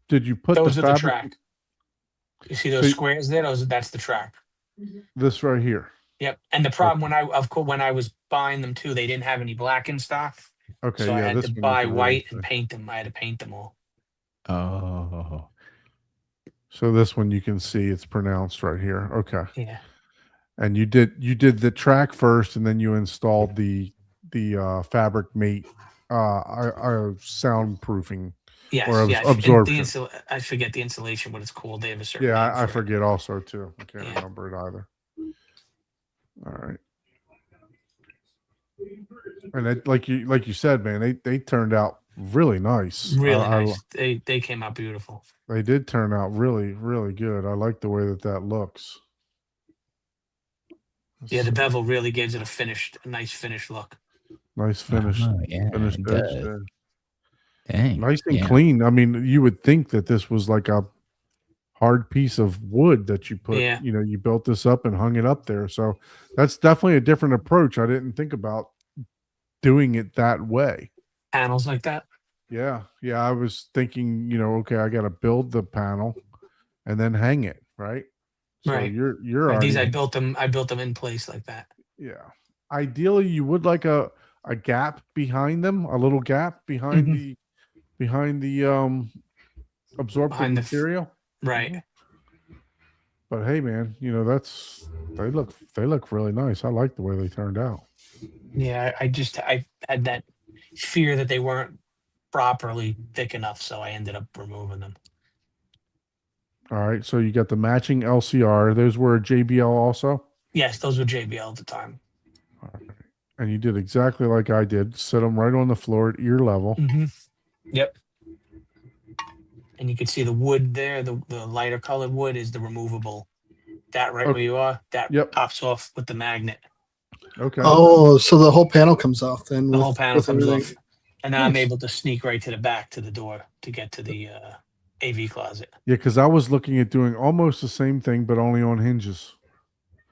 did you put Those the are the fabric, track. You see those So you- squares there? That's the track. this right here? Yep. And the problem when I was buying them too, they didn't have any black in stock, Okay, so I yeah, had this to one you buy can really white see. and paint them. I had to paint them all. Oh, So this one you can see it's pronounced right here. Okay. Yeah. And you did the track first, and then you installed the fabric mate soundproofing. Yes. Or yeah. absorption. I forget the insulation, what it's called. They have a certain. Yeah, name I for it. forget also too. I can't Yeah. remember it either. All right. And it, like you said, man, they turned out really nice. Really I- nice. They came out beautiful. They did turn out really, really good. I like the way that looks. Yeah, the bevel really gives it a nice finished look. Nice finish. yeah, Finished it edge does. there. Dang. Nice and yeah. clean. I mean, you would think that this was like a hard piece of wood that you put, Yeah. you built this up and hung it up there. So that's definitely a different approach. I didn't think about doing it that way. Panels like that. Yeah. Yeah. I was thinking, okay, I got to build the panel and then hang it. Right. So Right. you're Like these, already, I built them in place like that. yeah. Ideally you would like a gap behind them, a little gap behind Mhm. the absorptive Behind the material. Right. But hey, man, they look really nice. I like the way they turned out. Yeah, I had that fear that they weren't properly thick enough, so I ended up removing them. All right. So you got the matching LCR. Those were JBL also. Yes, those were JBL at the time. All right. And you did exactly like I did. Set them right on the floor at ear level. Mm-hmm. Yep. And you can see the wood there. The lighter colored wood is the removable. That right Okay. where you are, that Yep. pops off with the magnet. Okay. Oh, so the whole panel comes off then. The with- whole panel with comes everything. off, and then I'm Nice. able to sneak right to the back to the door to get to the AV closet. Yeah, because I was looking at doing almost the same thing, but only on hinges.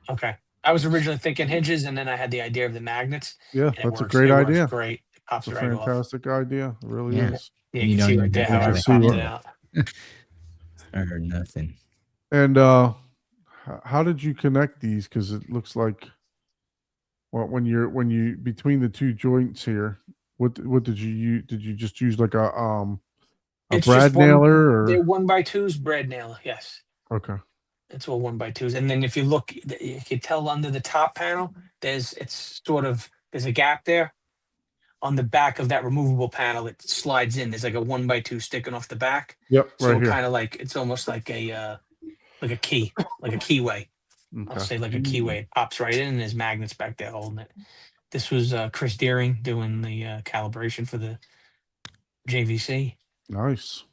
Okay. I was originally thinking hinges, and then I had the idea of the magnets. Yeah, And it that's a works- great it works idea. Great. It pops It's a right off. fantastic idea. It really Yeah. is. Yeah, You you know can see you're right there how definitely I see popped what- it out. I heard nothing. And how did you connect these? Because it looks like, well, when you between the two joints here, what did you use? Did you just use like a It's brad just one- nailer They're or 1x2s, bread nailer. Yes. okay? It's all 1x2s. And then if you look, you can tell under the top panel, there's a gap there. On the back of that removable panel, it slides in. There's like a 1x2 sticking off the back. Yep, So right here. kind of like, it's almost like a key, like a keyway. I'll Okay. say like a keyway. It pops right in and there's magnets back there holding it. This was Chris Deering doing the calibration for the JVC. Nice.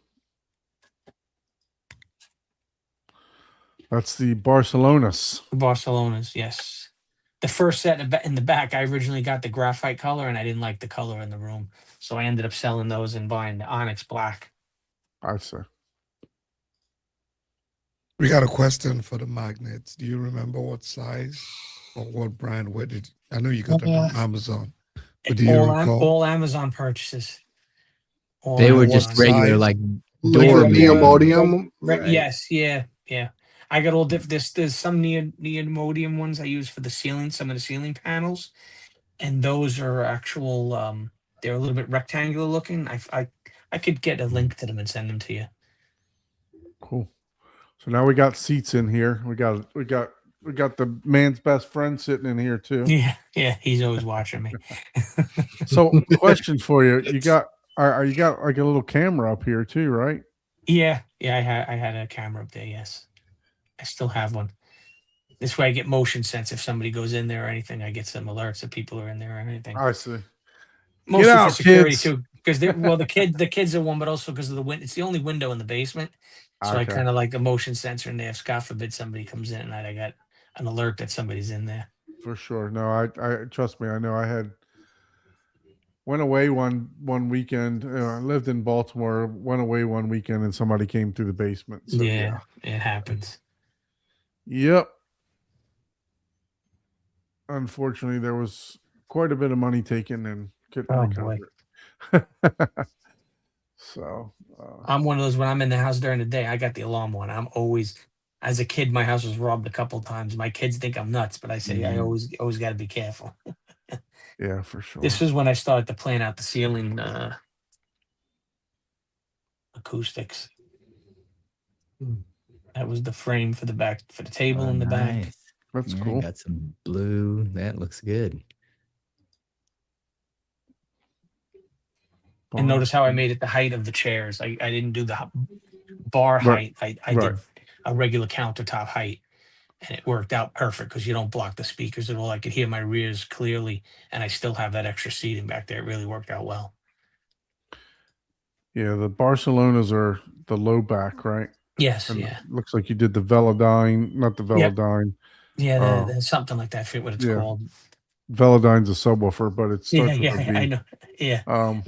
That's the Barcelonas. Barcelona's, yes. The first set in the back, I originally got the graphite color and I didn't like the color in the room. So I ended up selling those and buying the Onyx black. I see. We got a question for the magnets. Do you remember what size or what brand? Where did I know you got them on Amazon? But do you recall? All Amazon purchases. All They were Amazon. just regular, size? like Like door a mirrors. neodymium. Right. Yes, yeah. I got all different. There's some neodymium ones I use for the ceiling, some of the ceiling panels, and those are actual. They're a little bit rectangular looking. I could get a link to them and send them to you. Cool. So now we got seats in here. We got the man's best friend sitting in here too. Yeah. He's always watching me. So question for you. You got you got like a little camera up here too, right? Yeah. I had a camera up there. Yes, I still have one. This way, I get motion sense. If somebody goes in there or anything, I get some alerts that people are in there or anything. I see. Mostly out, for security kids. too, because the kids are one, but also because of the wind. It's the only window in the basement, so I Okay. kind of like a motion sensor in there. If God forbid somebody comes in at night, I got an alert that somebody's in there. For sure. No, I trust me. I know I went away one weekend. I lived in Baltimore, went away one weekend and somebody came through the basement. So, Yeah, it happens. Yep. Unfortunately, there was quite a bit of money taken and couldn't Oh, recover boy. it. So, I'm one of those when I'm in the house during the day, I got the alarm on. I'm always, as a kid, my house was robbed a couple times. My kids think I'm nuts, but I say I Mhm. always got to be careful. yeah, for sure. This was when I started to plan out the ceiling acoustics. That was the frame for the back for the table Oh, in the back. nice. That's Yeah, cool. got some blue. That looks good. And notice how I made it the height of the chairs. I didn't do the bar Right, height. I right. did a regular countertop height, and it worked out perfect because you don't block the speakers at all. I could hear my rears clearly, and I still have that extra seating back there. It really worked out well. Yeah, the Barcelonas are the low back, right? Yes, And yeah, looks like you did the Velodyne, not the Yep. Velodyne. yeah. There's something like that. I forget what it's yeah. called. Velodyne's a subwoofer, but it Yeah, starts with a V. I know. Yeah, Um,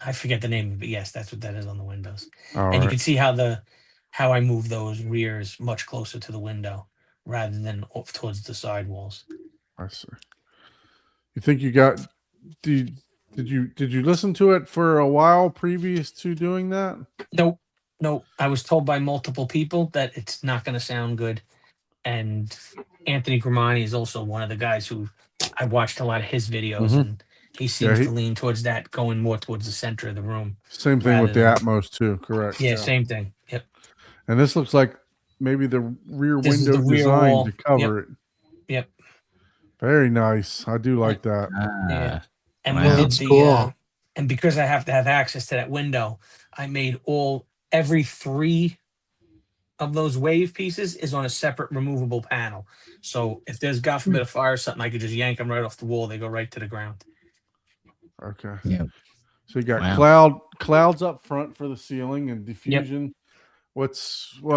I forget the name, but yes, that's what that is on the windows. all And you right. can see how I move those rears much closer to the window rather than off towards the sidewalls. I see. You think you got? Did you listen to it for a while previous to doing that? Nope. I was told by multiple people that it's not going to sound good. And Anthony Grimani is also one of the guys who I watched a lot of his videos, Mhm. and he seems he- to lean towards that, going more towards the center of the room. Same thing with the Rather Atmos too, correct? Yeah, same thing. Yep. And this looks like maybe the rear This is window the rear design wall. to cover it. Yep. Very nice. I do like that. Yeah. Ah, And wow. we Yeah, did that's the cool. and because I have to have access to that window, I made every 3 of those wave pieces is on a separate removable panel. So if there's God forbid a fire or something, I could just yank them right off the wall. They go right to the ground. Okay. Yeah. So you got Wow. clouds up front for the ceiling and diffusion. What's Those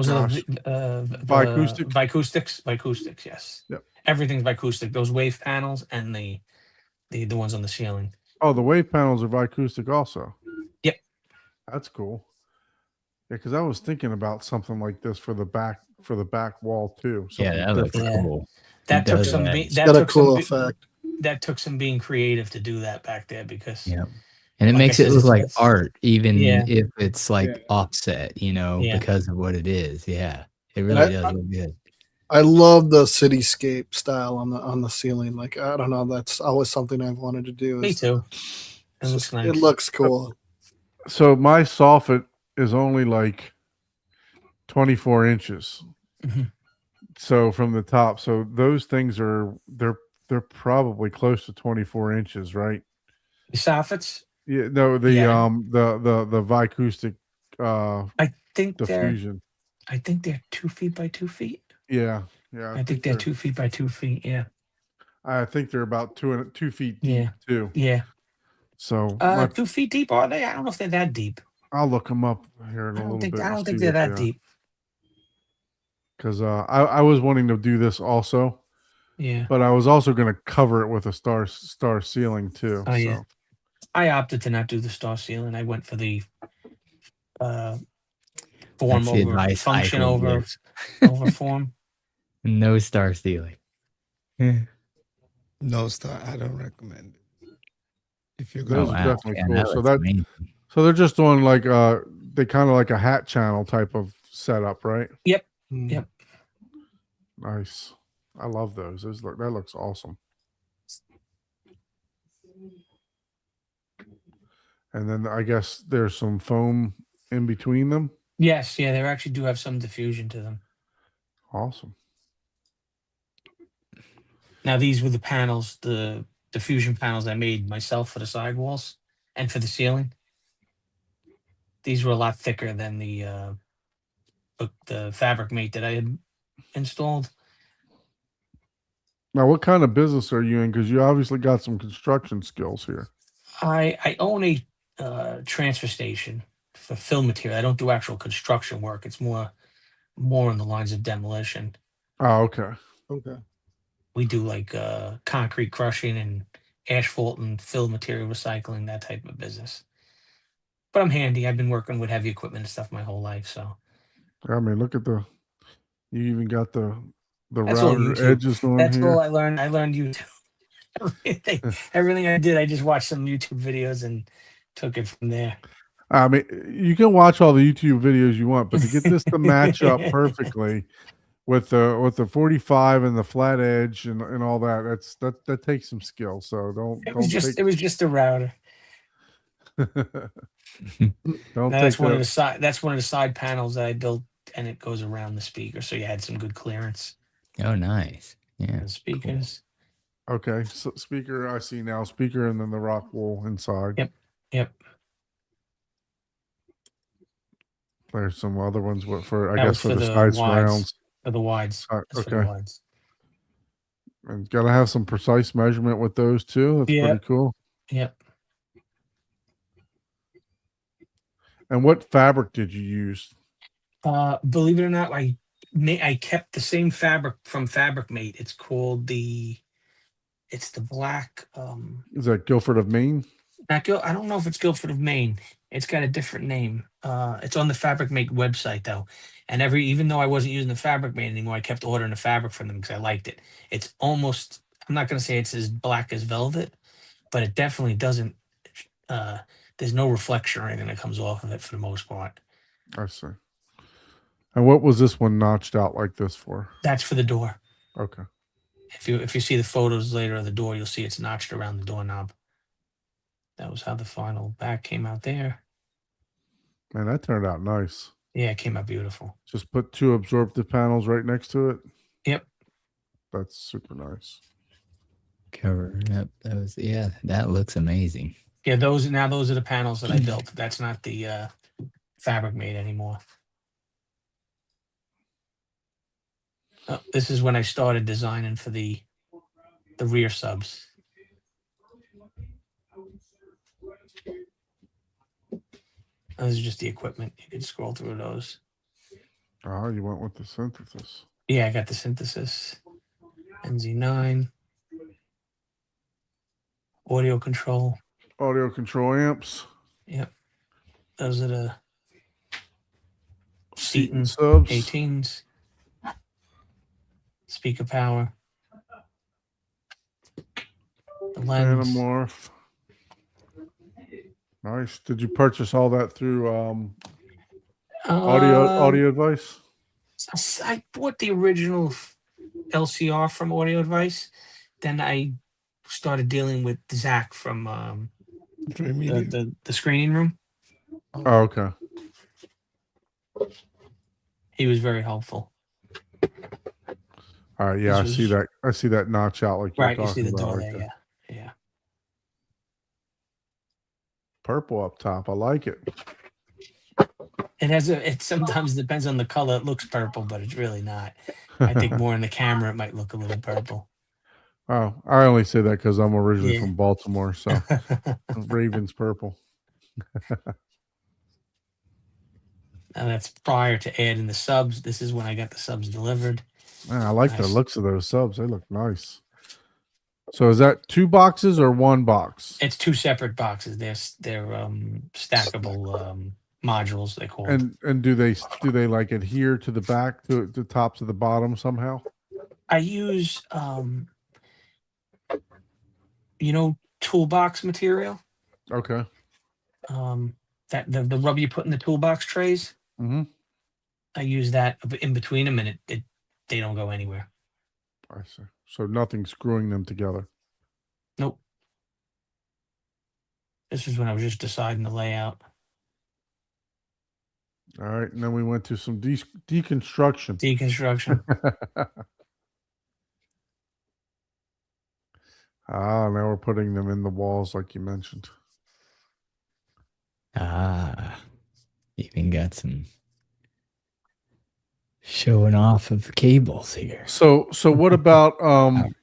are gosh, the Vicoustics? Vicoustics, yes. Yep. Everything's Vicoustic. Those wave panels and the ones on the ceiling. Oh, the wave panels are Vicoustic also. Yep. That's cool. Yeah, because I was thinking about something like this for the back wall too. Yeah, Something that looks different. Yeah. cool. That It took does some that. It's got a cool effect. that took some being creative to do that back there because Yeah. And it Like I makes it said, look it's- like it's- art, even Yeah. if it's like offset, you know, Yeah. because of what it is. Yeah. It And really does look good. I love the cityscape style on the ceiling. Like, I don't know, that's always something I've wanted to do. Me is- too. It it's looks just- nice. It looks cool. So my soffit is only like 24 inches. Mhm. So from the top, so those things they're probably close to 24 inches, right? The soffits, Yeah, no, the Yeah. the Vicoustic I think diffusion. they're 2 feet by 2 feet. Yeah, I think they're 2 feet by 2 feet. Yeah. I think they're about 2 feet deep Yeah. too. Yeah. So 2 feet deep, are they? I don't know if they're that deep. I'll look them up here in a I little don't think bit. I don't think they're that deep. Because I was wanting to do this also, Yeah. but I was also going to cover it with a star ceiling too. Oh, yeah. So I opted to not do the star ceiling. I went for the form That's the over advice function Eichel over gives. over form. No star stealing. No star. I don't recommend it. If you're Those going are to definitely Yeah, cool. that So looks amazing. so they're just doing like they kind of like a hat channel type of setup, right? Yep. Mm. Yep. Nice. I love those. That looks awesome. And then I guess there's some foam in between them. Yes. Yeah. They actually do have some diffusion to them. Awesome. Now these were the panels, the diffusion panels I made myself for the sidewalls and for the ceiling. These were a lot thicker than the fabric mate that I had installed. Now, what kind of business are you in? Because you obviously got some construction skills here. I own a transfer station for fill material. I don't do actual construction work. It's more on the lines of demolition. Oh, okay. Okay. We do like concrete crushing and asphalt and fill material recycling, that type of business. But I'm handy. I've been working with heavy equipment and stuff my whole life. So I mean, look at you even got the That's all router YouTube. edges on that's here. all I learned. I learned YouTube. Everything I did, I just watched some YouTube videos and took it from there. I mean, you can watch all the YouTube videos you want, but to get this to match up perfectly with the 45 and the flat edge and all that takes some skill. So don't It was just take, a router. don't That's take one of that. the side. That's one of the side panels that I built, and it goes around the speaker, so you had some good clearance. Oh, nice. Yeah. The speakers. Okay, so speaker I see now, speaker and then the rock wool inside. Yep. Yep. There's some other ones for I That guess was for for the the side wides. surrounds. For the wides. That's for the Okay. wides. And gotta have some precise measurement with those too. That's Yeah. pretty cool. Yep. And what fabric did you use? Believe it or not, I kept the same fabric from Fabric Mate. It's called it's the black. Is that Guilford of Maine? I don't know if it's Guilford of Maine. It's got a different name. It's on the Fabric Mate website though, and even though I wasn't using the Fabric Mate anymore, I kept ordering the fabric from them because I liked it. It's almost. I'm not going to say it's as black as velvet, but it definitely doesn't. There's no reflection or anything that comes off of it for the most part. I see. And what was this one notched out like this for? That's for the door. Okay. If you see the photos later of the door, you'll see it's notched around the doorknob. That was how the final back came out there. Man, that turned out nice. Yeah, it came out beautiful. Just put two absorptive panels right next to it. Yep. That's super nice. Cover up those. Yeah, that looks amazing. Yeah, those are the panels that I built. That's not the fabric made anymore. This is when I started designing for the rear subs. Those are just the equipment. You can scroll through those. Oh, you went with the synthesis. Yeah, I got the synthesis, NZ9, audio control. Audio control amps. Yep, those are the Seat and Seaton subs. 18s. Speaker power. The lens. Anamorph. Nice. Did you purchase all that through audio advice? I bought the original LCR from Audio Advice. Then I started dealing with Zach from Dream Media. the screening room. Oh, okay. He was very helpful. All right. Yeah, I This see was- that. I see that notch out like you're Right, you see talking the about. door right there, there. yeah. Purple up top. I like it. It sometimes depends on the color. It looks purple, but it's really not. I think more in the camera it might look a little purple. Oh, I only say that because I'm originally Yeah. from Baltimore, so Ravens purple. And that's prior to adding the subs. This is when I got the subs delivered. Man, I like the Nice. looks of those subs. They look nice. So is that 2 boxes or 1 box? It's 2 separate boxes. They're stackable modules. They call it. And do they like adhere to the back to the top to the bottom somehow? I use toolbox material. Okay. That the rubber you put in the toolbox trays. Mm-hmm. I use that in between them, and they don't go anywhere. I see. So nothing screwing them together. Nope. This is when I was just deciding the layout. All right, and then we went to some deconstruction. Deconstruction. Now we're putting them in the walls like you mentioned. Even got some showing off of cables here. So what about when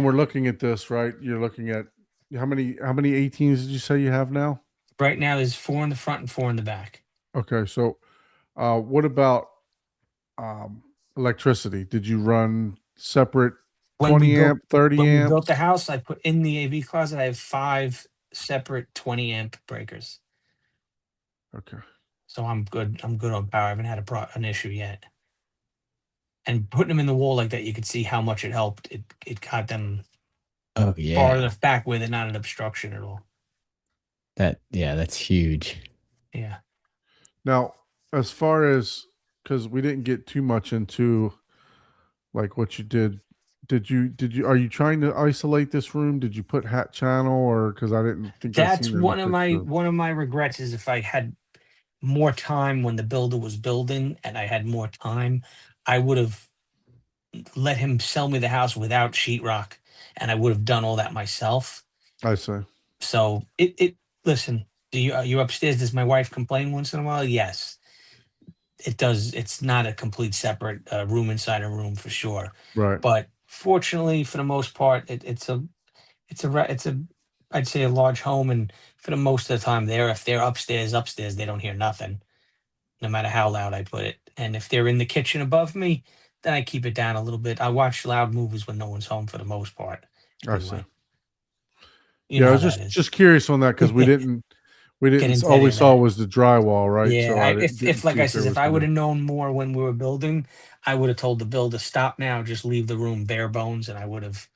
we're looking at this, right? You're looking at how many 18s did you say you have now? Right now, there's 4 in the front and 4 in the back. Okay, so what about electricity? Did you run separate When 20 we built- amp, 30 When we amp? built the house, I put in the AV closet. I have 5 separate 20 amp breakers. Okay. So I'm good. I'm good on power. I haven't had an issue yet. And putting them in the wall like that, you could see how much it helped. It got them Oh far yeah, enough back where they're not an obstruction at all. that's huge. Yeah. Now, as far as because we didn't get too much into like what you did are you trying to isolate this room? Did you put hat channel or because I didn't think I That's seen it in one the of my picture. one of my regrets is if I had more time when the builder was building and I had more time, I would have let him sell me the house without sheetrock, and I would have done all that myself. I see. So it listen, are you upstairs? Does my wife complain once in a while? Yes. It does. It's not a complete separate room inside a room for sure. Right. But fortunately, for the most part, it's a I'd say a large home, and for the most of the time, if they're upstairs, they don't hear nothing, no matter how loud I put it. And if they're in the kitchen above me, then I keep it down a little bit. I watch loud movies when no one's home for the most part. I see. anyway. Yeah, I was how that is. just curious on that because we didn't into all any we of saw that. was the drywall, right? Yeah, I if didn't like see I if said, there if was I would have any- known more when we were building, I would have told the builder stop now, just leave the room bare bones, and I would have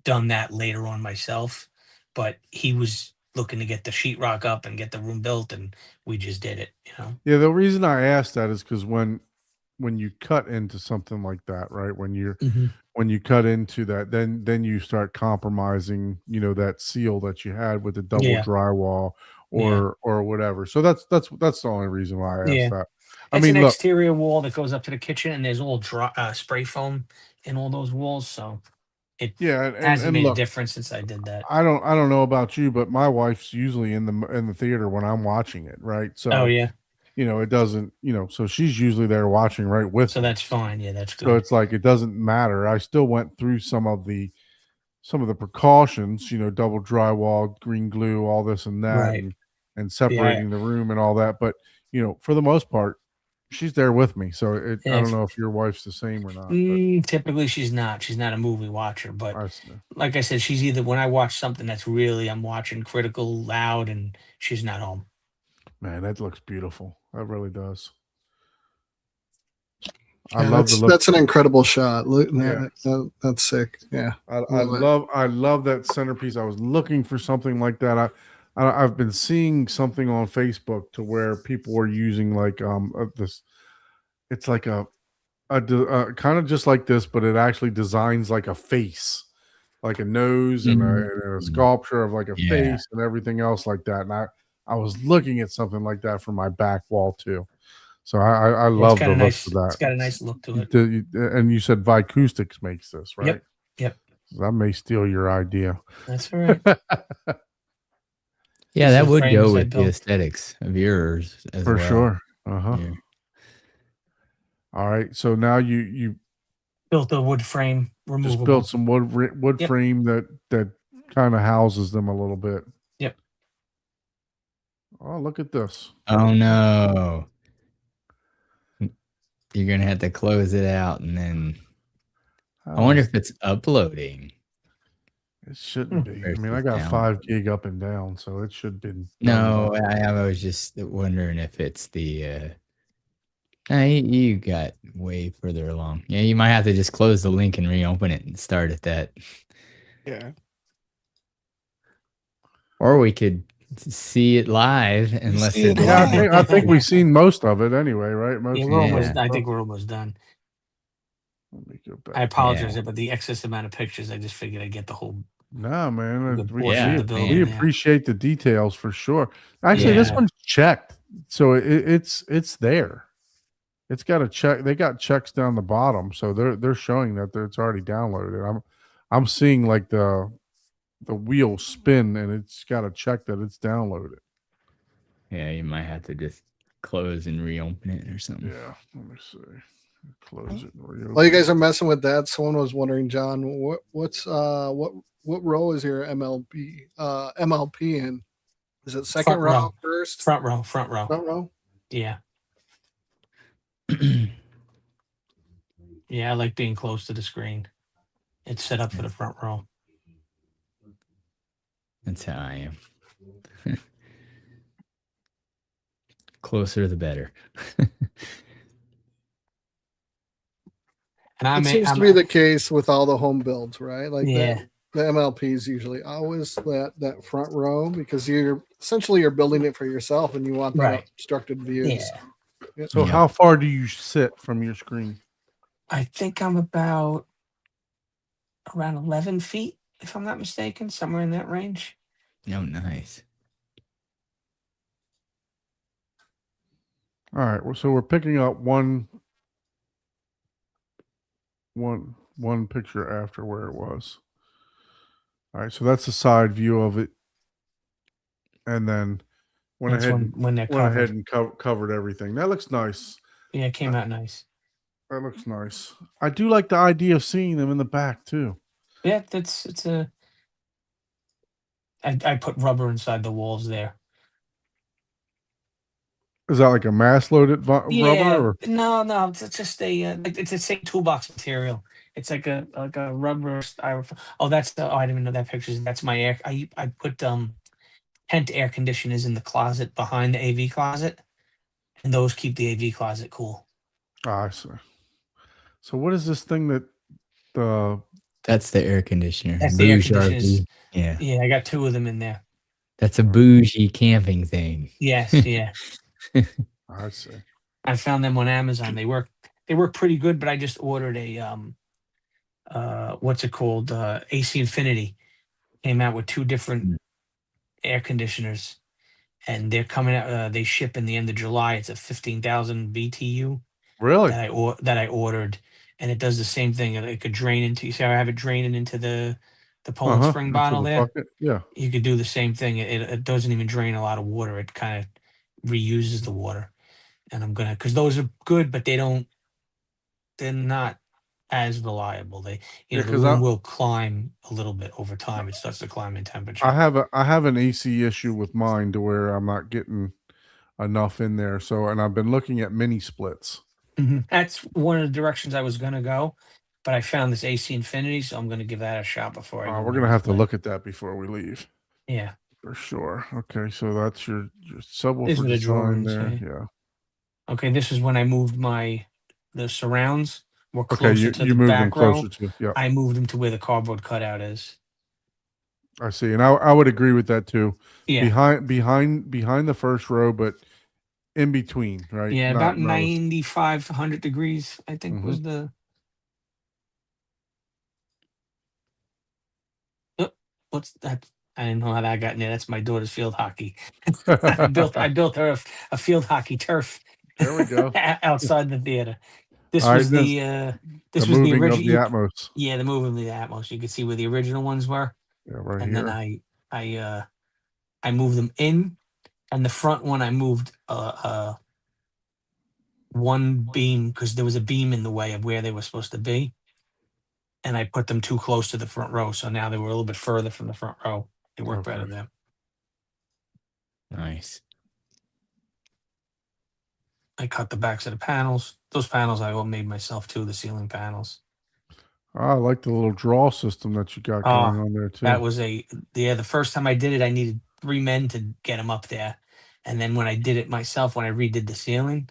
done that later on myself. But he was looking to get the sheetrock up and get the room built, and we just did it. Yeah, the reason I asked that is because when you cut into something like that, right? When you cut into that, then you start compromising, that seal that you had with the double Yeah. drywall or whatever. So that's the only reason why I asked Yeah. that. It's I mean, an look, exterior wall that goes up to the kitchen, and there's all spray foam in all those walls, so it Yeah, and, hasn't and made a look, difference since I did that. I don't know about you, but my wife's usually in the theater when I'm watching it, right? So Oh yeah, it doesn't, so she's usually there watching right with so me. that's fine. Yeah, that's So good. it's like it doesn't matter. I still went through some of the precautions, double drywall, green glue, all this and that, Right. and separating the room and all that. But for the most part, she's there with me. So I Yeah, don't know if your wife's the same or not. But typically she's not. She's not a movie watcher, but I see. like I said, she's either when I watch something that's really I'm watching critical loud and she's not home. Man, that looks beautiful. That really does. Yeah, I love the look. that's an incredible shot. Look, Yeah. that's sick. Yeah, I love it. love that centerpiece. I was looking for something like that. I've been seeing something on Facebook to where people are using like this. It's like a kind of just like this, but it actually designs like a face, like a nose and a sculpture of like a Yeah. face and everything else like that. And I was looking at something like that for my back wall too. So I love the look of that. It's got a nice look to it. And you said Vicoustics makes this, right? Yep. I may steal your idea. That's all right. Yeah, These that are would frames go I with the built. aesthetics of yours as For well. sure. Uh-huh. Yeah. All right. So now you Built a wood frame removable. just built some wood Yep. frame that kind of houses them a little bit. Yep. Oh, look at this. Oh no. You're gonna have to close it out and then I wonder if it's uploading. It shouldn't be. I mean, I versus got down. 5 gig up and down, so it should be. No, I was just wondering if it's the you got way further along. Yeah, you might have to just close the link and reopen it and start at that. Yeah. Or we could see it live unless see it it's Yeah, live. I think we've seen most of it anyway, right? Most Yeah, of we're it. almost. Yeah. I think we're almost done. Let me go back. I apologize, but the excess amount of pictures, I just figured I'd get the whole. No, man. Good We, portion of we, the building we there. appreciate the details for sure. Actually, this Yeah. one's checked, so it's there. It's got a check. They got checks down the bottom, so they're showing that it's already downloaded. I'm seeing like the wheel spin, and it's got a check that it's downloaded. Yeah, you might have to just close and reopen it or something. Yeah, let me see. Close it. And reopen. While you guys are messing with that, someone was wondering, John, what row is your MLP in? Is it second Front row, row. first? Front row. Front row? Yeah. Yeah, I like being close to the screen. It's set up for the front row. That's how I am. Closer the better. And It seems to be the case with all the home builds, right? Like Yeah. the MLP is usually always that front row because you're building it for yourself and you want that Right. obstructed views. Yeah. So Yeah. how far do you sit from your screen? I think I'm about around 11 feet, if I'm not mistaken, somewhere in that range. Oh, nice. All right. So we're picking up one picture after where it was. All right. So that's the side view of it, and then went That's ahead when they're went ahead covered. and covered everything. That looks nice. Yeah, it came out nice. That looks nice. I do like the idea of seeing them in the back too. Yeah, it's a. I put rubber inside the walls there. Is that like a mass loaded Yeah, rubber? Or? no, it's just a it's the same toolbox material. It's like a rubber styrofoam. Oh, that's the. Oh, I didn't even know that pictures. That's my air. I put tent air conditioners in the closet behind the AV closet, and those keep the AV closet cool. I see. So what is this thing that the? That's the air conditioner. That's the air Bougie conditioners. RV. Yeah. Yeah, I got 2 of them in there. That's a bougie camping thing. Yes, yeah. I see. I found them on Amazon. They work pretty good, but I just ordered a what's it called? AC Infinity. Came out with 2 different air conditioners, and they're coming out. They ship in the end of July. It's a 15,000 BTU Really? that I ordered, and it does the same thing. It could drain into. You see how I have it draining into the Poland Spring Into bottle the there? bucket. Yeah. You could do the same thing. It doesn't even drain a lot of water. It kind of reuses the water. And I'm gonna, because those are good, but they're not as reliable. They, Yeah, the 'cause room will climb a little bit over time. It starts to climb in temperature. I have an AC issue with mine to where I'm not getting enough in there. So, and I've been looking at mini splits. That's one of the directions I was gonna go, but I found this AC Infinity, so I'm gonna give that a shot before I go. We're into gonna the have to split. look at that before we leave Yeah, for sure. Okay, so that's your subwoofer These are the design drawings, there. yeah. Yeah. okay. This is when I moved the surrounds were Okay, closer you to you the moved them back row. closer to. Yeah, I moved them to where the cardboard cutout is. I see, and I would agree with that too. Yeah, Behind the first row, but in between, right? yeah, Not about relative. 95, 100 degrees, I think was the. Oh, what's that? I didn't know how that got in there. That's my daughter's field hockey. I built her a field hockey turf. There we go. Outside the theater. This All right, was this- this the was the moving of original. the Atmos. Yeah, the moving of the Atmos. You could see where the original ones were, Yeah, right and here. then I moved them in, and the front one I moved one beam because there was a beam in the way of where they were supposed to be, and I put them too close to the front row, so now they were a little bit further from the front row. It worked better Okay. there. Nice. I cut the backs of the panels. Those panels I all made myself too. The ceiling panels. I like the little draw system that you got going on there too. That was the first time I did it, I needed 3 men to get them up there. And then when I did it myself, when I redid the ceiling,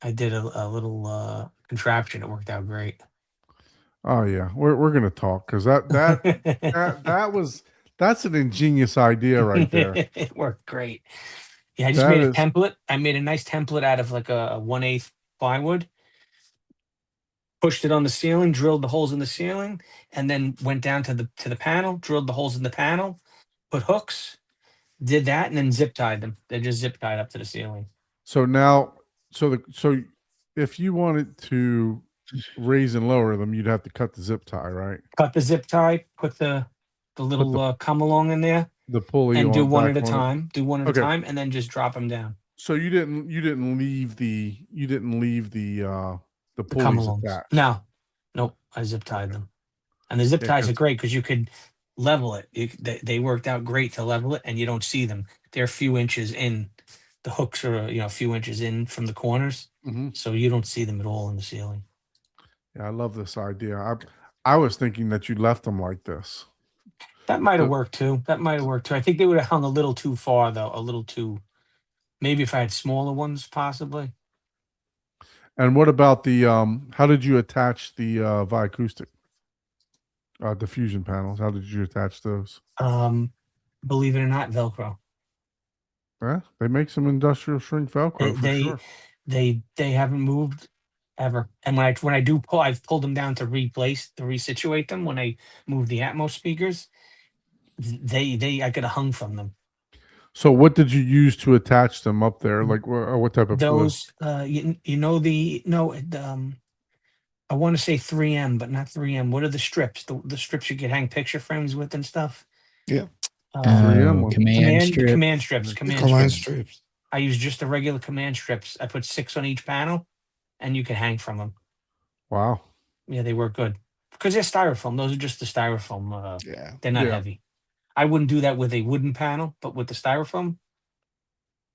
I did a little contraption. It worked out great. Oh yeah, we're gonna talk because that's an ingenious idea right there. It worked great. Yeah, I just That made a is- template. I made a nice template out of like a 1/8 plywood. Pushed it on the ceiling, drilled the holes in the ceiling, and then went down to the panel, drilled the holes in the panel, put hooks, did that, and then zip tied them. They're just zip tied up to the ceiling. So now, so if you wanted to raise and lower them, you'd have to cut the zip tie, right? Cut the zip tie, put the little come along in there, The pulley and do on one back at a on it. time. Do one at Okay. a time, and then just drop them down. So you didn't leave the The come pulleys alongs. attached. No, nope. I zip tied them, and the zip Yeah, ties are 'cause- great because you could level it. They worked out great to level it, and you don't see them. They're a few inches in. The hooks are a few inches in from the corners, Mhm. so you don't see them at all in the ceiling. Yeah, I love this idea. I was thinking that you left them like this. That might have So- worked too. I think they would have hung a little too far though. A little too. Maybe if I had smaller ones, possibly. And what about the how did you attach the Viacoustic diffusion panels? How did you attach those? Believe it or not, Velcro. Yeah, they make some industrial shrink Velcro for sure. They haven't moved ever. And when I do pull, I've pulled them down to resituate them. When I move the Atmos speakers, I could have hung from them. So what did you use to attach them up there? Like what type of glue? Those I want to say 3M, but not 3M. What are the strips? The strips you could hang picture frames with and stuff. Yeah. 3M one. Command strip. Command strips. Command Command strips. strips. I use just the regular command strips. I put 6 on each panel, and you can hang from them. Wow. Yeah, they work good because they're styrofoam. Those are just the styrofoam. Yeah. They're not Yeah. heavy. I wouldn't do that with a wooden panel, but with the styrofoam,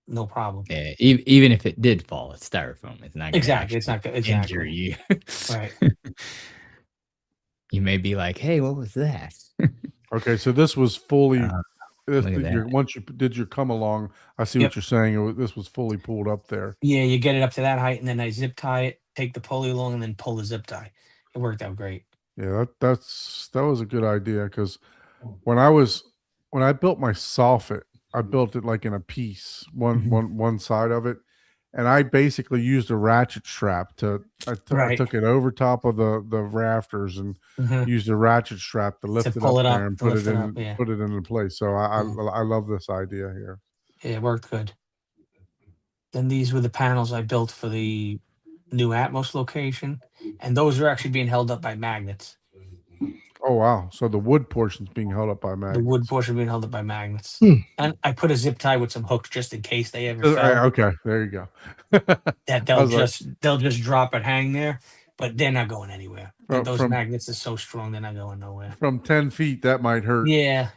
no problem. Yeah, even if it did fall, it's styrofoam. It's not gonna Exactly. It's not actually good. injure Exactly. you. Right. You may be like, "Hey, what was that?" Okay, so this was fully. look at that. Once you did your come along, I see Yep. what you're saying. This was fully pulled up there. Yeah, you get it up to that height, and then I zip tie it, take the pulley along, and then pull the zip tie. It worked out great. Yeah, that was a good idea because when I built my soffit, I built it like in a piece, one side of it, and I basically used a ratchet strap I Right. took it over top of the rafters and used a ratchet strap to lift it pull up it up, there and to put lift it it in up, yeah. put it into place. So I love this idea here. Yeah, it worked good. Then these were the panels I built for the New Atmos location, and those are actually being held up by magnets. Oh wow! So the wood portion's being held up by magnets. The wood portion being held up by magnets. Hmm. And I put a zip tie with some hooks just in case they ever Right, fell. okay, there you go. That I was like, they'll just drop and hang there, but they're not going anywhere. Well, Those from- magnets are so strong they're not going nowhere. from 10 feet, that might hurt. Yeah.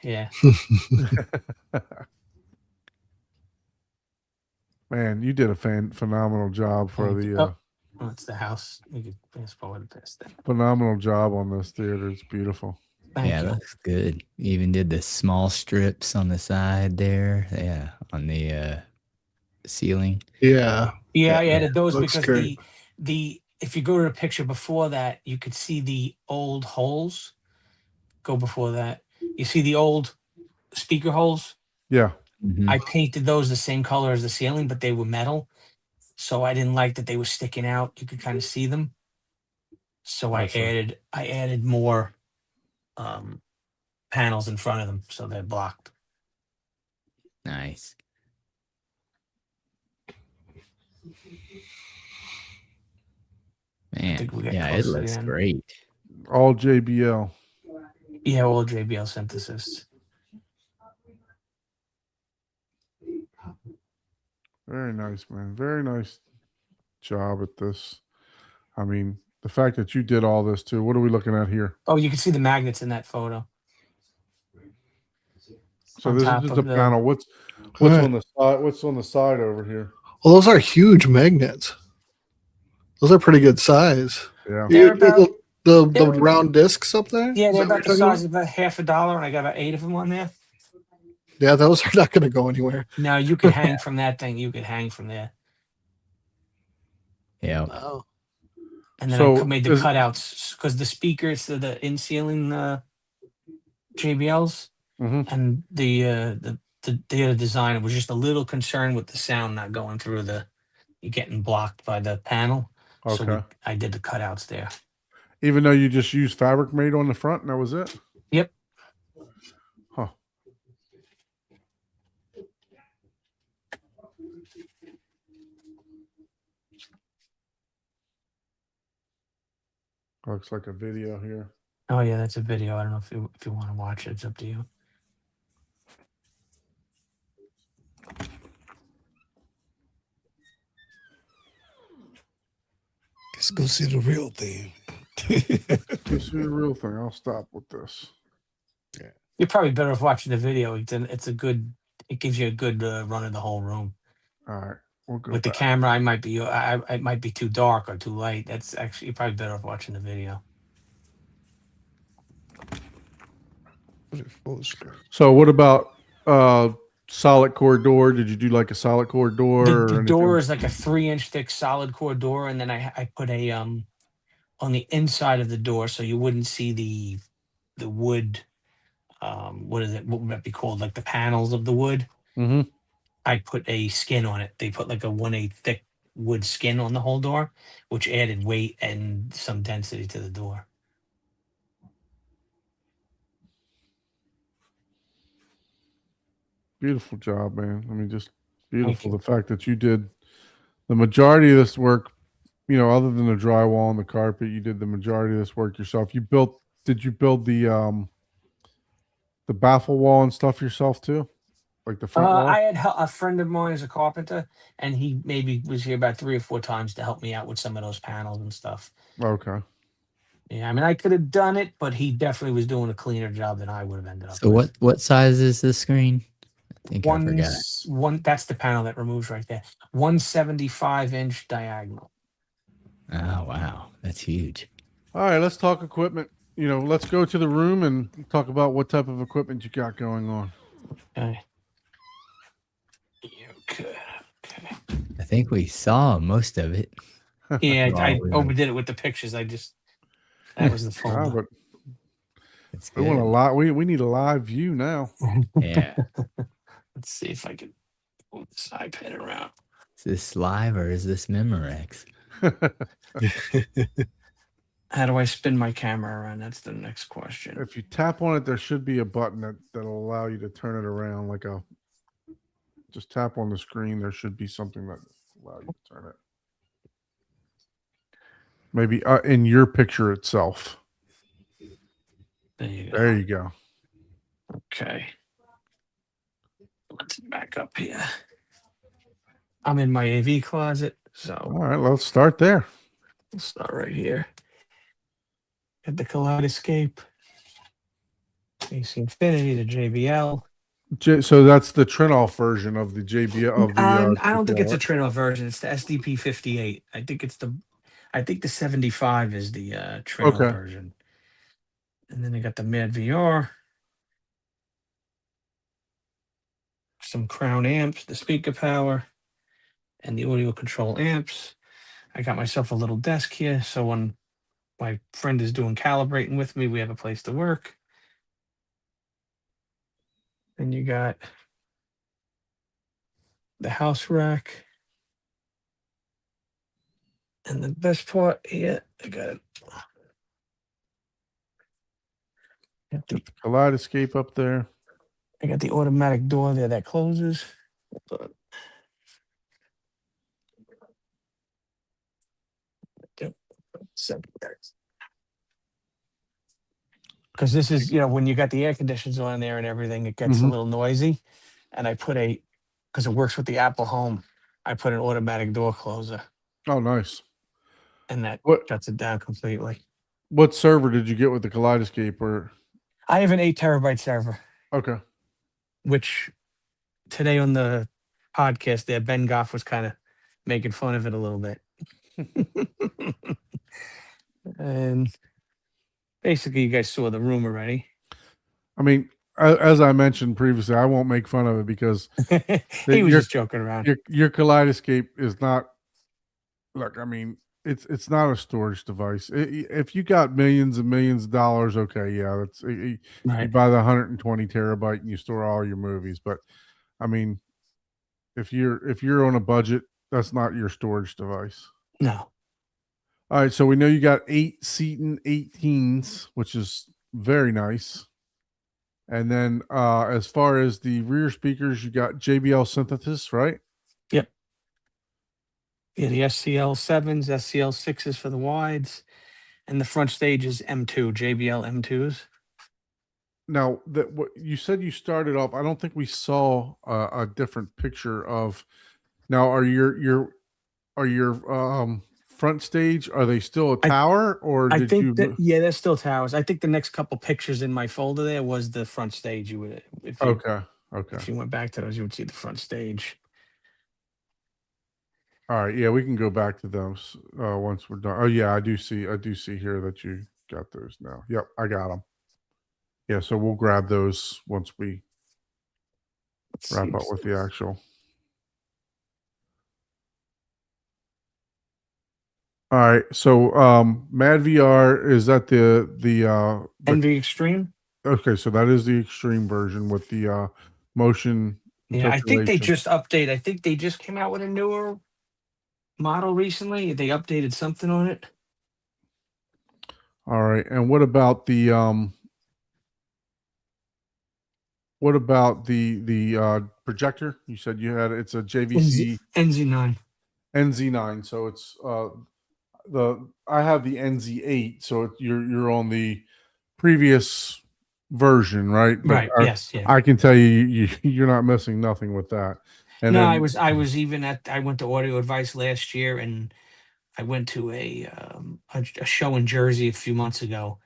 Man, you did a phenomenal job for Thank the you. Oh, it's the house. You could fast forward past that. phenomenal job on this theater. It's beautiful. Thank Yeah, you. looks good. You even did the small strips on the side there. Yeah, on the ceiling. Yeah. Yeah, I Yeah, added those looks because great. the if you go to the picture before that, you could see the old holes. Go before that. You see the old speaker holes? Yeah. Mhm. I painted those the same color as the ceiling, but they were metal. So I didn't like that they were sticking out. You could kind of see them. So I Gotcha. added more panels in front of them so they're blocked. Nice. Man, think we get yeah, it close to the looks end. great. All JBL. Yeah, all JBL synthesis. Very nice, man. Very nice job at this. I mean, the fact that you did all this too. What are we looking at here? Oh, you can see the magnets in that photo. So On this is top just of a the- panel. What's Right. on the side? What's on the side over here? Well, those are huge magnets. Those are pretty good size. Yeah. They're You- about- the they're- round discs up there. Yeah, Is they're that what about the you're talking size of about $50, and I got about 8 of them on there. Yeah, those are not going to go anywhere. No, you could hang from that thing. You could hang from there. Yeah. Wow. And then So I made the is- cutouts because the speakers, the in ceiling JBLs, Mhm. and the other designer was just a little concerned with the sound not going through you getting blocked by the panel. So Okay. I did the cutouts there. Even though you just used fabric made on the front and that was it? Yep. Huh. Looks like a video here. Oh yeah, that's a video. I don't know if you want to watch it. It's up to you. Let's go see the real thing. This is the real thing. I'll stop with this. You're probably better off watching the video. It's a good. It gives you a good run of the whole room. All right. We'll go With the back. camera, I it might be too dark or too light. That's actually you're probably better off watching the video. Put it full screen. So what about solid core door? Did you do like a solid core door? or The anything? door is like a 3-inch thick solid core door, and then I put a on the inside of the door so you wouldn't see the wood. What is it? What would that be called? Like the panels of the wood. Mhm. I put a skin on it. They put like a 1/8 thick wood skin on the whole door, which added weight and some density to the door. Beautiful job, man. I mean, just Thank beautiful. you. The fact that you did the majority of this work, you know, other than the drywall and the carpet, you did the majority of this work yourself. Did you build the baffle wall and stuff yourself too? Like the front wall? I had a friend of mine is a carpenter, and he maybe was here about 3 or 4 times to help me out with some of those panels and stuff. Okay. Yeah, I mean, I could have done it, but he definitely was doing a cleaner job than I would have ended up. So with. what size is this screen? I think I forgot. One. That's the panel that removes right there. 175-inch diagonal. Oh wow, that's huge. All right, let's talk equipment. You know, let's go to the room and talk about what type of equipment you got going on. Okay. Okay. I think we saw most of it. Yeah, I Wow, yeah. overdid it with the pictures. That was the Ah, phone. but It's we want a good. lot. We need a live view now. Yeah. Let's see if I can move this iPad around. Is this live or is this Memorex? How do I spin my camera around? That's the next question. If you tap on it, there should be a button that'll allow you to turn it around. Just tap on the screen. There should be something that allow you to turn it. Maybe in your picture itself. There you go. There you go. Okay. Let's back up here. I'm in my AV closet, so All right, let's start there. we'll start right here. Get the Kaleidoscape, AC Infinity, the JBL. So that's the Trinoff version of the JBL of the. I don't think JBL, it's a right? Trino version. It's the SDP 58. I think the 75 is the Trino Okay. version. And then I got the Mad VR, some Crown amps, the speaker power, and the audio control amps. I got myself a little desk here, so when my friend is doing calibrating with me, we have a place to work. Then you got the house rack. And the best part here, I got it. Got the Kaleidoscape up there. I got the automatic door there that closes. Because this is, when you got the air conditioners on there and everything, it gets a Mhm. little noisy. And I put because it works with the Apple Home, I put an automatic door closer, Oh, nice. and that What shuts it down completely. what server did you get with the Kaleidoscape? Or I have an 8 terabyte server, okay, which today on the podcast there, Ben Goff was kind of making fun of it a little bit. And basically, you guys saw the room already. I mean, as I mentioned previously, I won't make fun of it because He was your- just joking around. your Kaleidoscape is not. Look, I mean, it's not a storage device. If you got millions and millions of dollars, okay, yeah, that's you Right. buy the 120 terabyte and you store all your movies. But I mean, if you're on a budget, that's not your storage device. No. All right, so we know you got 8 Seaton 18s, which is very nice. And then as far as the rear speakers, you got JBL Synthesis, right? Yep. Yeah, the SCL 7s, SCL 6s for the wides, and the front stage is M2, JBL M2s. Now that what you said you started off, I don't think we saw a different picture of. Now, are your front stage, are they still a tower, or I did think you? that, yeah, they're still towers. I think the next couple pictures in my folder there was the front stage. You would, if Okay. you went back to those, you would see the front stage. All right. Yeah, we can go back to those once we're done. Oh yeah, I do see here that you got those now. Yep, I got them. Yeah, so we'll grab those once we Let's wrap see. up with the actual. All right. So Mad VR, is that the Envy Extreme. okay, so that is the extreme version with the motion. Yeah, I think they interpolation. just updated. I think they just came out with a newer model recently. They updated something on it. All right. And what about the projector? You said you had it's a JVC NZ9. NZ9, so it's I have the NZ8, so you're on the previous version, right? But Right. Yes. Yeah. I can tell you're not missing nothing with that. And No, then, I was even I went to Audio Advice last year, and I went to a show in Jersey a few months ago,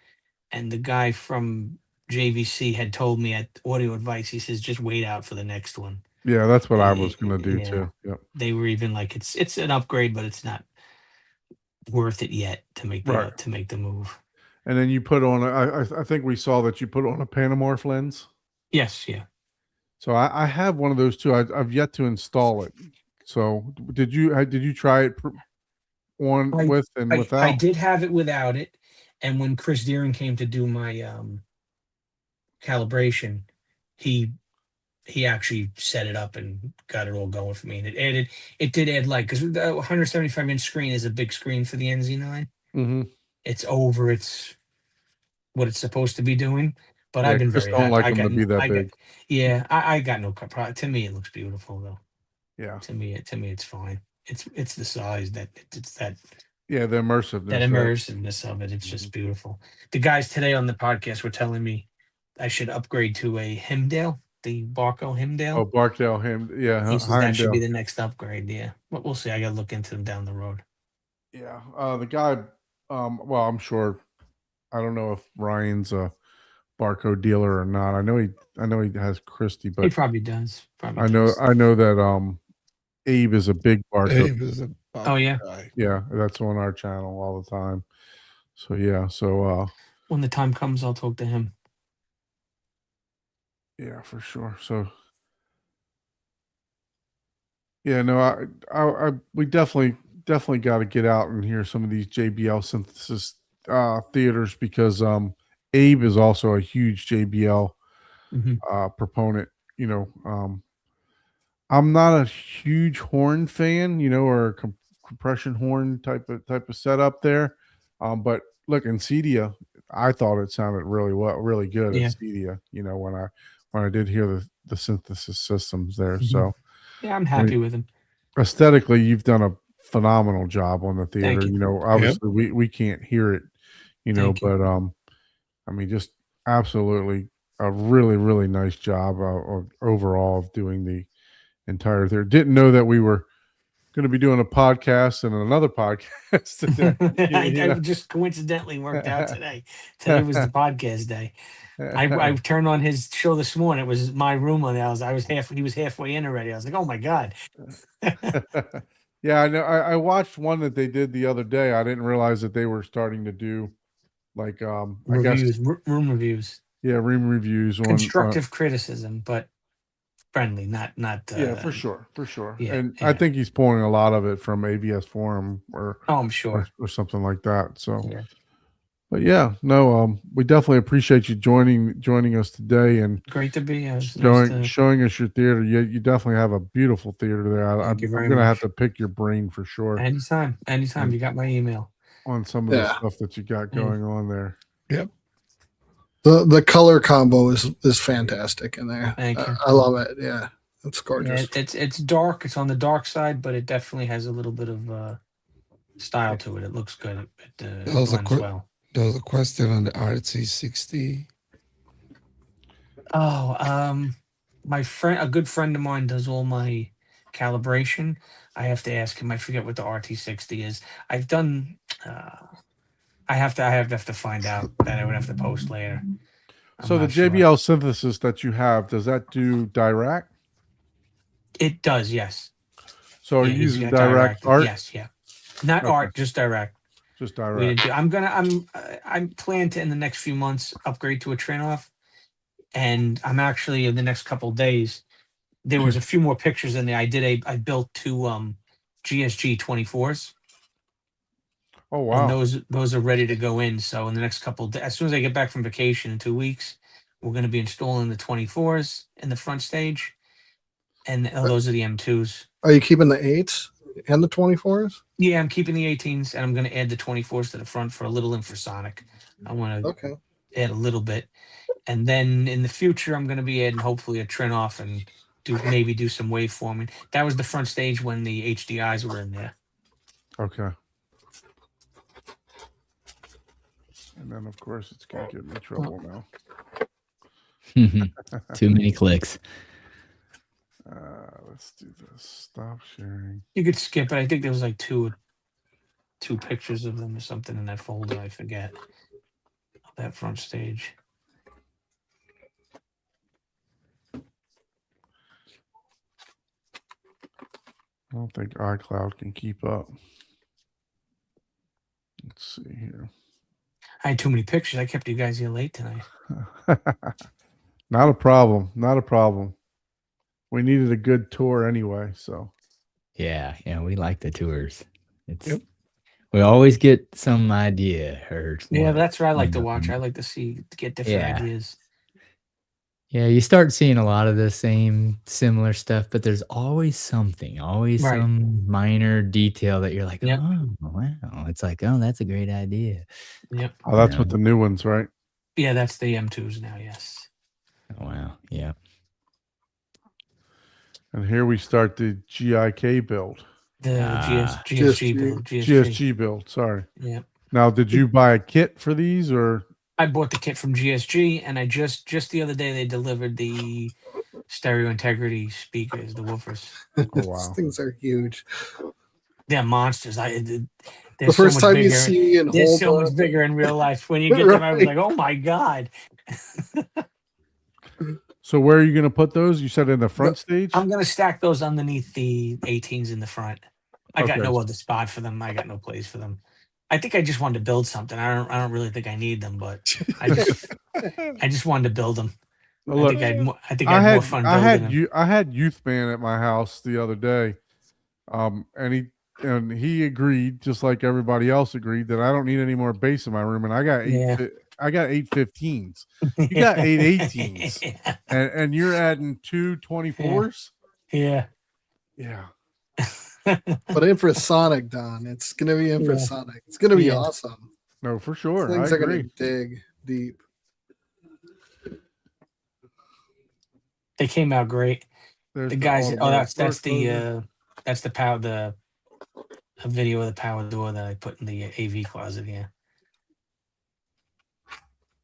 and the guy from JVC had told me at Audio Advice, he says, just wait out for the next one. yeah, that's what I was gonna do Yeah. too. Yep. They were even like, it's an upgrade, but it's not worth it yet to make the move. And then you put on I think we saw that you put on a Panamorph lens. Yes. Yeah. So I have one of those too. I've yet to install it. So did you try it with and without? I did have it without it, and when Chris Deering came to do my calibration, he actually set it up and got it all going for me, and it did add light, because the 175-inch screen is a big screen for the NZ9. Mm-hmm. It's over what it's supposed to be doing, but Yeah, I've been Chris very don't happy. like them to be that big. I got no problem. To me, it looks beautiful though. Yeah. To me, it's fine. It's the size that it's that Yeah, the immersiveness. That right? immersiveness of it, it's just beautiful. The guys today on the podcast were telling me I should upgrade to a Himdale, the Barco Himdale. Oh, Barkdale, him. Yeah, He says that should be Heimdall. the next upgrade. Yeah, but we'll see. I got to look into them down the road. Yeah. The guy. Well, I'm sure. I don't know if Ryan's a Barco dealer or not. I know he has Christie, He but probably does. Probably I know does. that Abe is a big Barco. Dave is a Oh, yeah. guy. Yeah, that's on our channel all the time. So yeah, When the time comes, I'll talk to him. yeah, for sure. So yeah, no, I we definitely got to get out and hear some of these JBL synthesis theaters because Abe is also a huge JBL Mhm. proponent. You know, I'm not a huge horn fan, you know, or a compression horn type of setup there. But look, in Cedia, I thought it sounded really good Yeah. at Cedia. You know, when I did hear the synthesis systems there. Mhm. So Yeah, I'm happy with him. aesthetically, you've done a phenomenal job on the theater. you. You know, obviously we can't hear it, you know, Thank you. but I mean, just absolutely a really nice job overall of doing the entire theater. Didn't know that we were going to be doing a podcast and another podcast today. I just coincidentally worked out today. Today was the podcast day. I turned on his show this morning. It was my room on there. He was halfway in already. I was like, oh my God. Yeah, I know. I watched one that they did the other day. I didn't realize that they were starting to do like I guess Reviews, room reviews. yeah, room reviews on Constructive criticism, but friendly, not yeah, for sure. yeah, And I yeah. think he's pulling a lot of it from AVS Forum or Oh, I'm sure. something like that. So Yeah. but yeah, no, we definitely appreciate you joining us today and Great to be here. It's nice to- showing us your theater. You definitely have a beautiful theater there. Thank you very I'm gonna have much. to pick your brain for sure Anytime. You got my email. on some of the Yeah. stuff that you got Yeah. going on there. The color combo is fantastic in there. Thank you. I love it. Yeah, it's Yeah, gorgeous. it's dark. It's on the dark side, but it definitely has a little bit of style to it. It looks good. It That was a blends quick- well. There was a question on the RT60. Oh, my friend, a good friend of mine, does all my calibration. I have to ask him. I forget what the RT60 is. I've done. I have to find out. That I would have to post later. I'm So the not sure. JBL synthesis that you have, does that do direct? It does, yes. So are Yeah, you he's using got direct art? Yes, yeah. Not Okay. art, just direct. Just We direct. didn't do, I'm planning to in the next few months upgrade to a Trinoff, and I'm actually in the next couple of days. There was a few more pictures in there. I built two GSG 24s, Oh and wow. those are ready to go in. So in the next couple of days, as soon as I get back from vacation in 2 weeks, we're going to be installing the 24s in the front stage, and those are the M2s. Are you keeping the 8s and the 24s? Yeah, I'm keeping the 18s, and I'm going to add the 24s to the front for a little infrasonic. I want to Okay. add a little bit, and then in the future, I'm going to be adding hopefully a Trinoff and maybe do some waveforming. That was the front stage when the HDIs were in there. Okay. And then of course it's gonna give me trouble now. Too many clicks. Let's do this. Stop sharing. You could skip it. I think there was like two pictures of them or something in that folder. I forget that front stage. I don't think iCloud can keep up. Let's see here. I had too many pictures. I kept you guys here late tonight. Not a problem. Not a problem. We needed a good tour anyway, so Yeah, we like the tours. It's Yep. we always get some idea or Yeah, one- that's what I like to one watch. of I them. like to get different Yeah. ideas. Yeah, you start seeing a lot of the same similar stuff, but there's always something, always Right. some minor detail that you're like, Yep. oh wow. It's like, oh, that's a great idea. Yep. oh, that's Yeah. with the new ones, right? Yeah, that's the M2s now. Yes. Oh, wow. Yeah. And here we start the GIK build. The Ah. GSG build. GSG. GSG build. Sorry. Yeah. Now, did you buy a kit for these or? I bought the kit from GSG, and I just the other day they delivered the stereo integrity speakers, the woofers. Oh, These wow. things are huge. They're monsters. They're The first so much time you bigger. see and They're hold so up, much bigger in real life. When you get them, I was Right. like, oh my god. So where are you going to put those? You said in the front stage? I'm gonna stack those underneath the 18s in the front. I got Okay. no other spot for them. I got no place for them. I think I just wanted to build something. I don't really think I need them, but I just wanted to build them. Well, I look, think I I had more had fun I building had them. I had Youth Man at my house the other day, and he agreed, just like everybody else agreed, that I don't need any more bass in my room, and I got Yeah. I got 8 15s. You got 8 18s, Yeah. and you're adding 2 24s. Yeah. Yeah, but infrasonic, Don. It's gonna be infrasonic. It's gonna be Yeah. awesome. no, for sure. Things I are gonna agree. dig deep. They came out great. There's The guys. Oh, automatic that's door the power a video of the power door that I put in the AV closet here.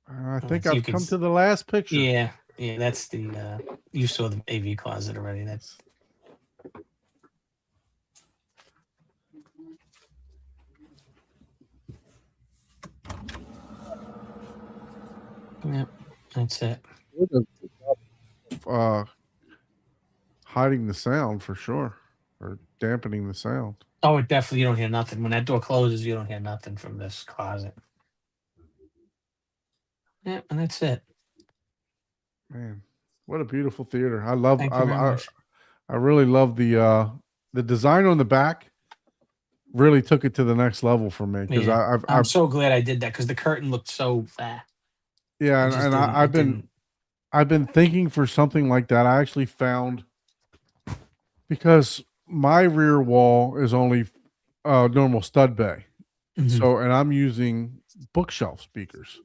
closer. I think So you I've can come s- to the last picture. Yeah, that's the you saw the AV closet already. That's yep, that's it. Hiding the sound for sure, or dampening the sound. Oh, it definitely you don't hear nothing. When that door closes, you don't hear nothing from this closet. Yeah, and that's it. Man, what a beautiful theater! I love. Thank you very much. I really love the design on the back. Really took it to the next level for me because Yeah. I'm I've so glad I did that because the curtain looked so yeah, and I've been thinking for something like that. I actually found, because my rear wall is only normal stud bay, so and I'm using bookshelf speakers.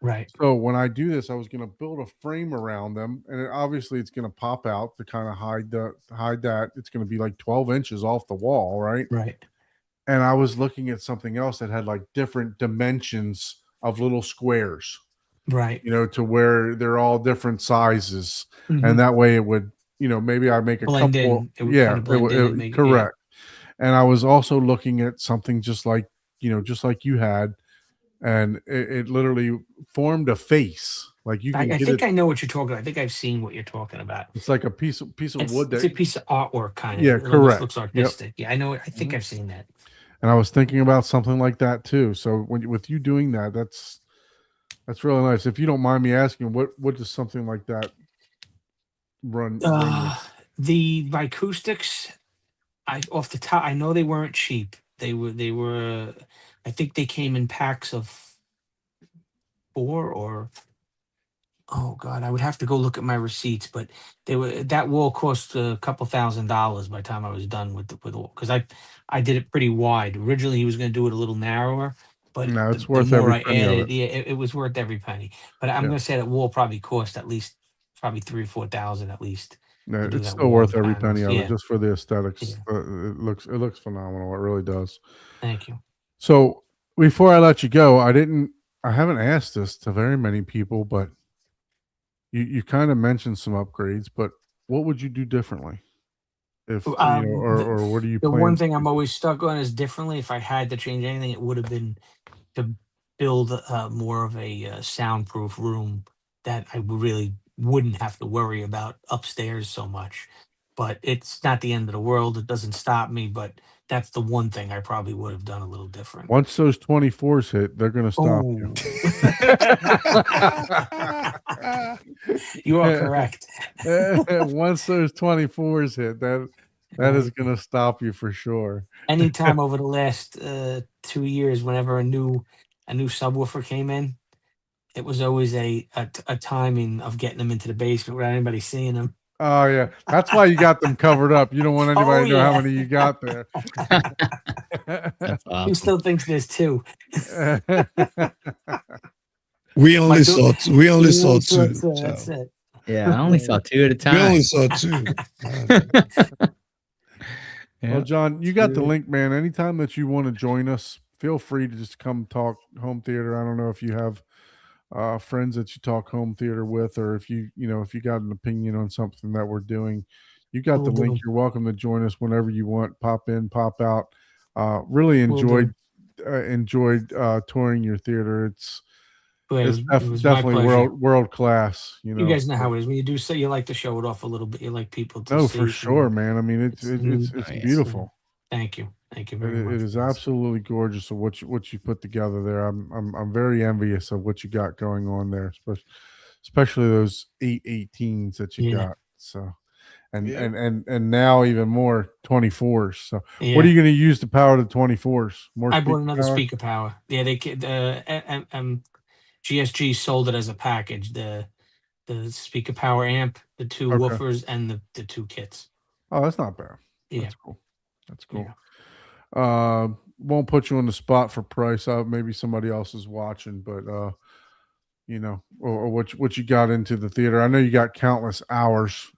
right. So when I do this, I was going to build a frame around them, and obviously it's going to pop out to kind of hide that. It's going to be like 12 inches off the wall, right? Right. And I was looking at something else that had like different dimensions of little squares, Right. to where they're all different sizes, Mhm. and that way it would, maybe I make a Blend couple. in. It would Yeah, kinda blend in and make it- yeah. correct. And I was also looking at something just like you had. And it literally formed a face. Like you can I get think it. I know what you're talking about. I think I've seen what you're talking about. It's like a piece of wood It's a piece of artwork, kind of. Yeah, It almost correct. looks Yep. artistic. Yeah, I know. I think I've seen that. and I was thinking about something like that too. So with you doing that, that's really nice. If you don't mind me asking, what does something like that run you? The acoustics, off the top, I know they weren't cheap. They were. I think they came in packs of 4 or. Oh God, I would have to go look at my receipts, but that wall cost a couple $1,000 by the time I was done with the wall, because I did it pretty wide. Originally, he was going to do it a little narrower, but No, it's the worth more every I penny of added, it. yeah, it was worth every penny. But I'm Yeah. going to say that wall probably cost at least probably 3 or 4,000 at least. No, do it's that still wall worth and every panels. penny of Yeah. it, just for the aesthetics. Yeah. It looks phenomenal. It really does. Thank you. So before I let you go, I haven't asked this to very many people, but you kind of mentioned some upgrades, but what would you do differently? If or what do you The plan? one thing I'm always stuck on is differently. If I had to change anything, it would have been to build more of a soundproof room that I really wouldn't have to worry about upstairs so much. But it's not the end of the world. It doesn't stop me. But that's the one thing I probably would have done a little different. Once those 24s hit, they're going to stop you. You are correct. Once those 24s hit, that is going to stop you for sure. Anytime over the last 2 years, whenever a new subwoofer came in, it was always a timing of getting them into the basement without anybody seeing them. Oh yeah, that's why you got them covered up. You don't want anybody to know how yeah. many you got there. That's Who awesome. still thinks there's 2? We only do- saw two. We only saw That's two. it, so that's it. Yeah, I only saw 2 at a We only time. saw two. Well, Yeah. John, you got the Sure. link, man. Anytime that you want to join us, feel free to just come talk home theater. I don't know if you have friends that you talk home theater with, or if if you got an opinion on something that we're doing, you got the Will link. do. You're welcome to join us whenever you want. Pop in, pop out. Really Will do. enjoyed touring your theater. It's Well, it's it was my definitely pleasure. world class. You guys know how it is. When you do say you like to show it off a little bit, you like people to No, see. for sure, man. I mean, it's It's- it's Oh, yeah. beautiful. Thank you. Thank you It, very much. it is for this. absolutely gorgeous of what you put together there. I'm very envious of what you got going on there, especially those 818s that you Yeah. got. So, and Yeah. and now even more 24s. So, Yeah. what are you going to use to power the 24s? More I speaker bought another power? speaker power. Yeah, GSG sold it as a package. The speaker power amp, the two Okay. woofers, and the two kits. Oh, that's not bad. Yeah. That's cool. That's cool. Yeah. Won't put you on the spot for price. Maybe somebody else is watching, but or what you got into the theater. I know you got countless hours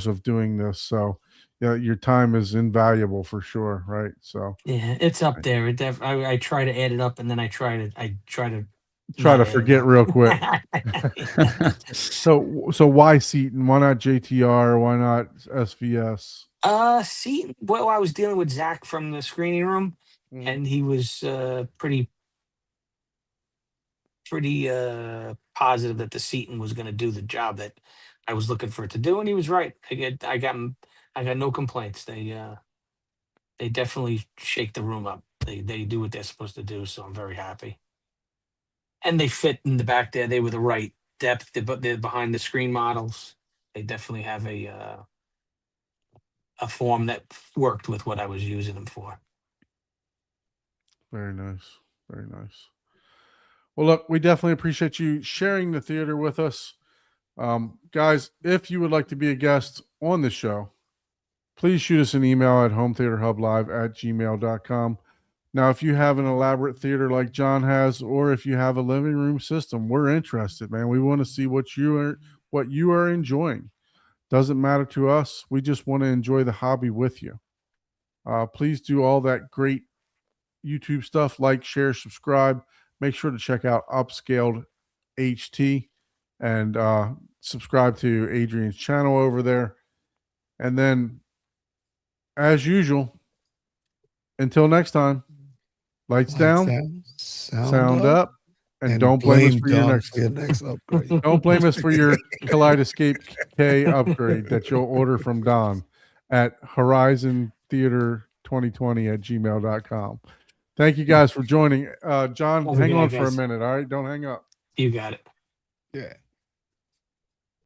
of doing this, so yeah, your time is invaluable for sure, right? So Yeah, it's up there. I try to add it up, and then I try to try not to add it forget up. real quick. So why Seaton? Why not JTR? Why not SVS? See, well, I was dealing with Zach from the screening room, and he was pretty positive that the Seaton was going to do the job that I was looking for it to do, and he was right. I got no complaints. They definitely shake the room up. They do what they're supposed to do, so I'm very happy. And they fit in the back there. They were the right depth. They're behind the screen models. They definitely have a form that worked with what I was using them for. Very nice. Very nice. Well, look, we definitely appreciate you sharing the theater with us. Guys, if you would like to be a guest on the show, please shoot us an email at hometheaterhublive@gmail.com. Now, if you have an elaborate theater like John has, or if you have a living room system, we're interested, man. We want to see what you are enjoying. Doesn't matter to us. We just want to enjoy the hobby with you. Please do all that great YouTube stuff, like, share, subscribe. Make sure to check out Upscaled HT and subscribe to Adrian's channel over there. And then, as usual, until next time, lights down, sound up, and don't blame us for your Don next. for your next upgrade. Don't blame us for your Kaleidoscape K upgrade that you'll order from Don at Horizon Theater 2020 at gmail.com. Thank you guys for joining. John, Have a hang good on night, for a guys. minute. All right. Don't hang up. You got it. Yeah.